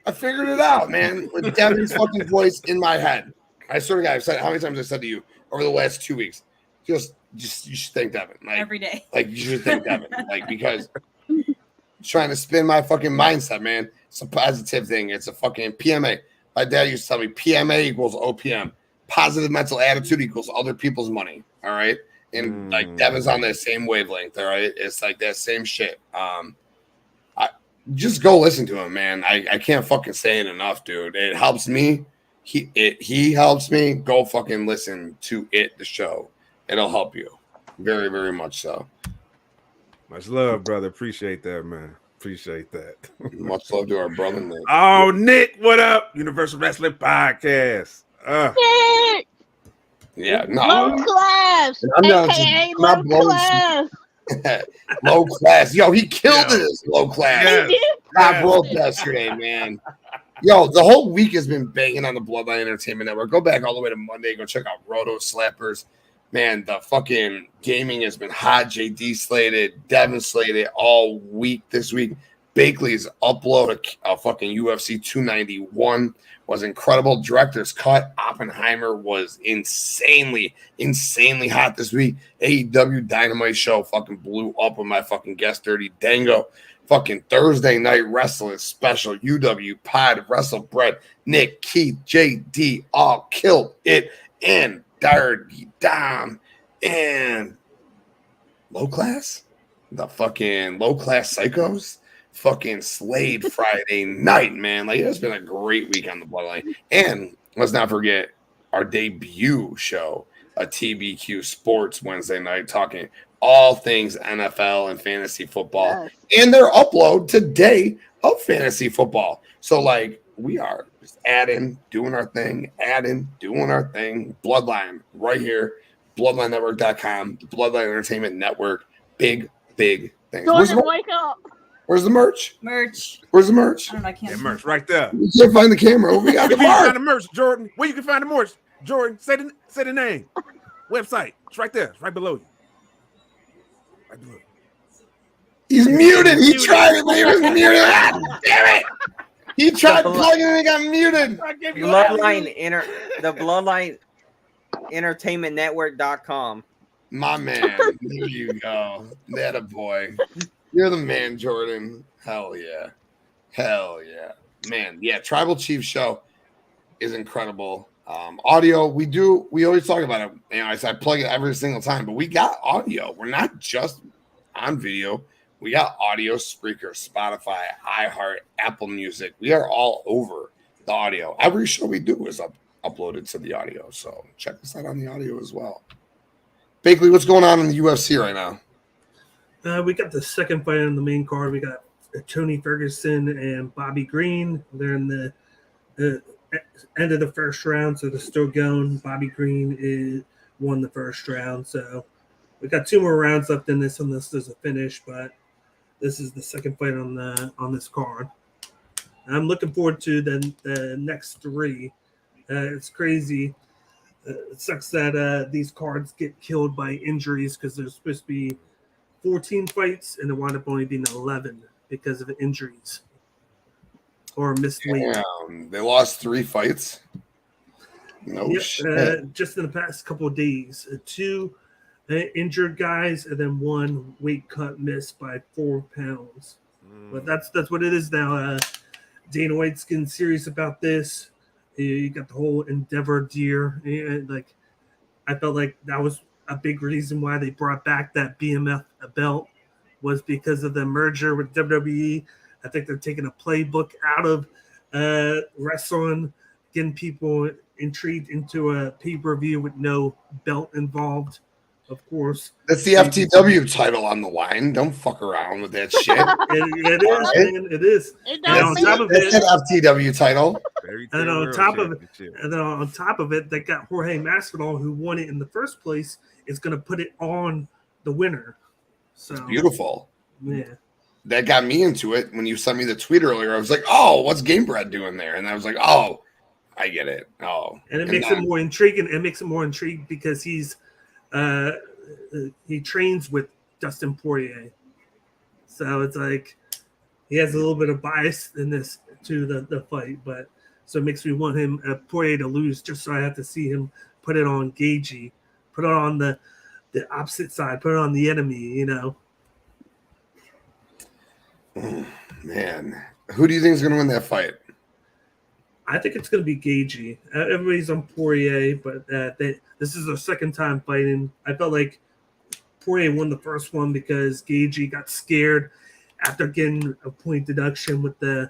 I figured it out, man, with Devin's fucking voice in my head. I swear to God, I've said how many times I said to you over the last 2 weeks, just you should thank Devin. Like, every day. Like, you should thank Devin. Like, because trying to spin my fucking mindset, man. It's a positive thing. It's a fucking PMA. My dad used to tell me PMA equals OPM. positive mental attitude equals other people's money. All right. And like Devin's on that same wavelength. All right. It's like that same shit. I just go listen to him, man. I can't fucking say it enough, dude. It helps me. He helps me. Go fucking listen to the show. It'll help you. Very, very much so. Much love, brother. Appreciate that, man. Appreciate that. Much love to our brother Nick. Oh, Nick, what up? Universal Wrestling Podcast. Nick! Yeah, no. Low class. AKA low class. Low class. Yo, he killed it as low class. Yes. He did. Top rope yesterday, man. Yo, the whole week has been banging on the Bloodline Entertainment Network. Go back all the way to Monday. Go check out Roto Slappers. Man, the fucking gaming has been hot. JD slated, Devin slated all week this week. Bakley's upload of fucking UFC 291 was incredible. Director's Cut, Oppenheimer was insanely hot this week. AEW Dynamite show fucking blew up with my fucking guest Dirty Dango. Fucking Thursday Night Wrestling special. UW Pod, Wrestle Bread, Nick, Keith, JD all killed it. And Dirty Dom and Low Class, the fucking Low Class Psychos, fucking slayed Friday night, man. Like, it's been a great week on the Bloodline. And let's not forget our debut show, a TBQ Sports Wednesday night, talking all things NFL and fantasy football, and their upload today of fantasy football. So, like, we are just doing our thing. Bloodline right here, bloodlinenetwork.com, the Bloodline Entertainment Network. Big things. Jordan, wake up. Where's the merch? Where's the merch? I don't know. I can't. Yeah, merch right there. We can't find the camera. We got the Where you can merch. find the merch, Jordan? Where you can find the merch, Jordan? Say the name. Website. It's right there. It's right below you. Right below you. He's muted. He tried it, but he was muted. Ah, damn it. He tried plugging it and he got muted. The Bloodline Entertainment Network.com. My man. There you go. That a boy. You're the man, Jordan. Hell yeah. Man, yeah, Tribal Chief show is incredible. Audio, we always talk about it. You know, I plug it every single time, but we got audio. We're not just on video. We got audio, Spreaker, Spotify, iHeart, Apple Music. We are all over the audio. Every show we do is uploaded to the audio. So check us out on the audio as well. Bakley, what's going on in the UFC right now? We got the second fight on the main card. We got Tony Ferguson and Bobby Green. They're in the end of the first round, so they're still going. Bobby Green won the first round, so we got 2 more rounds left in this unless there's a finish, but this is the second fight on this card. I'm looking forward to the next 3. It's crazy. It sucks that these cards get killed by injuries because there's supposed to be 14 fights and it wound up only being 11 because of injuries or missed weight. They lost 3 fights. No shit. Just in the past couple of days, 2 injured guys and then 1 weight cut missed by 4 pounds. But that's what it is now. Dana White's getting serious about this. You got the whole Endeavor deer. Like, I felt like that was a big reason why they brought back that BMF belt was because of the merger with WWE. I think they're taking a playbook out of wrestling, getting people intrigued into a pay-per-view with no belt involved, of course. That's the FTW title on the line. Don't fuck around with that shit. It is, man. It is. It And on top of That's it, an FTW title. and on top of it, they got Jorge Masvidal, who won it in the first place, is going to put it on the winner. So Beautiful. yeah. That got me into it. When you sent me the tweet earlier, I was like, oh, what's Game Bread doing there? And I was like, oh, I get it. Oh. And it makes it more intriguing. It makes it more intriguing because he trains with Dustin Poirier. So it's like he has a little bit of bias in this to the fight, but so it makes me want him Poirier to lose just so I have to see him put it on Gagey, put it on the opposite side, put it on the enemy, you know. Man, who do you think is going to win that fight? I think it's going to be Gagey. Everybody's on Poirier, but this is their second time fighting. I felt like Poirier won the first one because Gagey got scared after getting a point deduction with the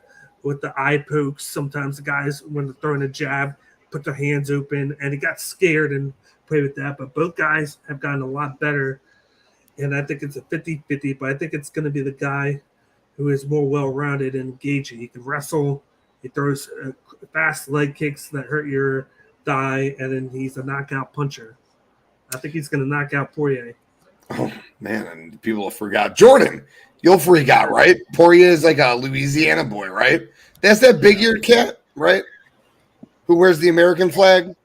eye pokes. Sometimes the guys, when they're throwing a jab, put their hands open, and he got scared and played with that. But both guys have gotten a lot better, and I think it's a 50-50, but I think it's going to be the guy who is more well-rounded and Gagey. He can wrestle. He throws fast leg kicks that hurt your thigh, and then he's a knockout puncher. I think he's going to knock out Poirier. Oh, man, and people forgot. Jordan, you'll freak out, right? Poirier is like a Louisiana boy, right? That's that big-eared cat, right? Who wears the American flag,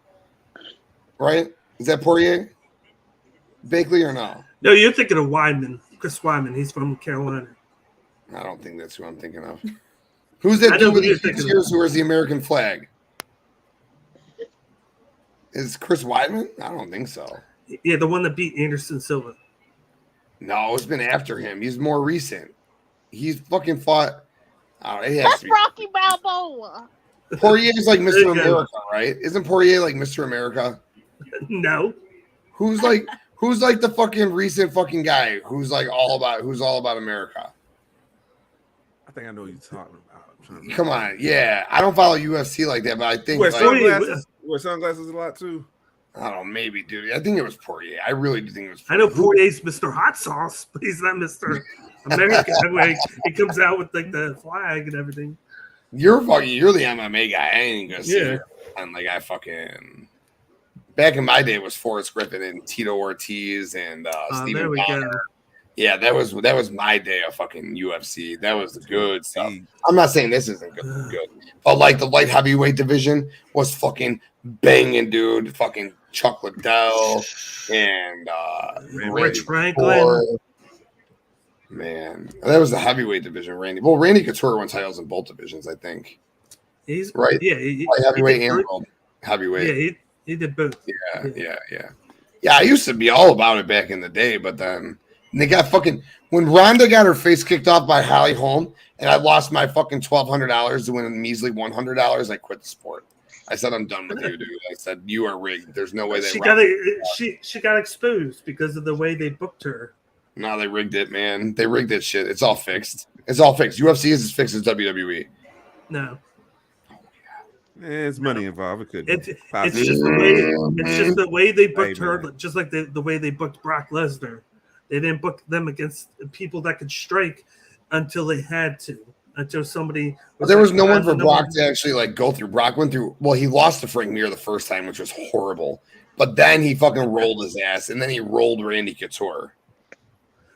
right? Is that Poirier? Bakley or no? No, you're thinking of Weidman, Chris Weidman. He's from Carolina. I don't think that's who I'm thinking of. Who's that dude with the 6 years who wears the American flag? Is Chris Weidman? I don't think so. Yeah, the one that beat Anderson Silva. No, it's been after him. He's more recent. He's fucking fought. That's Rocky Balboa. Poirier is like Mr. America, right? Isn't Poirier like Mr. America? No. Who's like the fucking recent fucking guy who's all about America? I think I know what you're talking about. Come on, yeah. I don't follow UFC like that, but I think wear sunglasses a lot too. I don't know, maybe, dude. I think it was Poirier. I really do think it was Poirier. I know Poirier's Mr. Hot Sauce, but he's not Mr. America. He comes out with like the flag and everything. You're the MMA guy. I ain't gonna see you. And like I fucking back in my day it was Forrest Griffin and Tito Ortiz and Stephen Bonner. Yeah, that was my day of fucking UFC. That was the good stuff. I'm not saying this isn't good, but like the light heavyweight division was fucking banging, dude. Fucking Chuck Liddell and Rich Franklin. Man, that was the heavyweight division. Randy Couture won titles in both divisions, I think. He's right. Yeah, light heavyweight and world heavyweight. Yeah, he did both. Yeah. I used to be all about it back in the day, but then. And they got fucking when Ronda got her face kicked off by Holly Holm, and I lost my fucking $1,200 to win a measly $100. I quit the sport. I said I'm done with you, dude. I said you are rigged. There's no way that she got exposed because of the way they booked her. No, they rigged it, man. They rigged that shit. It's all fixed. UFC is as fixed as WWE. No. It's money involved. It could. It's just the way they booked her, just like the way they booked Brock Lesnar. They didn't book them against people that could strike until they had to. Until somebody. There was no one for Brock to actually like go through. Brock went through. Well, he lost to Frank Mir the first time, which was horrible. But then he fucking rolled his ass, and then he rolled Randy Couture.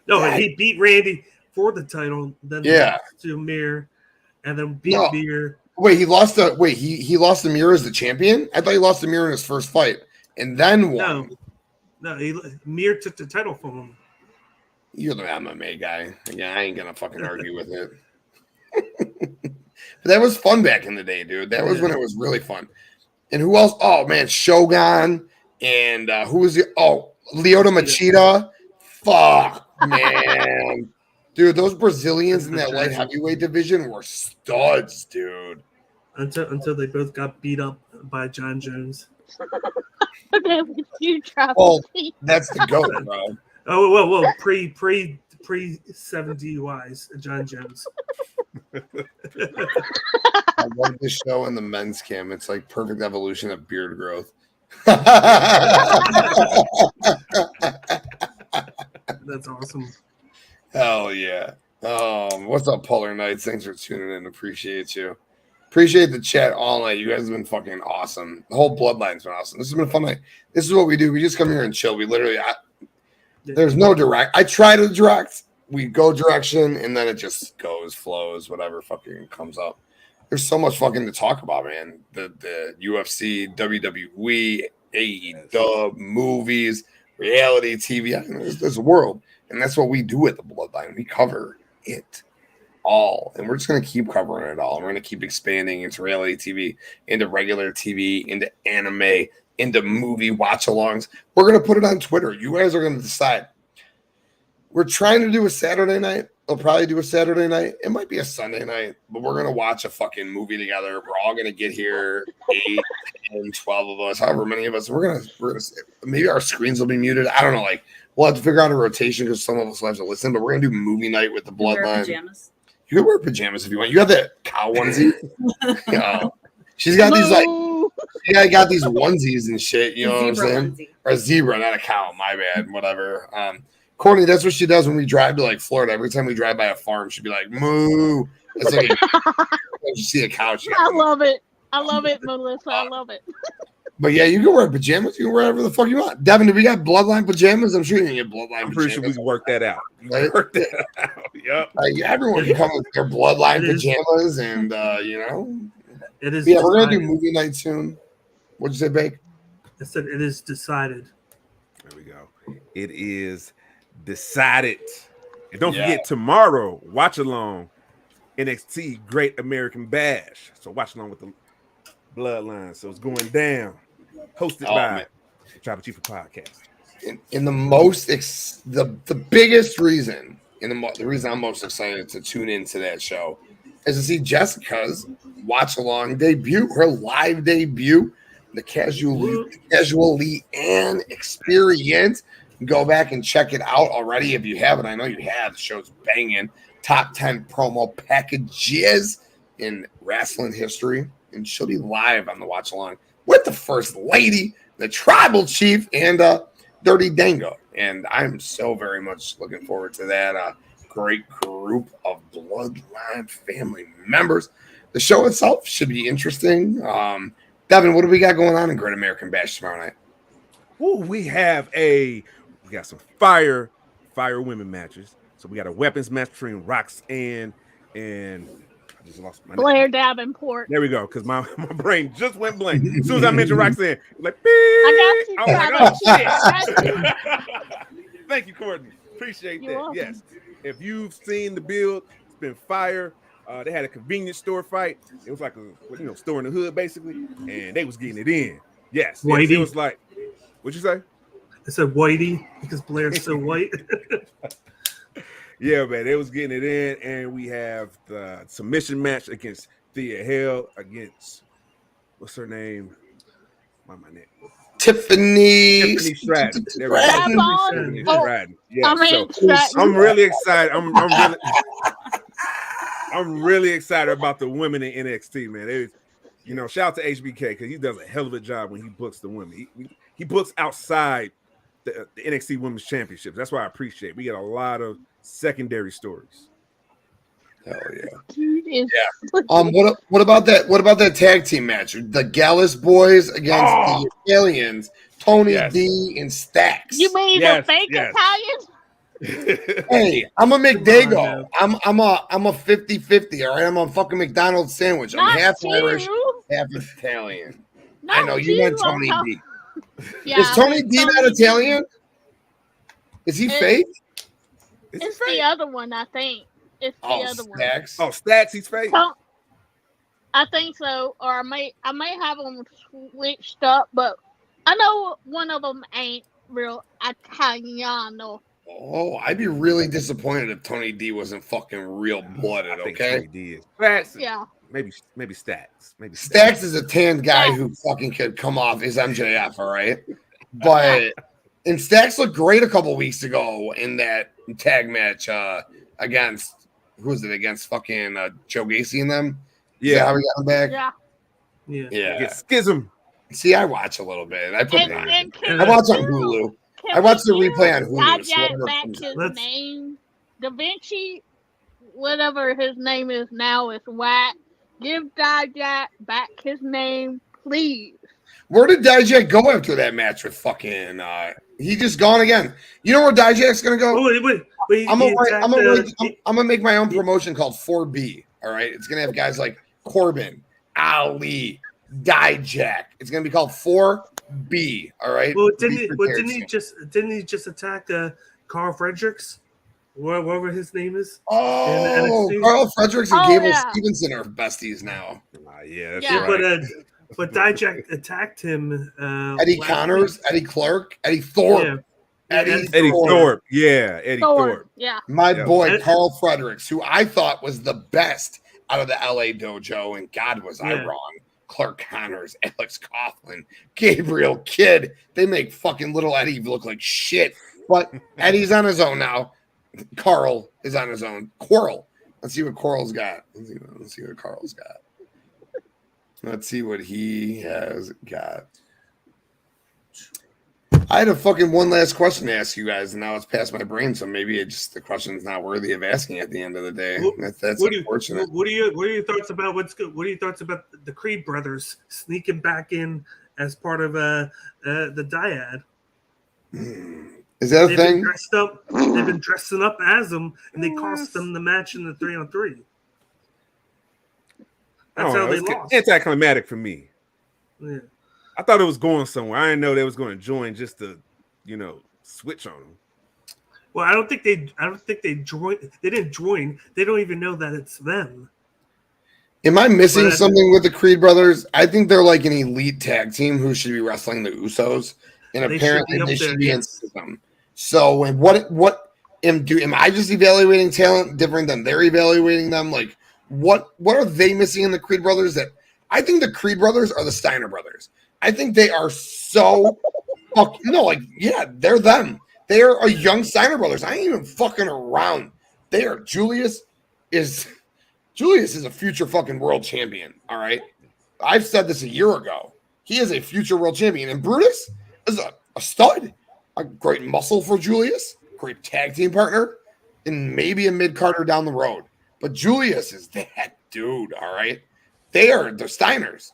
No, he beat Randy for the title. Then lost to Mir, and then beat Mir. Wait, he lost to he lost to Mir as the champion? I thought he lost to Mir in his first fight, and then won. No, Mir took the title from him. You're the MMA guy. Yeah, I ain't gonna fucking argue with it. But that was fun back in the day, dude. That was when it was really fun. And who else? Oh man, Shogun and who was it? Oh, Lyoto Machida. Fuck, man. Dude, those Brazilians in that light heavyweight division were studs, dude. Until they both got beat up by John Jones. Oh, that's the GOAT, bro. Oh, whoa. Pre 7 DUIs, John Jones. I love this show in the men's cam. It's like perfect evolution of beard growth. That's awesome. Hell yeah. What's up, Polar Knights? Thanks for tuning in. Appreciate you. Appreciate the chat all night. You guys have been fucking awesome. The whole Bloodline's been awesome. This has been a fun night. This is what we do. We just come here and chill. We literally there's no direct. I try to direct. We go direction, and then it just flows, whatever fucking comes up. There's so much fucking to talk about, man. The UFC, WWE, AEW, movies, reality TV. I mean, there's a world, and that's what we do at the Bloodline. We cover it all, and we're just going to keep covering it all. We're going to keep expanding into reality TV, into regular TV, into anime, into movie watch-alongs. We're going to put it on Twitter. You guys are going to decide. We're trying to do a Saturday night, they'll probably do a Saturday night. It might be a Sunday night, but we're going to watch a fucking movie together. We're all going to get here, 8, 10, 12 of us, however many of us. We're gonna maybe our screens will be muted. I don't know. Like, we'll have to figure out a rotation because some of us will have to listen, but we're going to do movie night with the Bloodline. You can wear pajamas if you want. You have that cow onesie. She's got these got these onesies and shit. You know what I'm saying? Onesie. Or a zebra, not a cow. My bad. Whatever. Courtney, that's what she does when we drive to like Florida. Every time we drive by a farm, she'd be like, "Moo." It's like you see a cow. I love it. I love it, Melissa. I love it. But yeah, you can wear pajamas. You can wear whatever the fuck you want. Devin, do we got Bloodline pajamas? I'm sure you can get Bloodline pajamas. I'm pretty sure we can work that out. Work that out. Yep. Everyone can come with their Bloodline pajamas, and It is. Yeah, we're gonna do movie night soon. What'd you say, Bake? I said it is decided. There we go. It is decided. And don't forget, tomorrow, watch along NXT Great American Bash. So watch along with the Bloodline. So it's going down. Hosted by Tribal Chief Podcast. In the most the biggest reason, the reason I'm most excited to tune into that show is to see Jessica's watch along debut, her live debut, the casually and experience. Go back and check it out already if you haven't. I know you have. The show's banging. Top 10 promo packages in wrestling history. And she'll be live on the watch along with the First Lady, the Tribal Chief, and Dirty Dango. And I'm so very much looking forward to that great group of Bloodline family members. The show itself should be interesting. Devin, what do we got going on in Great American Bash tomorrow night? Ooh, we got some fire women matches. So we got a weapons match between Roxanne and I just lost my Blair Davenport. There we go, because my brain just went blank. As soon as I mentioned Roxanne, like, I got you. I was like, shit. Thank you, Courtney. Appreciate that. Welcome. Yes. If you've seen the build, it's been fire. They had a convenience store fight. It was like a store in the hood, basically, and they was getting it in. Yes. It was like, what'd you say? I said whitey because Blair's so white. Yeah, man, they was getting it in, and we have the submission match against Thea Hale against what's her name? My name. Tiffany Stratton. There we go. Tiffany Stratton. Yeah, Stratton. I'm really excited. I'm really excited about the women in NXT, man. Shout out to HBK because he does a hell of a job when he books the women. He books outside the NXT Women's Championships. That's why I appreciate it. We get a lot of secondary stories. Hell yeah. Yeah. What about that? What about that tag team match? The Gallus boys against the Italians, Tony D and Stacks. You mean the fake Italians? Hey, I'm a McDago. I'm a 50-50, all right? I'm a fucking McDonald's sandwich. I'm half Irish, half Italian. I know you want Tony D. Yeah, is Tony D not Italian? Is he fake? It's the other one, I think. It's the other Stacks. one. Oh, Stacks, he's fake. I think so, or I may have them switched up, but I know one of them ain't real Italiano. Oh, I'd be really disappointed if Tony D wasn't fucking real blooded. Okay, Tony D is. Stacks, yeah. Maybe Stacks. Maybe Stacks is a tanned guy who fucking could come off as MJF, all right? But and Stacks looked great a couple weeks ago in that tag match against who was it? Against fucking Joe Gacy and them. Yeah, how we got him back. Yeah. Get Schism. See, I watch a little bit. I watch on Hulu. I watched the replay on Hulu. Back his name, Da Vinci, whatever his name is now, is whack. Give Dijak back his name, please. Where did Dijak go after that match with fucking? He just gone again. You know where Dijak's gonna go? Wait, I'm gonna make my own promotion called 4B. All right, it's gonna have guys like Corbin, Ali, Dijak. It's gonna be called 4B. All right. Well, didn't he just attack Carl Fredericks? Whatever his name is. Oh, Carl Fredericks and Gable Stevenson are besties now. But Dijak attacked him. Eddie Connors, Eddie Clark, Eddie Thorpe. Eddie Thorpe. Thorpe. Yeah, Eddie Thorpe. Yeah. My Yeah. boy Carl Fredericks, who I thought was the best out of the LA dojo, and God was I Yeah. wrong. Clark Connors, Alex Coughlin, Gabriel Kidd. They make fucking little Eddie look like shit. But Eddie's on his own now. Carl is on his own. Coral. Let's see what Coral's got. Let's see what Carl's got. Let's see what he has got. I had a fucking one last question to ask you guys, and now it's past my brain, so maybe the question's not worthy of asking at the end of the day. That's unfortunate. What are your thoughts about what's good? What are your thoughts about the Creed brothers sneaking back in as part of the dyad? Is that a thing? They've been dressing up as them, and they cost them the match in the 3-on-3. That's how they lost. Anticlimactic for me. Yeah. I thought it was going somewhere. I didn't know they was going to join just to, switch on them. Well, I don't think they joined. They didn't join. They don't even know that it's them. Am I missing something with the Creed brothers? I think they're like an elite tag team who should be wrestling the Usos, and apparently they should be in system. So, am I just evaluating talent different than they're evaluating them? Like, what are they missing in the Creed brothers? That I think the Creed brothers are the Steiner brothers. I think they are so they're them. They are a young Steiner brothers. I ain't even fucking around. They are Julius is a future fucking world champion. All right. I've said this a year ago. He is a future world champion. And Brutus is a stud. A great muscle for Julius, great tag team partner, and maybe a mid-carder down the road. But Julius is that dude, all right? They're Steiners.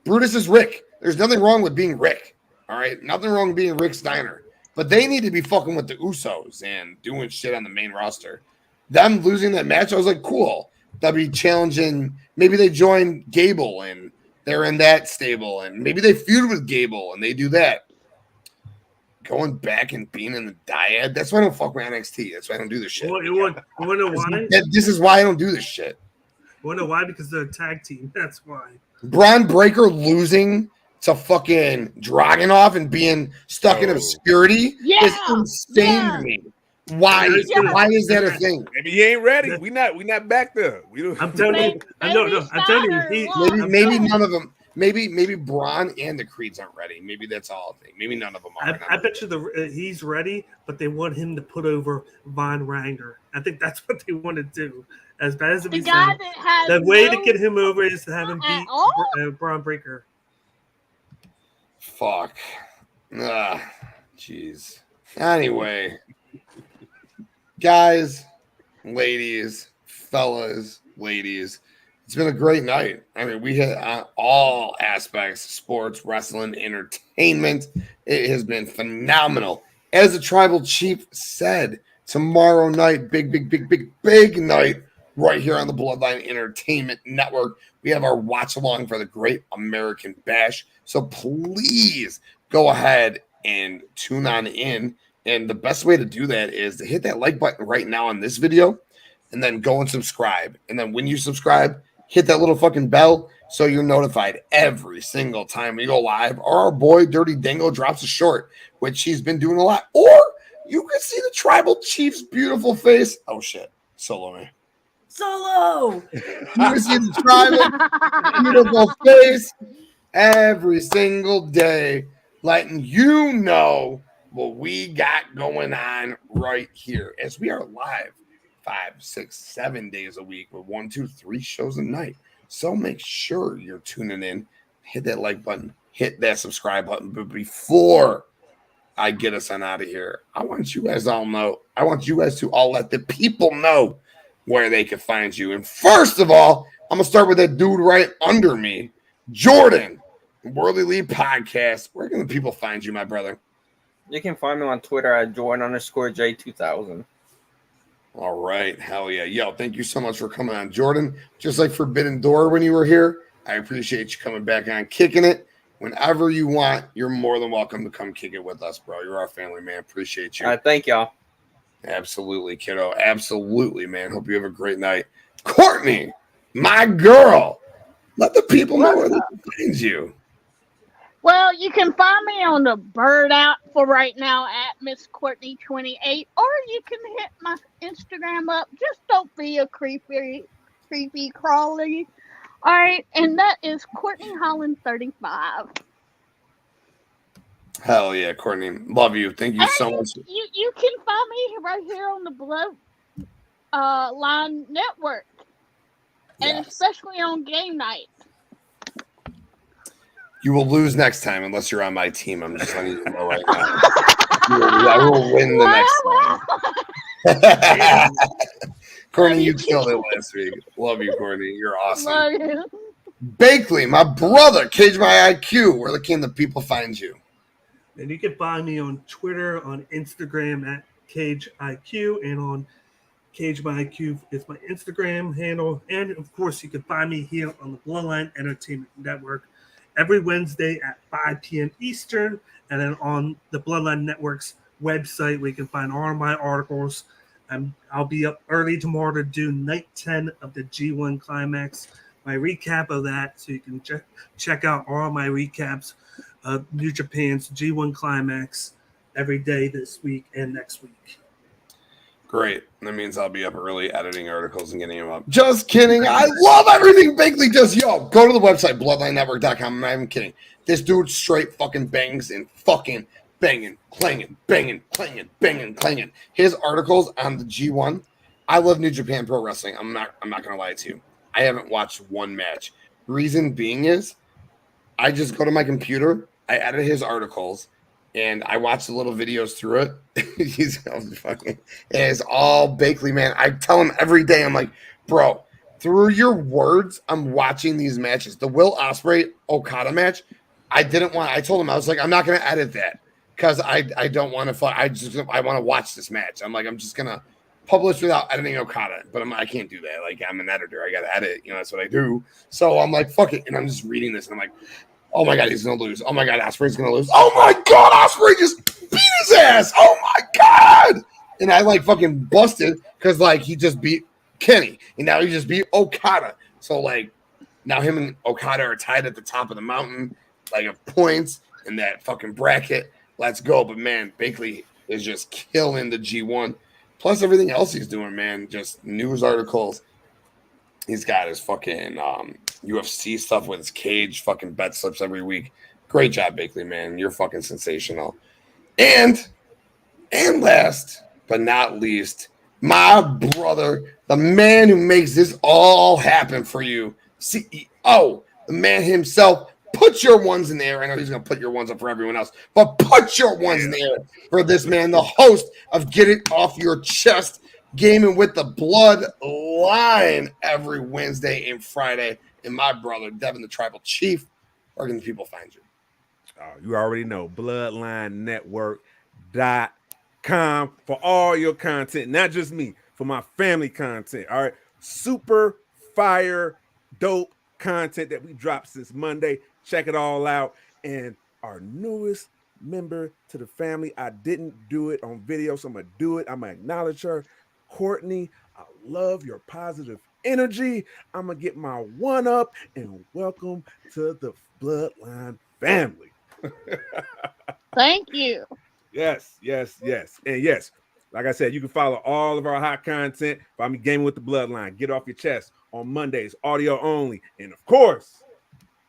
Brutus is Rick. There's nothing wrong with being Rick, all right? Nothing wrong with being Rick Steiner. But they need to be fucking with the Usos and doing shit on the main roster. Them losing that match, I was like, cool. They'll be challenging. Maybe they join Gable and they're in that stable. And maybe they feud with Gable and they do that. Going back and being in the dyad, that's why I don't fuck with NXT. That's why I don't do this shit. You want to know why? This is why I don't do this shit. You want to know why? Because they're a tag team. That's why. Braun Breaker losing to fucking Dragunov and being stuck in obscurity is insane to me. Why? Yeah. Why is that a thing? Maybe he ain't ready. We not back there. I'm telling you. I'm telling you. Maybe none of them. Maybe Braun and the Creeds aren't ready. Maybe that's all I think. Maybe none of them are. I bet you he's ready, but they want him to put over Von Wagner. I think that's what they want to do. As bad as it be said, the way to get him over is to have him beat Braun Breaker. Fuck. Jeez. Anyway, guys, ladies, fellas, ladies. It's been a great night. I mean, we hit all aspects: sports, wrestling, entertainment. It has been phenomenal. As the tribal chief said, tomorrow night, big night right here on the Bloodline Entertainment Network. We have our watch along for the Great American Bash. So please go ahead and tune on in. And the best way to do that is to hit that like button right now on this video and then go and subscribe. And then when you subscribe, hit that little fucking bell so you're notified every single time we go live, or our boy Dirty Dingo drops a short, which he's been doing a lot. Or you can see the tribal chief's beautiful face. Oh shit, Solo man. Solo. You can see the tribal beautiful face every single day, letting you know what we got going on right here as we are live 5, 6, 7 days a week with 1, 2, 3 shows a night. So make sure you're tuning in. Hit that like button, hit that subscribe button. But before I get us on out of here, I want you guys all know. I want you guys to all let the people know where they can find you. And first of all, I'm gonna start with that dude right under me, Jordan, Worldly Lead Podcast. Where can the people find you, my brother? You can find me on Twitter at Jordan_J2000. All right. Hell yeah. Yo, thank you so much for coming on, Jordan. Just like Forbidden Door when you were here, I appreciate you coming back on, kicking it. Whenever you want, you're more than welcome to come kick it with us, bro. You're our family, man. Appreciate you. All right. Thank y'all. Absolutely, kiddo. Absolutely, man. Hope you have a great night. Courtney, my girl, let the people know where they can find you. Well, you can find me on the bird out for right now at Miss Courtney28, or you can hit my Instagram up. Just don't be a creepy crawly. All right, and that is Courtney Holland 35. Hell yeah, Courtney. Love you. Thank you so much. You can find me right here on the Bloodline Network, and Yes. especially on game night. You will lose next time unless you're on my team. I'm just letting you know right now. I will win the next time. Courtney, you killed it last week. Love you, Courtney. You're awesome. Love you. Bakley, my brother, Cage My IQ. Where can the people find you? And you can find me on Twitter, on Instagram at CageIQ, and on Cage My IQ is my Instagram handle. And of course, you can find me here on the Bloodline Entertainment Network every Wednesday at 5 p.m. Eastern, and then on the Bloodline Network's website, where you can find all of my articles. I'll be up early tomorrow to do night 10 of the G1 Climax, my recap of that, so you can check out all my recaps of New Japan's G1 Climax every day this week and next week. Great. That means I'll be up early editing articles and getting them up. Just kidding. I love everything Bakley does. Yo, go to the website, bloodlinenetwork.com. I'm not even kidding. This dude straight fucking bangs and fucking banging, clanging, banging, clanging, banging, clanging. His articles on the G1. I love New Japan Pro Wrestling. I'm not gonna lie to you. I haven't watched one match. Reason being is I just go to my computer, I edit his articles, and I watch the little videos through it. He's fucking, it's all Bakley, man. I tell him every day, I'm like, bro, through your words, I'm watching these matches. The Will Ospreay Okada match, I told him, I was like, I'm not going to edit that because I don't want to, I want to watch this match. I'm like, I'm just going to publish without editing Okada, but I can't do that. Like, I'm an editor. I got to edit. That's what I do. So I'm like, fuck it. And I'm just reading this, and I'm like, oh my God, he's going to lose. Oh my God, Ospreay's going to lose. Oh my God, Ospreay just beat his ass. Oh my God. And I like fucking busted because like he just beat Kenny and now he just beat Okada. So like now him and Okada are tied at the top of the mountain, like of points in that fucking bracket. Let's go. But man, Bakley is just killing the G1. Plus everything else he's doing, man. Just news articles. He's got his fucking UFC stuff with his Cage fucking bet slips every week. Great job, Bakley, man. You're fucking sensational. And last but not least, my brother, the man who makes this all happen for you, CEO, the man himself. Put your ones in there. I know he's going to put your ones up for everyone else, but put your ones in there for this man, the host of Get It Off Your Chest, gaming with the Bloodline every Wednesday and Friday. And my brother, Devin, the Tribal Chief. Where can people find you? Oh, you already know, bloodlinenetwork.com for all your content, not just me, for my family content. All right. Super fire, dope content that we dropped since Monday. Check it all out. And our newest member to the family, I didn't do it on video, so I'm going to do it. I'm going to acknowledge her. Courtney, I love your positive energy. I'm going to get my one up and welcome to the Bloodline family. Thank you. Yes. And yes, like I said, you can follow all of our hot content. Find me Gaming with the Bloodline. Get Off Your Chest on Mondays, audio only. And of course,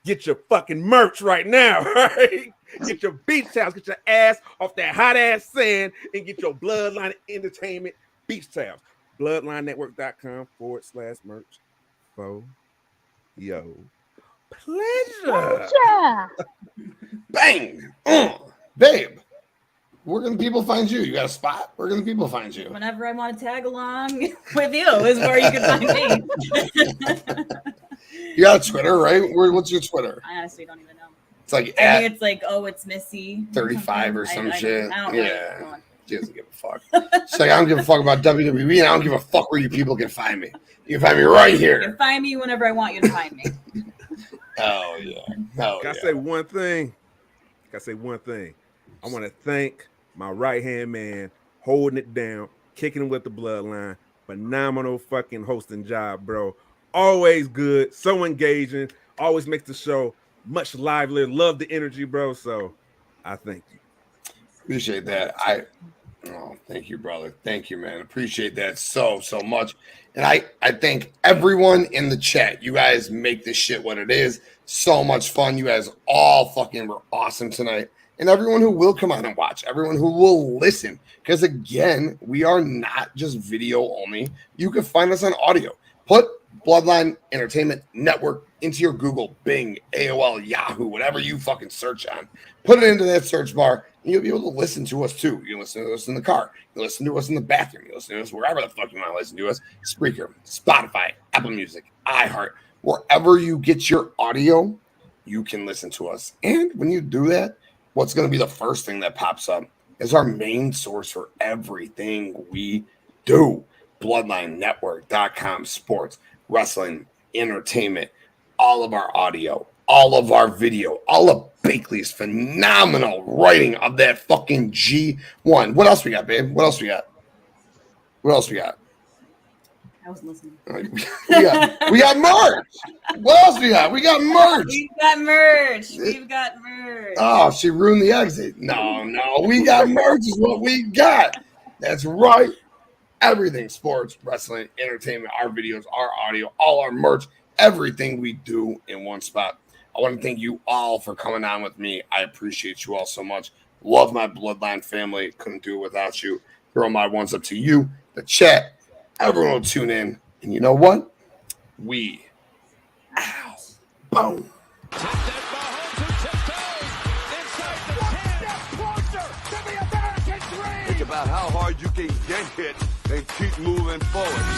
get your fucking merch right now, right? Get your beach towels, get your ass off that hot ass sand, and get your Bloodline Entertainment beach towels. Bloodlinenetwork.com/merch. For yo pleasure. Bang. Babe, where can people find you? You got a spot? Where can people find you? Whenever I want to tag along with you is where you can find me. You got a Twitter, right? What's your Twitter? I honestly don't even know. It's like I think it's like, oh, it's Missy 35 or some shit. I don't Yeah. know. She doesn't give a fuck. She's like, I don't give a fuck about WWE, and I don't give a fuck where you people can find me. You can find me right You here. can find me whenever I want you to find me. Oh, yeah. Oh, Can I yeah. say one thing? I want to thank my right-hand man holding it down, kicking with the Bloodline. Phenomenal fucking hosting job, bro. Always good, so engaging, always makes the show much livelier. Love the energy, bro. So I thank you. Appreciate that. Thank you, brother. Thank you, man. Appreciate that so much. And I thank everyone in the chat. You guys make this shit what it is. So much fun. You guys all fucking were awesome tonight. And everyone who will come out and watch, everyone who will listen. Because again, we are not just video only. You can find us on audio. Put Bloodline Entertainment Network into your Google, Bing, AOL, Yahoo, whatever you fucking search on. Put it into that search bar, and you'll be able to listen to us too. You can listen to us in the car. You can listen to us in the bathroom. You can listen to us wherever the fuck you want to listen to us. Spreaker, Spotify, Apple Music, iHeart, wherever you get your audio, you can listen to us. And when you do that, what's going to be the first thing that pops up is our main source for everything we do. BloodlineNetwork.com, sports, wrestling, entertainment, all of our audio, all of our video, all of Bakley's phenomenal writing of that fucking G1. What else we got, babe? What else we got? I was listening. We got merch. What else we got? We got merch. We've got merch. Oh, she ruined the exit. No. We got merch is what we got. That's right. Everything sports, wrestling, entertainment, our videos, our audio, all our merch, everything we do in one spot. I want to thank you all for coming on with me. I appreciate you all so much. Love my Bloodline family. Couldn't do it without you. Throw my ones up to you, the chat. Everyone will tune in. And you know what? We boom. Think about how hard you can get hit and keep moving forward.